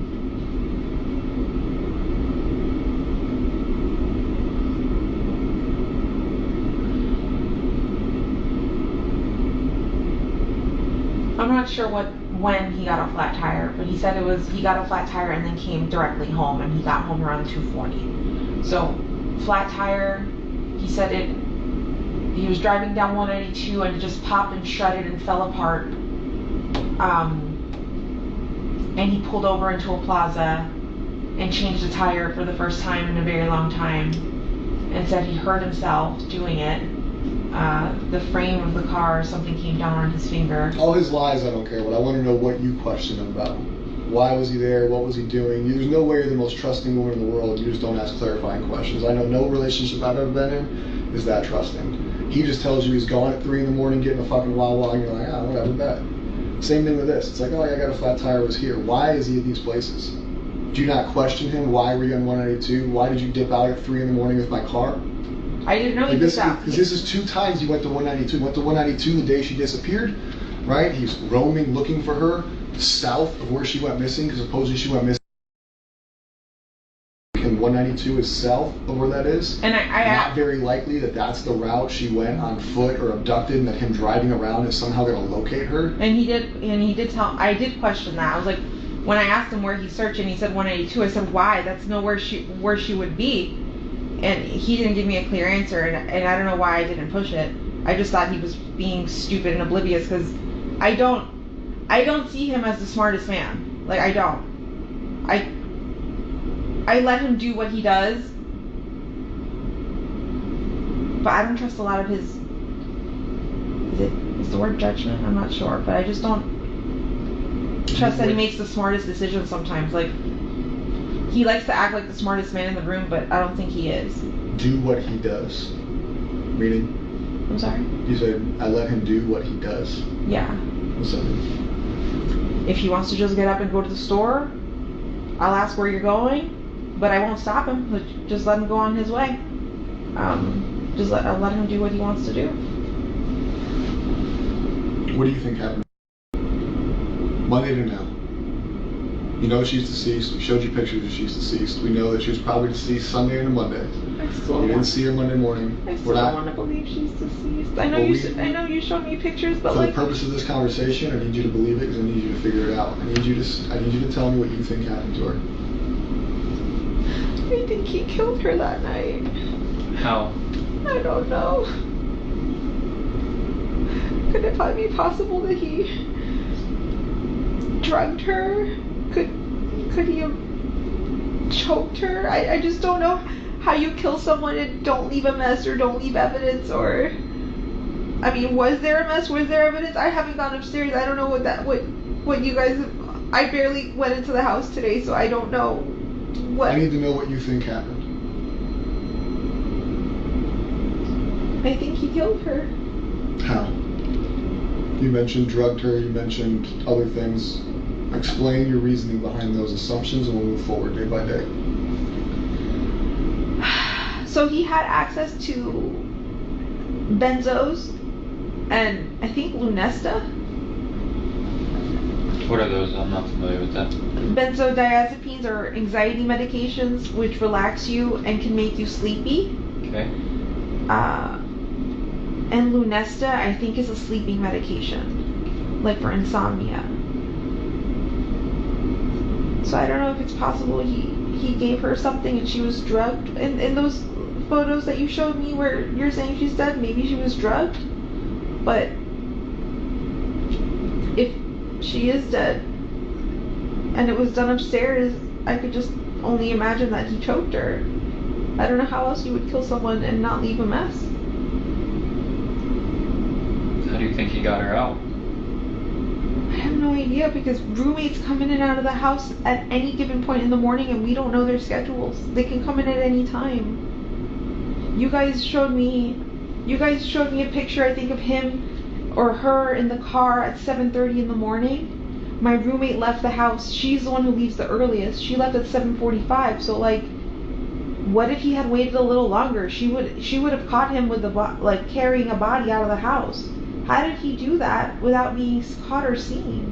not sure when he got a flat tire, but he said he got a flat tire and then came directly home, and he got home around 2:40. So flat tire, he said he was driving down 192 and it just popped and shredded and fell apart. And he pulled over into a plaza and changed the tire for the first time in a very long time, and said he hurt himself doing it. The frame of the car, something came down on his finger. All his lies, I don't care. But I want to know what you question him about. Why was he there? What was he doing? There's no way you're the most trusting woman in the world. You just don't ask clarifying questions. I know no relationship I've ever been in is that trusting. He just tells you he's gone at 3 in the morning getting a fucking Wawa, and you're like, ah, whatever, bet. Same thing with this. It's like, oh, I got a flat tire, was here. Why is he at these places? Do you not question him? Why were you on 192? Why did you dip out at 3 in the morning with my car? I didn't know he dipped out. Because this is 2 times he went to 192. He went to 192 the day she disappeared, right? He's roaming, looking for her south of where she went missing, because supposedly she went missing. And 192 is south of where that is. And not very likely that that's the route she went on foot or abducted, and that him driving around is somehow going to locate her. And he did tell. I did question that. I was like, when I asked him where he's searching, he said 182. I said, why? That's nowhere where she would be. And he didn't give me a clear answer, and I don't know why I didn't push it. I just thought he was being stupid and oblivious, because I don't see him as the smartest man. Like, I don't. I let him do what he does, but I don't trust a lot of his. Is the word judgment? I'm not sure, but I just don't trust that he makes the smartest decisions sometimes. Like, he likes to act like the smartest man in the room, but I don't think he is. Do what he does. Meaning? I'm sorry? You said, I let him do what he does. Yeah. What's that mean? If he wants to just get up and go to the store, I'll ask where you're going, but I won't stop him. Just let him go on his way. I'll let him do what he wants to do. What do you think happened Monday to now? You know she's deceased. We showed you pictures of she's deceased. We know that she was probably deceased Sunday into Monday. You didn't see her Monday morning. I still don't want to believe she's deceased. I know you showed me pictures, but for the purpose of this conversation, I need you to believe it, because I need you to figure it out. I need you to tell me what you think happened to her. I think he killed her that night. How? I don't know. Could it be possible that he drugged her? Could he have choked her? I just don't know how you kill someone and don't leave a mess or don't leave evidence, or I mean, was there a mess? Was there evidence? I haven't gone upstairs. I don't know what you guys have. I barely went into the house today, so I don't know what. I need to know what you think happened. I think he killed her. How? You mentioned drugged her, you mentioned other things. Explain your reasoning behind those assumptions, and we'll move forward day by day. So he had access to benzos and I think Lunesta. What are those? I'm not familiar with that. Benzodiazepines are anxiety medications which relax you and can make you sleepy. Okay. And Lunesta, I think, is a sleeping medication, like for insomnia. So I don't know if it's possible he gave her something and she was drugged. In those photos that you showed me where you're saying she's dead, maybe she was drugged. But if she is dead and it was done upstairs, I could just only imagine that he choked her. I don't know how else you would kill someone and not leave a mess. How do you think he got her out? I have no idea, because roommates come in and out of the house at any given point in the morning and we don't know their schedules. They can come in at any time. You guys showed me a picture, I think, of him or her in the car at 7:30 in the morning. My roommate left the house. She's the one who leaves the earliest. She left at 7:45. So like, what if he had waited a little longer? She would have caught him with carrying a body out of the house. How did he do that without being caught or seen?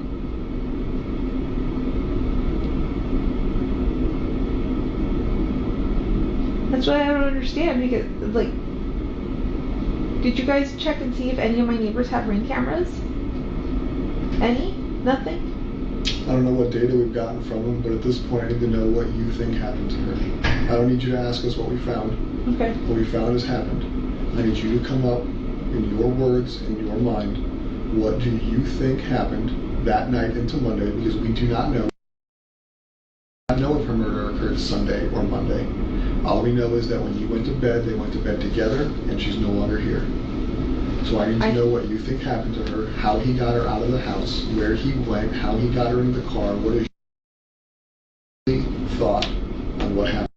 That's what I don't understand, because, like, did you guys check and see if any of my neighbors have Ring cameras? Any? Nothing? I don't know what data we've gotten from them, but at this point I need to know what you think happened to her. I don't need you to ask us what we found. Okay. What we found has happened. I need you to come up, in your words, in your mind, what do you think happened that night into Monday, because we do not know. We do not know if her murder occurred Sunday or Monday. All we know is that when you went to bed, they went to bed together, and she's no longer here. So I need to know what you think happened to her, how he got her out of the house, where he went, how he got her into the car, what is thought on what happened?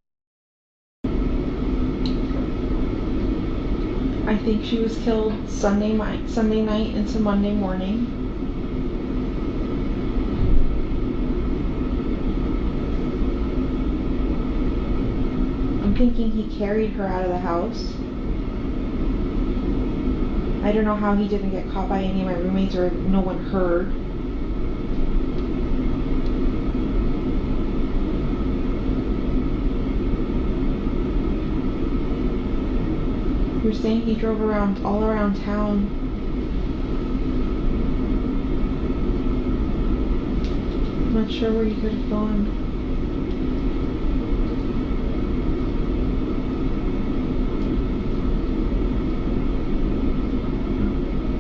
I think she was killed Sunday night into Monday morning. I'm thinking he carried her out of the house. I don't know how he didn't get caught by any of my roommates or no one heard. You're saying he drove all around town. I'm not sure where he could have gone.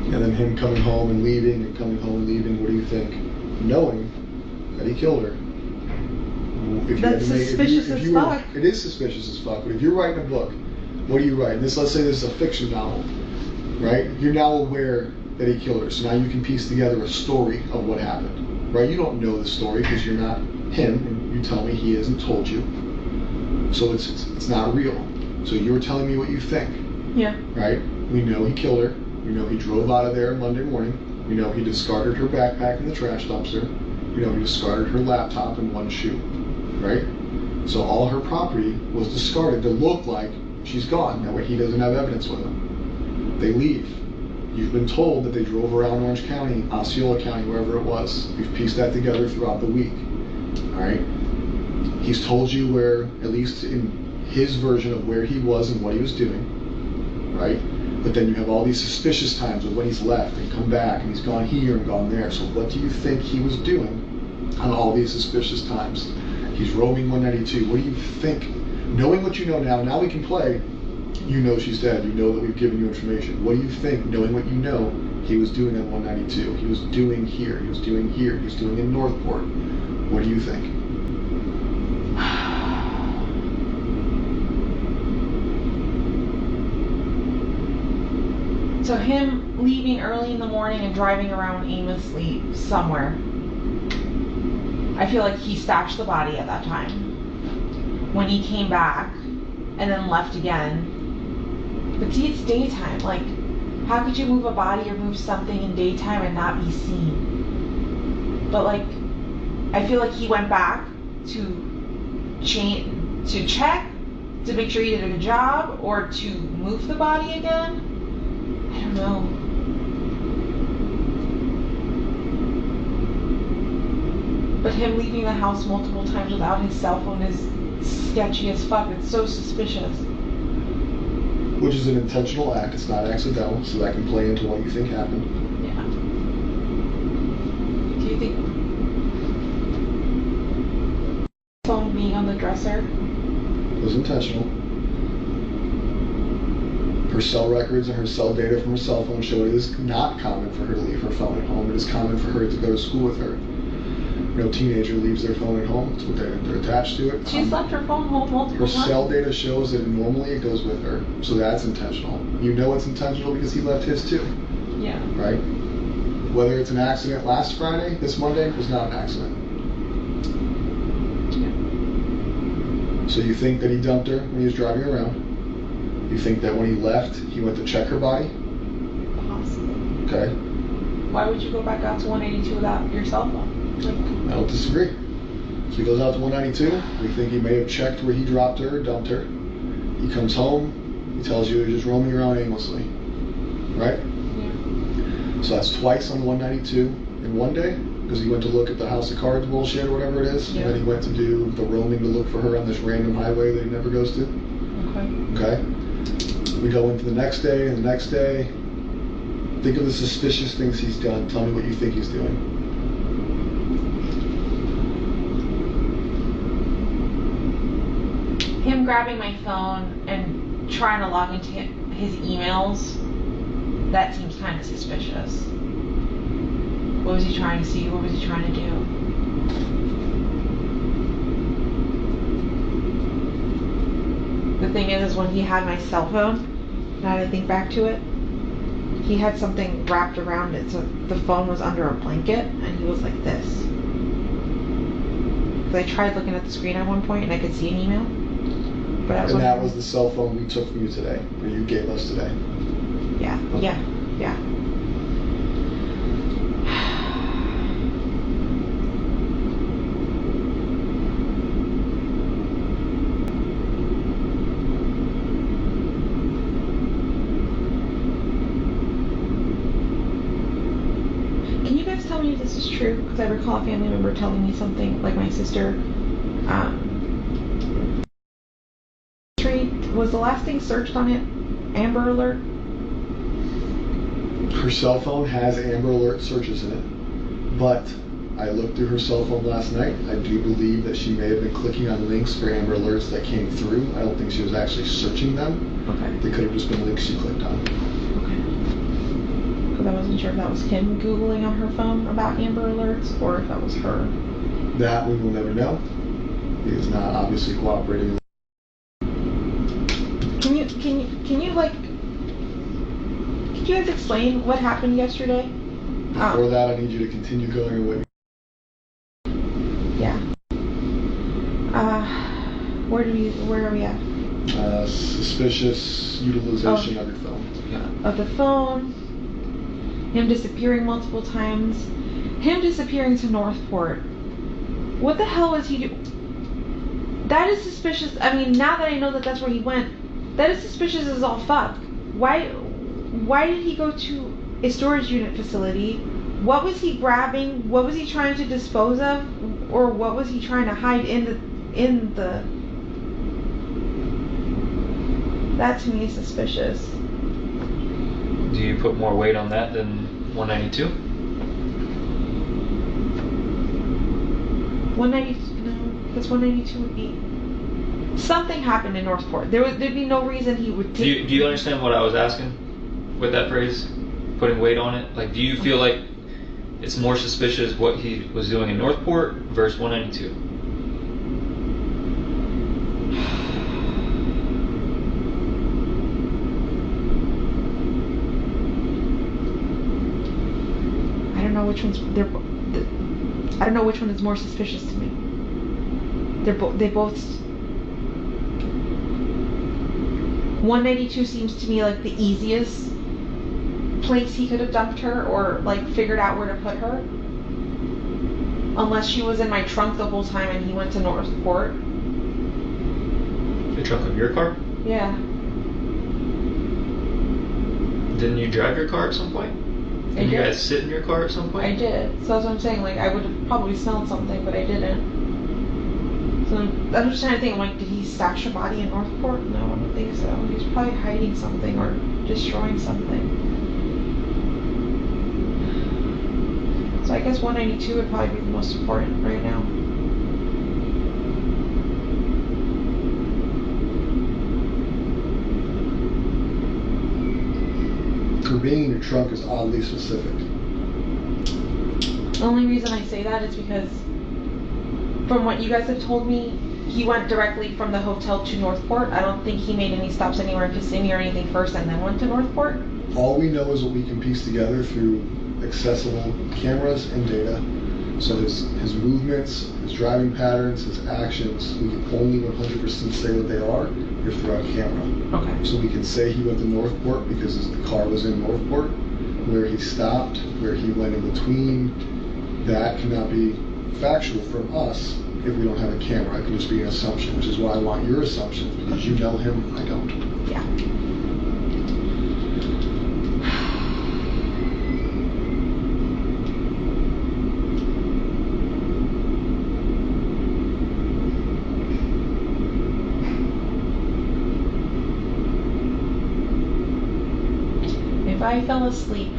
And then him coming home and leaving and coming home and leaving, what do you think? Knowing that he killed her. If That's suspicious as fuck. It is suspicious as fuck, but if you're writing a book, what do you write? Let's say this is a fiction novel, right? You're now aware that he killed her, so now you can piece together a story of what happened, right? You don't know the story because you're not him, and you tell me he hasn't told you, so it's not real. So you're telling me what you think, Yeah. right? We know he killed her. We know he drove out of there Monday morning. We know he discarded her backpack in the trash dumpster. We know he discarded her laptop and one shoe, right? So all her property was discarded to look like she's gone. That way he doesn't have evidence with him. They leave. You've been told that they drove around Orange County, Osceola County, wherever it was. We've pieced that together throughout the week. All right? He's told you where, at least in his version of where he was and what he was doing, right? But then you have all these suspicious times of when he's left and come back and he's gone here and gone there. So what do you think he was doing on all these suspicious times? He's roaming 192. What do you think? Knowing what you know now we can play. You know she's dead. You know that we've given you information. What do you think, knowing what you know, he was doing on 192? He was doing here. He was doing here. He was doing in Northport. What do you think? So him leaving early in the morning and driving around aimlessly somewhere. I feel like he stashed the body at that time. When he came back and then left again. But see, it's daytime. Like, how could you move a body or move something in daytime and not be seen? But like, I feel like he went back to check to make sure he did a good job, or to move the body again. I don't know. But him leaving the house multiple times without his cell phone is sketchy as fuck. It's so suspicious. Which is an intentional act. It's not accidental, so that can play into what you think happened. Yeah. Do you think phone being on the dresser was intentional? Her cell records and her cell data from her cell phone show it is not common for her to leave her phone at home. It is common for her to go to school with her. No teenager leaves their phone at home. It's what they're attached to it. She's left her phone home multiple times. Her cell data shows that normally it goes with her, so that's intentional. You know it's intentional because he left his too. Yeah. Right? Whether it's an accident last Friday, this Monday, was not an accident. Yeah. So you think that he dumped her when he was driving around? You think that when he left, he went to check her body? Possibly. Okay. Why would you go back out to 182 without your cell phone? Like, I don't disagree. So he goes out to 192. We think he may have checked where he dropped her or dumped her. He comes home. He tells you he's just roaming around aimlessly. Right? Yeah. So that's twice on 192 in one day, because he went to look at the house of cards bullshit or whatever it is. Yeah. And then he went to do the roaming to look for her on this random highway that he never goes to. Okay. We go into the next day and the next day. Think of the suspicious things he's done. Tell me what you think he's doing. Him grabbing my phone and trying to log into his emails, that seems kind of suspicious. What was he trying to see? What was he trying to do? The thing is when he had my cell phone, now that I think back to it, he had something wrapped around it, so the phone was under a blanket and he was like this. because I tried looking at the screen at one point and I could see an email. But I was And that was the cell phone we took from you today, or you gave us today. Yeah, yeah, yeah. Can you guys tell me if this is true? Because I recall a family member telling me something, like my sister. Was the last thing searched on it Amber Alert? Her cell phone has Amber Alert searches in it, but I looked through her cell phone last night. I do believe that she may have been clicking on links for Amber Alerts that came through. I don't think she was actually searching them. Okay. They could have just been links she clicked on. Okay. Because I wasn't sure if that was him Googling on her phone about Amber Alerts or if that was her. That we will never know. He is not obviously cooperating. Can you like, could you guys explain what happened yesterday? Before that, I need you to continue going away. Yeah. Where are we at? Suspicious utilization of your phone. Of the phone. Him disappearing multiple times. Him disappearing to Northport. What the hell is he doing? That is suspicious. I mean, now that I know that that's where he went, that is suspicious as all fuck. Why did he go to a storage unit facility? What was he grabbing? What was he trying to dispose of? Or what was he trying to hide in the That to me is suspicious. Do you put more weight on that than 192? 192, no, because 192 would be something happened in Northport. There'd be no reason he would take. Do you understand what I was asking with that phrase? Putting weight on it? Like, do you feel like it's more suspicious what he was doing in Northport versus 192? I don't know which one's I don't know which one is more suspicious to me. They both 192 seems to me like the easiest place he could have dumped her or like figured out where to put her. Unless she was in my trunk the whole time and he went to Northport. The trunk of your car? Yeah. Didn't you drive your car at some point? Did you guys sit in your car at some point? I did. So that's what I'm saying. Like, I would have probably smelled something, but I didn't. So I'm just trying to think, like, did he stash a body in Northport? No, I don't think so. He's probably hiding something or destroying something. So I guess 192 would probably be the most important right now. For being in your trunk is oddly specific. The only reason I say that is because from what you guys have told me, he went directly from the hotel to Northport. I don't think he made any stops anywhere in Kissimmee or anything first and then went to Northport. All we know is what we can piece together through accessible cameras and data. So his movements, his driving patterns, his actions, we can only 100% say what they are if they're on camera. Okay. So we can say he went to Northport because the car was in Northport. Where he stopped, where he went in between, that cannot be factual from us if we don't have a camera. It can just be an assumption, which is why I want your assumptions, because you know him, I don't. Yeah. If I fell asleep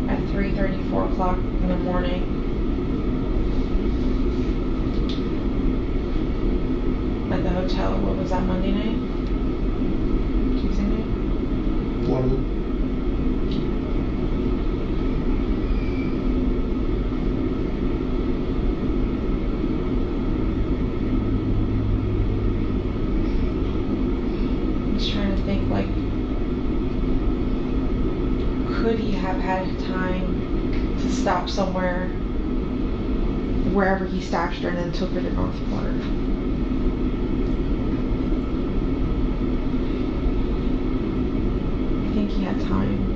at 3:30, 4 o'clock in the morning, at the hotel, what was that, Monday night? Tuesday night? One of them. I'm just trying to think, like, could he have had time to stop somewhere wherever he stashed her and then took her to Northport. I think he had time.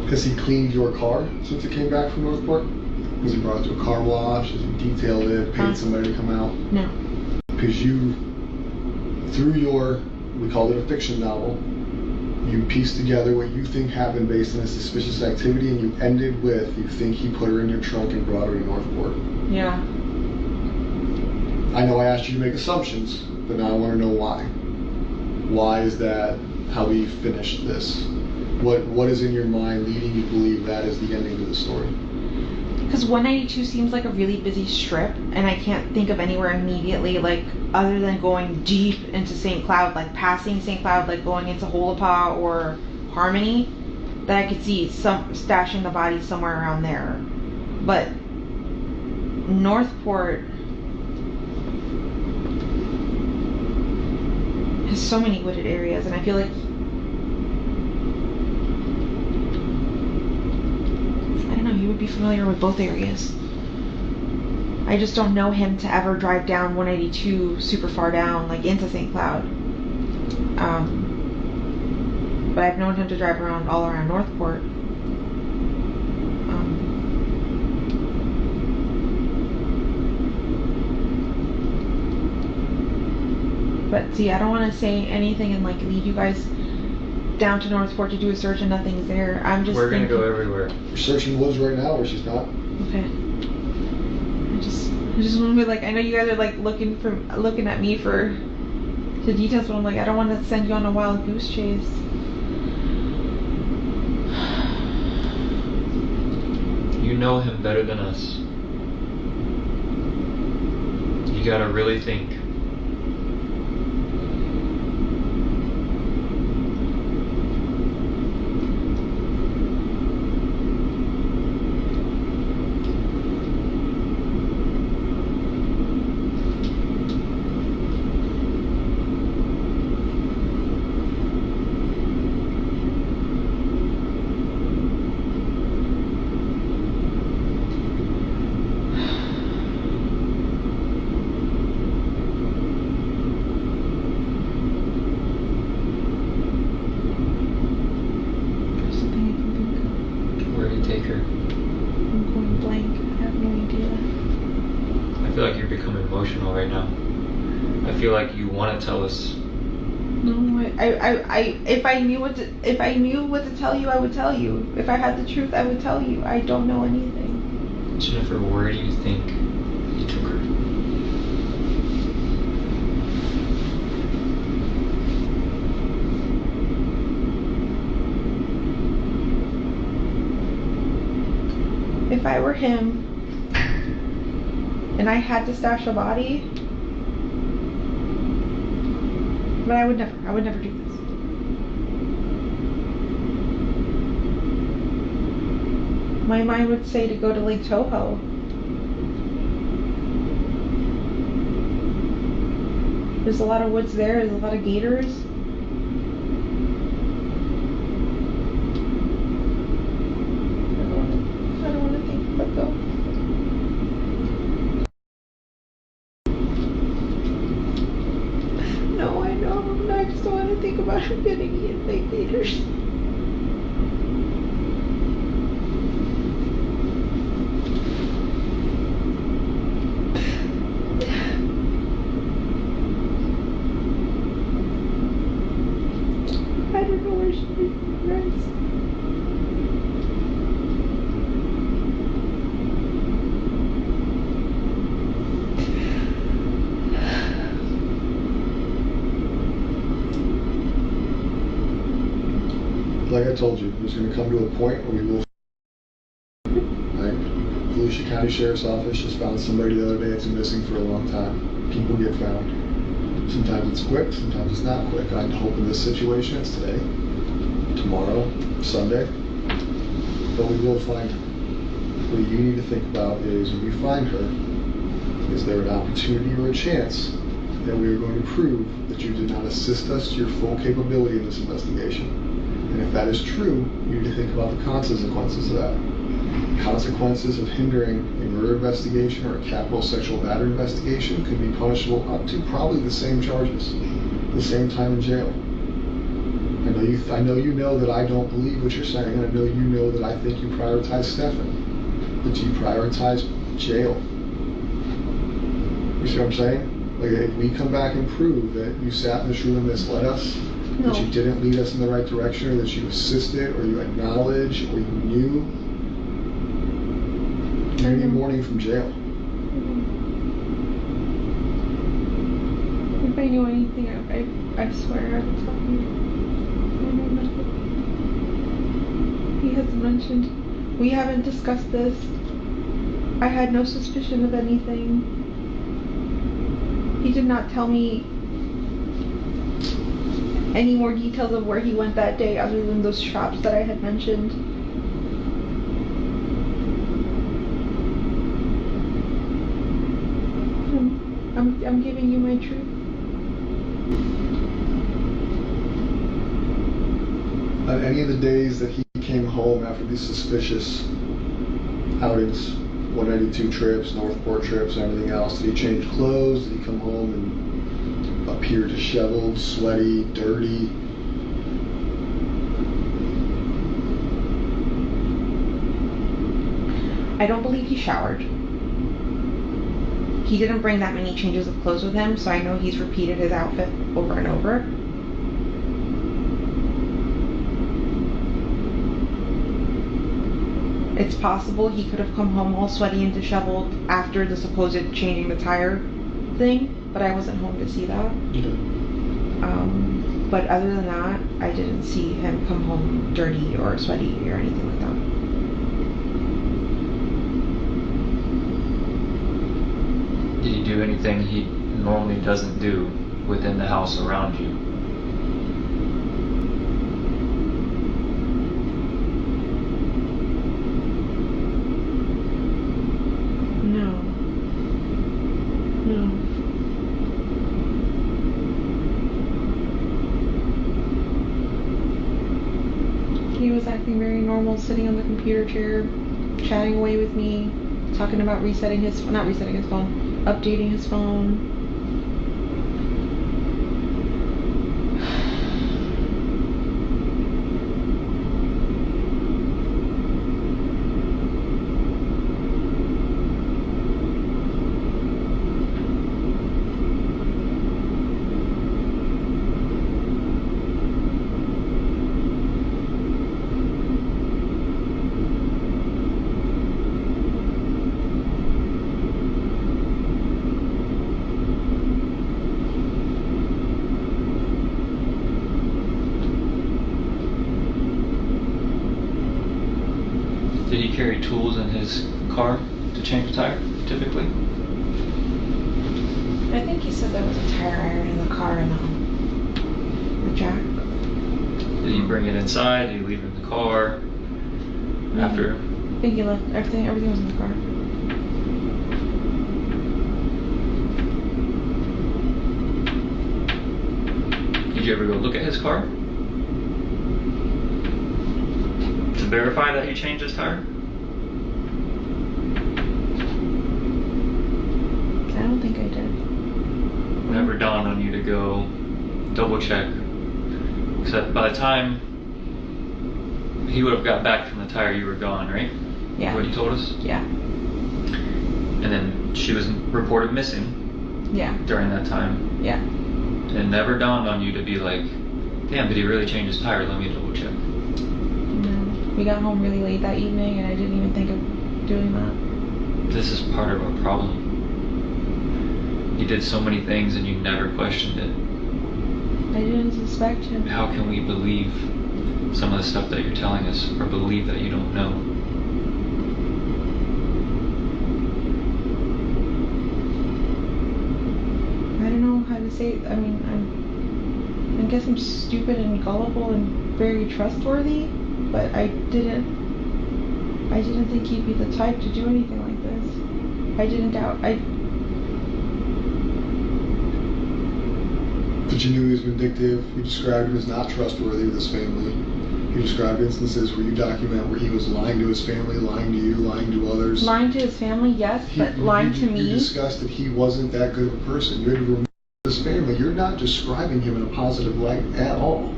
Has he cleaned your car since he came back from Northport? Has he brought it to a car wash? Has he detailed it, paid somebody to come out? No. Because you, through your, we call it a fiction novel, you pieced together what you think happened based on a suspicious activity, and you ended with, you think he put her in your trunk and brought her to Northport. Yeah. I know I asked you to make assumptions, but now I want to know why. Why is that how we finished this? What is in your mind leading you to believe that is the ending to the story? Because 192 seems like a really busy strip, and I can't think of anywhere immediately, like, other than going deep into St. Cloud, like passing St. Cloud, like going into Holapa or Harmony, that I could see some stashing the body somewhere around there. But Northport has so many wooded areas, and I feel like he would be familiar with both areas. I just don't know him to ever drive down 182 super far down, like into St. Cloud. But I've known him to drive around all around Northport. But see, I don't want to say anything and like lead you guys down to Northport to do a search and nothing's there. I'm just We're gonna go everywhere. We're searching woods right now where she's not. Okay. I just want to be like, I know you guys are like looking at me for the details, but I'm like, I don't want to send you on a wild goose chase. You know him better than us. You gotta really think. Right now, I feel like you want to tell us. No, if I knew what to tell you, I would tell you. If I had the truth, I would tell you. I don't know anything. Jennifer, where do you think you took her? If I were him and I had to stash a body, but I would never do this. My mind would say to go to Lake Toho. There's a lot of woods there, there's a lot of gators. I don't want to think about though. I just don't want to think about him getting eaten by gators. I don't know where she is, guys. Like I told you, there's going to come to a point where we will. Right? Volusia County Sheriff's Office just found somebody the other day that's been missing for a long time. People get found. Sometimes it's quick, sometimes it's not quick. I hope in this situation it's today, tomorrow, Sunday. But we will find her. What you need to think about is when we find her, is there an opportunity or a chance that we are going to prove that you did not assist us to your full capability in this investigation? And if that is true, you need to think about the consequences of that. Consequences of hindering a murder investigation or a capital sexual battery investigation could be punishable up to probably the same charges, the same time in jail. I know you know that I don't believe what you're saying, and I know you know that I think you prioritize Stephan, but you prioritize jail. You see what I'm saying? Like, if we come back and prove that you sat in this room and misled us, No. that you didn't lead us in the right direction, or that you assisted, or you acknowledged, or you knew, you're gonna be warning from jail. If I knew anything, I swear I would tell you. I know nothing. He hasn't mentioned. We haven't discussed this. I had no suspicion of anything. He did not tell me any more details of where he went that day other than those shops that I had mentioned. I'm giving you my truth. On any of the days that he came home after these suspicious outings, 192 trips, Northport trips, and everything else, did he change clothes? Did he come home and appear disheveled, sweaty, dirty? I don't believe he showered. He didn't bring that many changes of clothes with him, so I know he's repeated his outfit over and over. It's possible he could have come home all sweaty and disheveled after the supposed changing the tire thing, but I wasn't home to see that. But other than that, I didn't see him come home dirty or sweaty or anything like that. Did he do anything he normally doesn't do within the house around you? No. He was acting very normal, sitting on the computer chair, chatting away with me, talking about updating his phone. Did he carry tools in his car to change the tire, typically? I think he said there was a tire iron in the car and the jack. Did he bring it inside? Did he leave it in the car? After? I think he left everything was in the car. Did you ever go look at his car? To verify that he changed his tire? I don't think I did. Never dawned on you to go double check. Except by the time he would have got back from the tire, you were gone, right? Yeah. What you told us? Yeah. And then she was reported missing. Yeah. During that time. Yeah. And it never dawned on you to be like, damn, did he really change his tire? Let me double check. No. We got home really late that evening and I didn't even think of doing that. This is part of our problem. You did so many things and you never questioned it. I didn't suspect him. How can we believe some of the stuff that you're telling us, or believe that you don't know? I don't know how to say it. I mean, I guess I'm stupid and gullible and very trustworthy, but I didn't think he'd be the type to do anything like this. I didn't doubt. But you knew he was vindictive. You described him as not trustworthy with his family. You described instances where you document where he was lying to his family, lying to you, lying to others. Lying to his family, yes, but lying to me. You discussed that he wasn't that good of a person. You had to remove his family. You're not describing him in a positive light at all.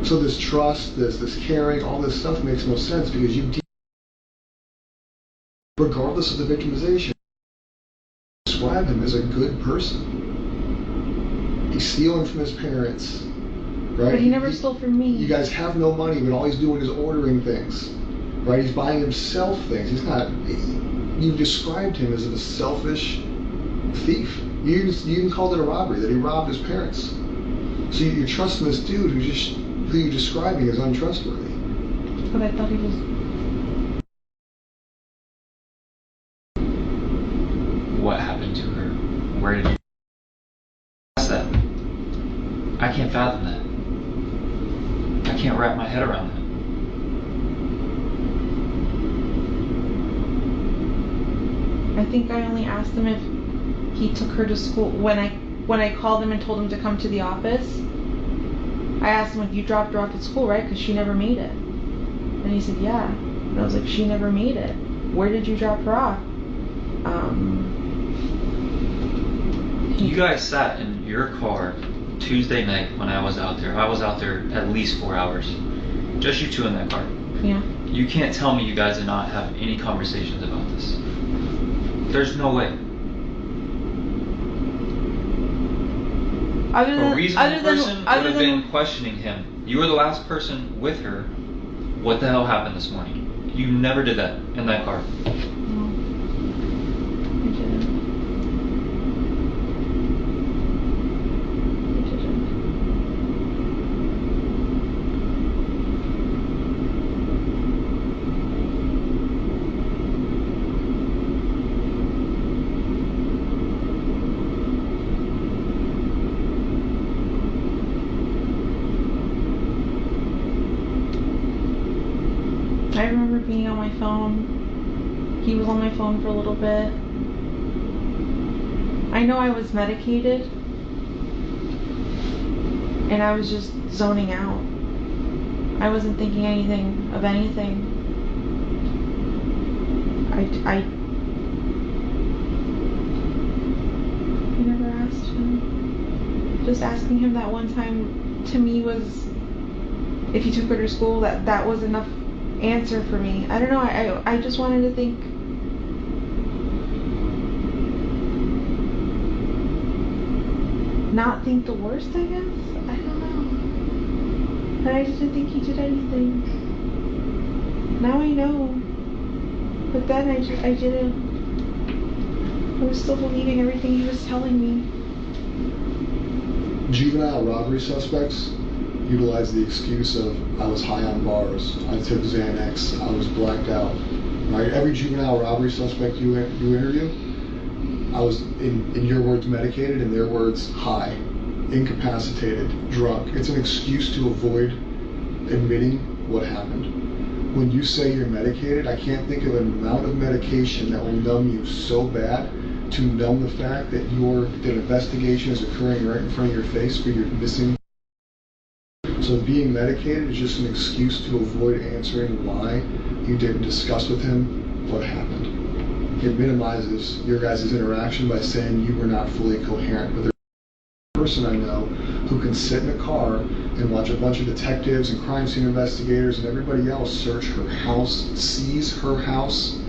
So this trust, this caring, all this stuff makes no sense because you, regardless of the victimization, describe him as a good person. He's stealing from his parents, right? But he never stole from me. You guys have no money, but all he's doing is ordering things, right? He's buying himself things. He's not. You described him as a selfish thief. You even called it a robbery, that he robbed his parents. So you're trusting this dude who you're describing as untrustworthy. But I thought he was. What happened to her? Where did you ask that? I can't fathom that. I can't wrap my head around that. I think I only asked him if he took her to school. When I called him and told him to come to the office, I asked him, like, you dropped her off at school, right? Because she never made it. And he said, yeah. And I was like, she never made it. Where did you drop her off? You guys sat in your car Tuesday night when I was out there. I was out there at least 4 hours. Just you two in that car. Yeah. You can't tell me you guys did not have any conversations about this. There's no way. A reasonable person would have been questioning him. You were the last person with her. What the hell happened this morning? You never did that in that car. No, I didn't. I remember being on my phone. He was on my phone for a little bit. I know I was medicated, and I was just zoning out. I wasn't thinking anything of anything. I never asked him. Just asking him that one time to me was, if he took her to school, that was enough answer for me. I don't know, I just wanted to think. Not think the worst, I guess? I don't know. But I didn't think he did anything. Now I know. But then I didn't. I was still believing everything he was telling me. Juvenile robbery suspects utilize the excuse of, I was high on bars, I took Xanax, I was blacked out. Right? Every juvenile robbery suspect you interview, I was, in your words, medicated, in their words, high, incapacitated, drunk. It's an excuse to avoid admitting what happened. When you say you're medicated, I can't think of an amount of medication that will numb you so bad to numb the fact that the investigation is occurring right in front of your face for your missing. So being medicated is just an excuse to avoid answering why you didn't discuss with him what happened. It minimizes your guys' interaction by saying you were not fully coherent. But there's a person I know who can sit in a car and watch a bunch of detectives and crime scene investigators and everybody else search her house, seize her house,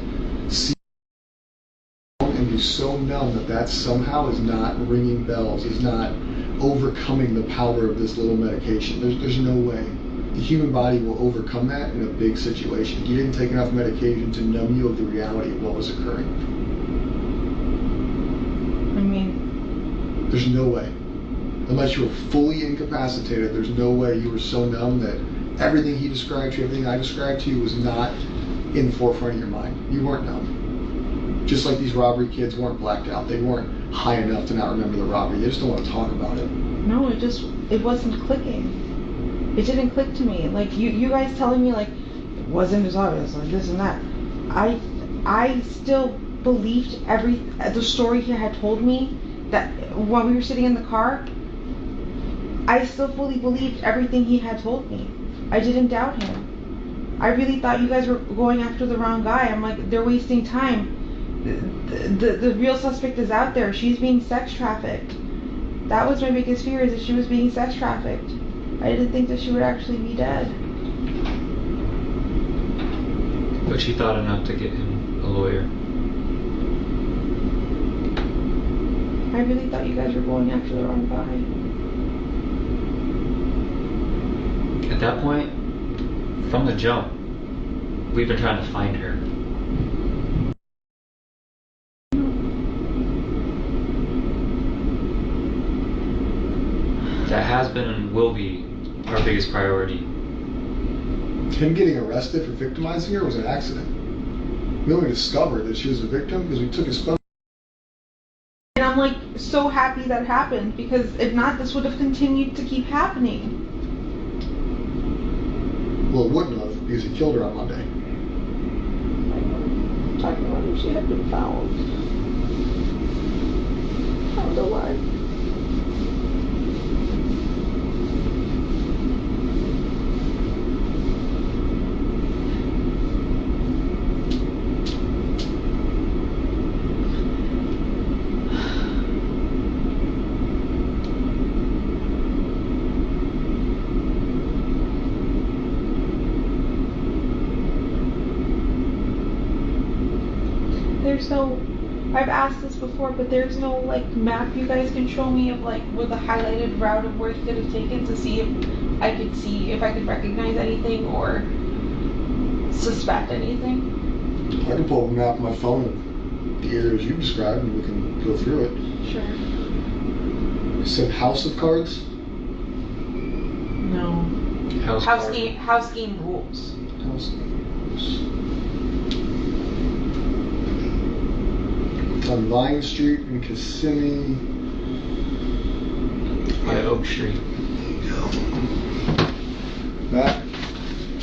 and be so numb that somehow is not ringing bells, is not overcoming the power of this little medication. There's no way. The human body will overcome that in a big situation. You didn't take enough medication to numb you of the reality of what was occurring. I mean, there's no way. Unless you were fully incapacitated, there's no way you were so numb that everything he described to you, everything I described to you was not in the forefront of your mind. You weren't numb. Just like these robbery kids weren't blacked out. They weren't high enough to not remember the robbery. They just don't want to talk about it. No, it wasn't clicking. It didn't click to me. Like you guys telling me like it wasn't as obvious, like this and that. I still believed the story he had told me, that while we were sitting in the car, I still fully believed everything he had told me. I didn't doubt him. I really thought you guys were going after the wrong guy. I'm like, they're wasting time. The real suspect is out there. She's being sex trafficked. That was my biggest fear, is that she was being sex trafficked. I didn't think that she would actually be dead. But she thought enough to get him a lawyer. I really thought you guys were going after the wrong guy. At that point, from the jump, we've been trying to find her. That has been and will be our biggest priority. Him getting arrested for victimizing her was an accident. We only discovered that she was a victim because we took his phone. And I'm like so happy that happened, because if not, this would have continued to keep happening. Well, it wouldn't have, because he killed her on Monday. Talking about if she had been found. Found alive. There's no, I've asked this before, but there's no like map you guys can show me of like with a highlighted route of where he could have taken, to see if I could recognize anything or suspect anything. I can pull up a map on my phone of the areas you described and we can go through it. Sure. You said House of Cards? No. House game rules. House game rules. On Vine Street in Kissimmee. By Oak Street. That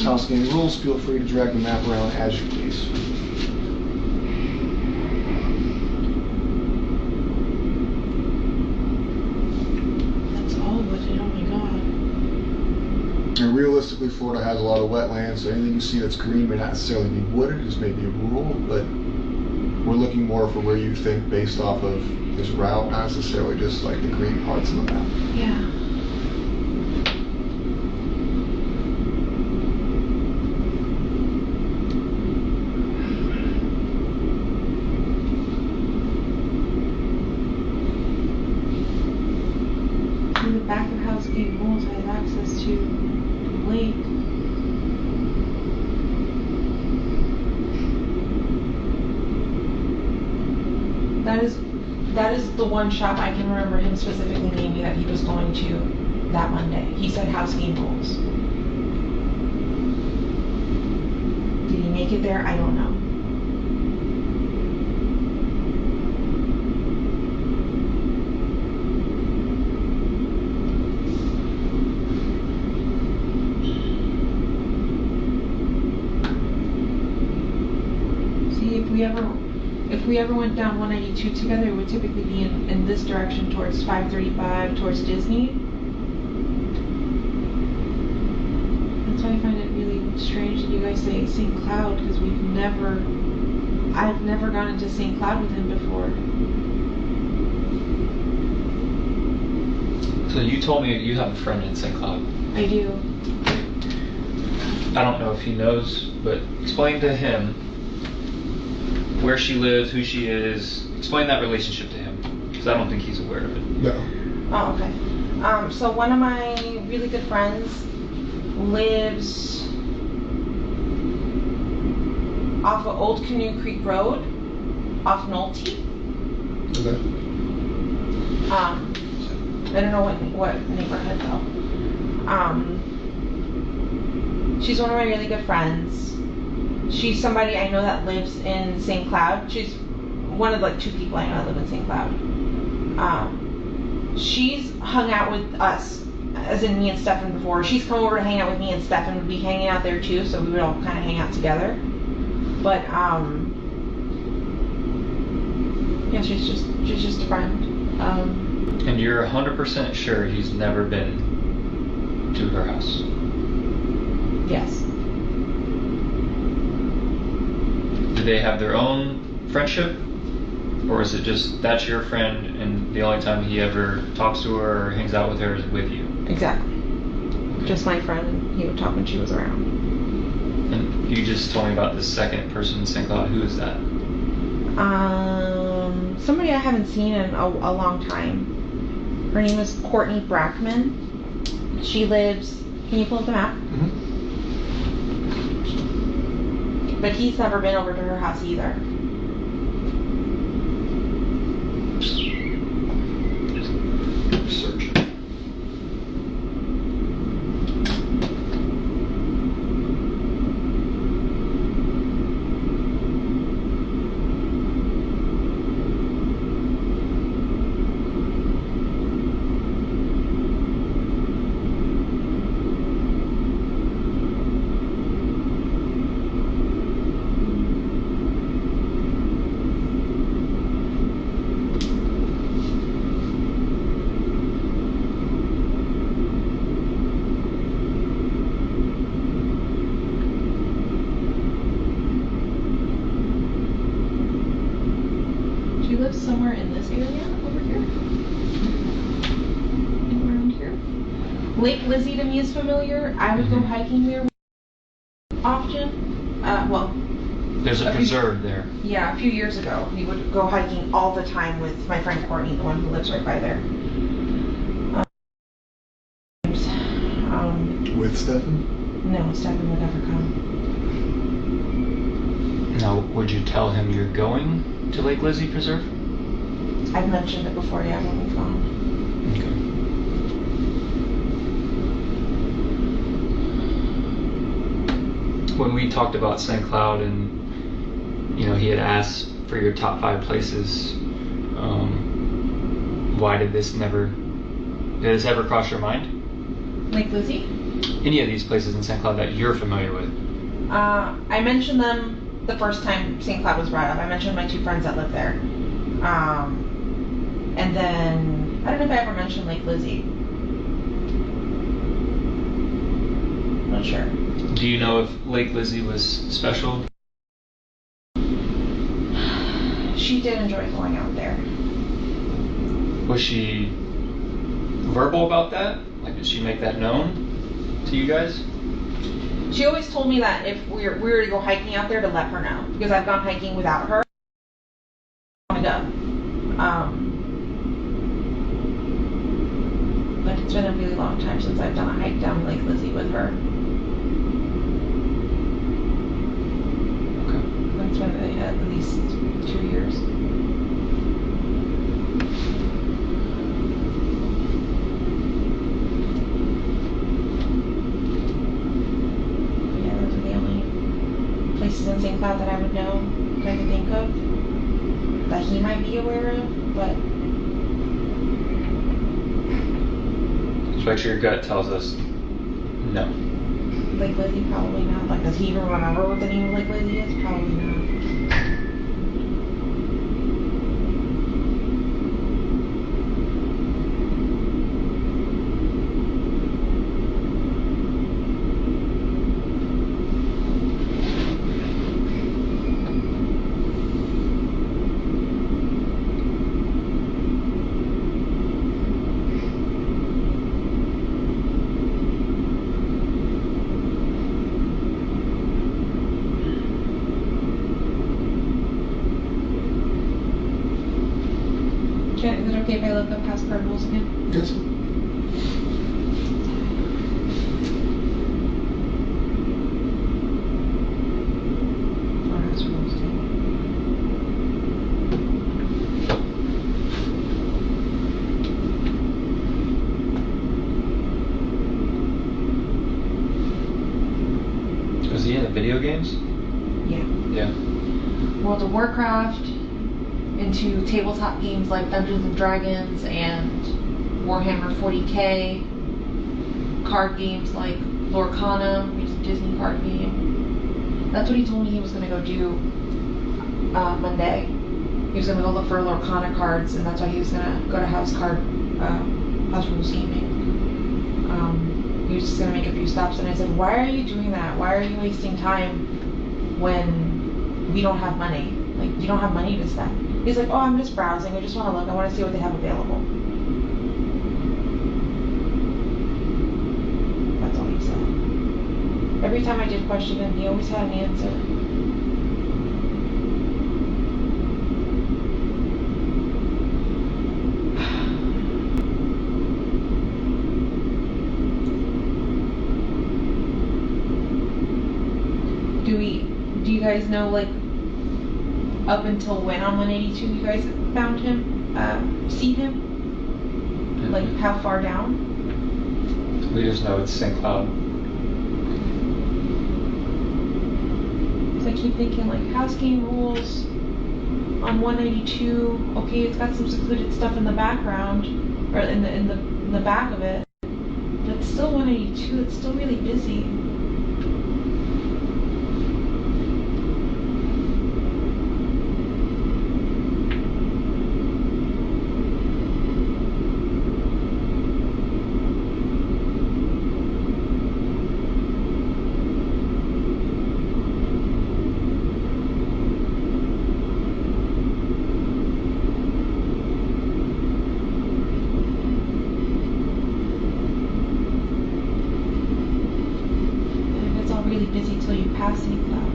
house game rules. Feel free to drag the map around as you please. That's all wooded, oh my god. And realistically, Florida has a lot of wetlands, so anything you see that's green may not necessarily be wooded. This may be a rule, but we're looking more for where you think based off of this route, not necessarily just like the green parts of the map. Yeah. In the back of House Game Rules, I have access to the lake. That is the one shop I can remember him specifically naming that he was going to that Monday. He said House Game Rules. Did he make it there? I don't know. See, if we ever went down 192 together, it would typically be in this direction towards 535, towards Disney. That's why I find it really strange that you guys say St. Cloud, because I've never gone into St. Cloud with him before. So you told me you have a friend in St. Cloud. I do. I don't know if he knows, but explain to him where she lives, who she is. Explain that relationship to him, because I don't think he's aware of it. No. Oh, okay. So one of my really good friends lives off of Old Canoe Creek Road, off Nolte. Okay. I don't know what neighborhood though. She's one of my really good friends. She's somebody I know that lives in St. Cloud. She's one of like two people I know that live in St. Cloud. She's hung out with us, as in me and Stephan before. She's come over to hang out with me, and Stephan would be hanging out there too, so we would all kind of hang out together. But yeah, she's just a friend. And you're 100% sure he's never been to her house? Yes. Do they have their own friendship? Or is it just, that's your friend and the only time he ever talks to her or hangs out with her is with you? Exactly. Just my friend, and he would talk when she was around. And you just told me about the second person in St. Cloud. Who is that? Somebody I haven't seen in a long time. Her name is Courtney Brackman. She lives, can you pull up the map? Mm-hmm. But he's never been over to her house either. Search. She lives somewhere in this area over here. Around here. Lake Lizzie to me is familiar. I would go hiking there often. Well, There's a preserve there. yeah, a few years ago, we would go hiking all the time with my friend Courtney, the one who lives right by there. With Stephan? No, Stephan would never come. Now, would you tell him you're going to Lake Lizzie Preserve? I've mentioned it before, yeah, when we've gone. Okay. When we talked about St. Cloud and, you know, he had asked for your top 5 places, why did this ever cross your mind? Lake Lizzie? Any of these places in St. Cloud that you're familiar with? I mentioned them the first time St. Cloud was brought up. I mentioned my 2 friends that live there. And then, I don't know if I ever mentioned Lake Lizzie. Not sure. Do you know if Lake Lizzie was special? She did enjoy going out there. Was she verbal about that? Like, did she make that known to you guys? She always told me that if we were to go hiking out there to let her know, because I've gone hiking without her. I want to go. But it's been a really long time since I've done a hike down Lake Lizzie with her. Okay. It's been at least 2 years. Yeah, those are the only places in St. Cloud that I would know, that I could think of, that he might be aware of, but But your gut tells us no. Lake Lizzie, probably not. Like, does he even remember what the name of Lake Lizzie is? Probably not. Is it okay if I look up past card rules again? Yes. Or house rules too. Was he into video games? Yeah. Yeah. World of Warcraft, into tabletop games like Dungeons and Dragons and Warhammer 40k, card games like Lorcana, which is a Disney card game. That's what he told me he was going to go do Monday. He was going to go look for Lorcana cards, and that's why he was going to go to House Rules Gaming. he was just gonna make a few stops, and I said, why are you doing that? Why are you wasting time when we don't have money? Like, you don't have money to spend. He's like, oh, I'm just browsing. I just want to look. I want to see what they have available. That's all he said. Every time I did question him, he always had an answer. Do you guys know, like, up until when on 182 you guys found him, see him? Like, how far down? We just know it's St. Cloud. So I keep thinking, like, house game rules on 192. Okay, it's got some secluded stuff in the background, or in the back of it. But it's still 182. It's still really busy. Really busy till you pass St. Cloud.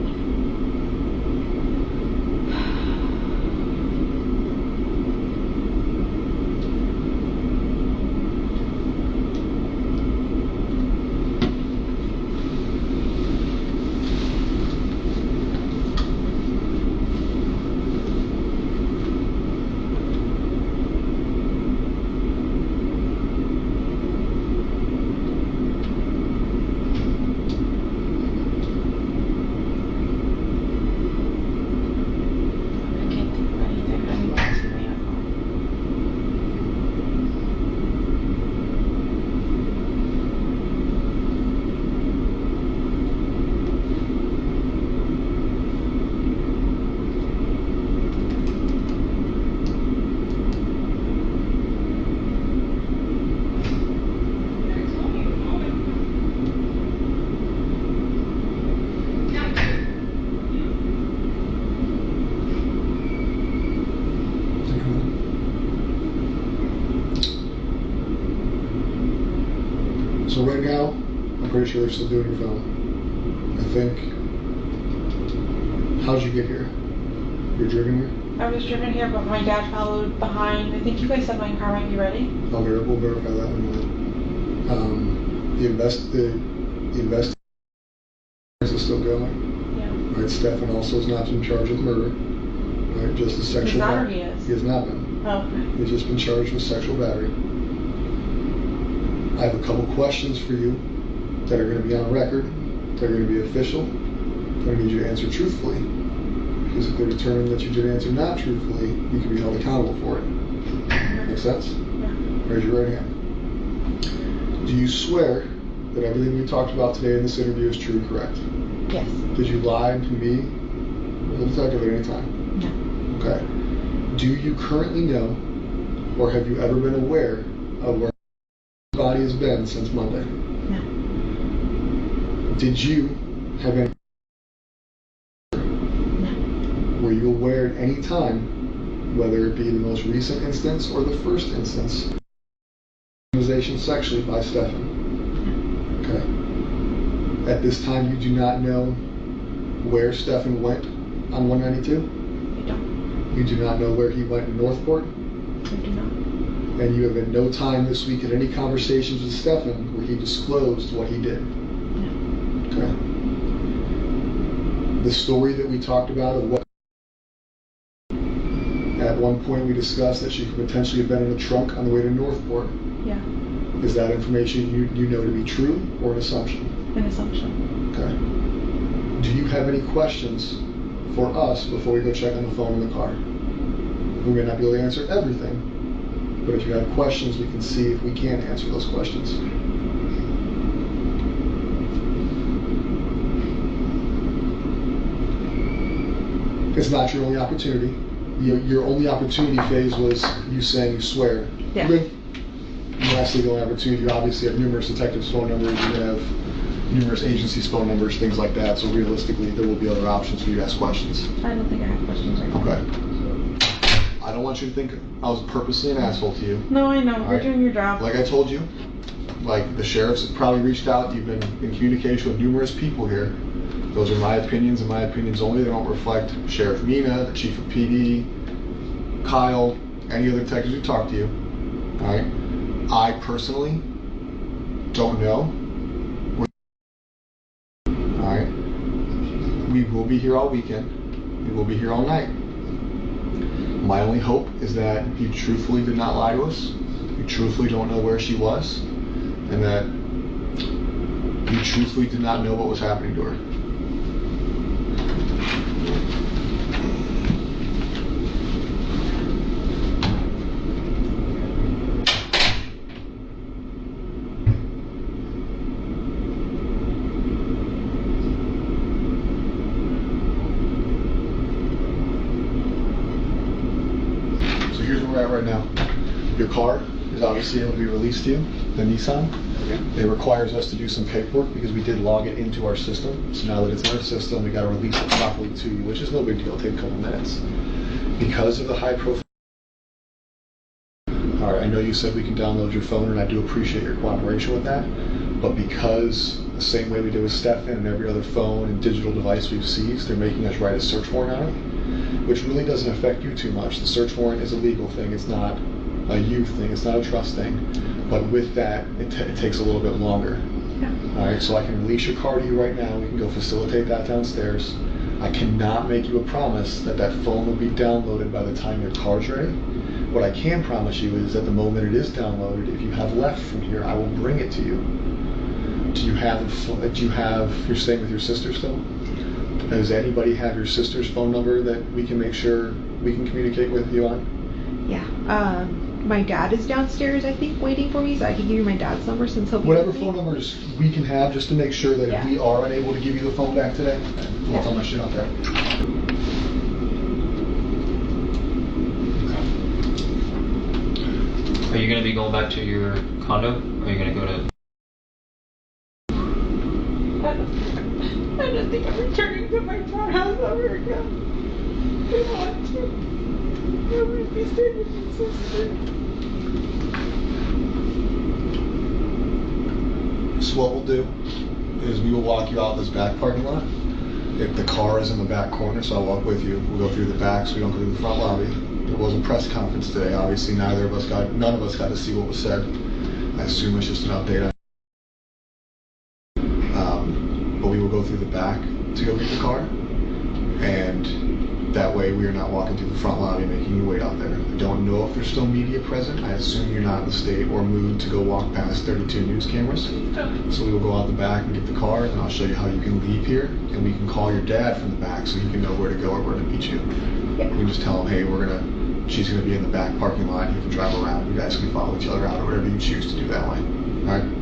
So right now, I'm pretty sure they're still doing your film. I think. How'd you get here? You're driven here? I was driven here, but my dad followed behind. I think you guys said my car might be ready. We'll verify that in a minute. The investigation is still going. Yeah. Right, Stephan also is not in charge of murder. Right, just a sexual. He's not, or he is? He has not been. Oh, okay. He's just been charged with sexual battery. I have a couple questions for you that are going to be on record, that are going to be official, that I need you to answer truthfully. Because if they're determined that you did answer not truthfully, you can be held accountable for it. Make sense? Yeah. Raise your right hand. Do you swear that everything we talked about today in this interview is true and correct? Yes. Did you lie to me or the detective at any time? No. Okay. Do you currently know, or have you ever been aware of where his body has been since Monday? No. Did you have any? No. Were you aware at any time, whether it be the most recent instance or the first instance, victimization sexually by Stephan? Okay. At this time, you do not know where Stephan went on 192? I don't. You do not know where he went in Northport? I do not. And you have at no time this week had any conversations with Stephan where he disclosed what he did? No. Okay. The story that we talked about of what at one point we discussed that she could potentially have been in a trunk on the way to Northport. Yeah. Is that information you know to be true or an assumption? An assumption. Okay. Do you have any questions for us before we go check on the phone in the car? We may not be able to answer everything, but if you have questions, we can see if we can answer those questions. It's not your only opportunity. Your only opportunity phase was you saying you swear. Yeah. Good? lastly, they'll have opportunity. You obviously have numerous detectives' phone numbers. You have numerous agencies' phone numbers, things like that. So realistically, there will be other options for you to ask questions. I don't think I have questions right now. Okay. I don't want you to think I was purposely an asshole to you. No, I know. All You're right? doing your job. Like I told you, like the sheriffs have probably reached out. You've been in communication with numerous people here. Those are my opinions and my opinions only. They don't reflect Sheriff Mina, the chief of PD, Kyle, any other detectives who talked to you. All right. I personally don't know. All right. We will be here all weekend. We will be here all night. My only hope is that you truthfully did not lie to us. You truthfully don't know where she was, and that you truthfully did not know what was happening to her. Right now, your car is obviously able to be released to you, the Nissan. Okay. It requires us to do some paperwork because we did log it into our system. So now that it's in our system, we got to release it properly to you, which is no big deal. It'll take a couple minutes. Because of the high profile. All right, I know you said we can download your phone, and I do appreciate your cooperation with that. But because the same way we did with Stephan and every other phone and digital device we've seized, they're making us write a search warrant on it, which really doesn't affect you too much. The search warrant is a legal thing. It's not a you thing. It's not a trust thing. But with that, it takes a little bit longer. Yeah. All right, so I can release your car to you right now. We can go facilitate that downstairs. I cannot make you a promise that that phone will be downloaded by the time your car's ready. What I can promise you is that the moment it is downloaded, if you have left from here, I will bring it to you. You're staying with your sister still? Does anybody have your sister's phone number that we can make sure we can communicate with you on? Yeah. My dad is downstairs, I think, waiting for me, so I can give you my dad's number since he'll be Whatever with me. phone numbers we can have, just to make sure that if we are unable to give you the phone back today, we'll tell my shit out there. Are you going to be going back to your condo? Or are you going to go to... I don't think I'm returning to my townhouse ever again. I want to. I want to be staying with my sister. So what we'll do is we will walk you out this back parking lot. If the car is in the back corner, so I'll walk with you. We'll go through the back so we don't go through the front lobby. There was a press conference today. Obviously, none of us got to see what was said. I assume it's just an update. But we will go through the back to go get the car, and that way we are not walking through the front lobby making you wait out there. I don't know if there's still media present. I assume you're not in the state or mood to go walk past 32 news cameras. So we will go out the back and get the car, and I'll show you how you can leave here, and we can call your dad from the back so he can know where to go or where to meet you. Yeah. You just tell him, hey, she's gonna be in the back parking lot. You can drive around. You guys can follow each other out or whatever you choose to do that way. All right.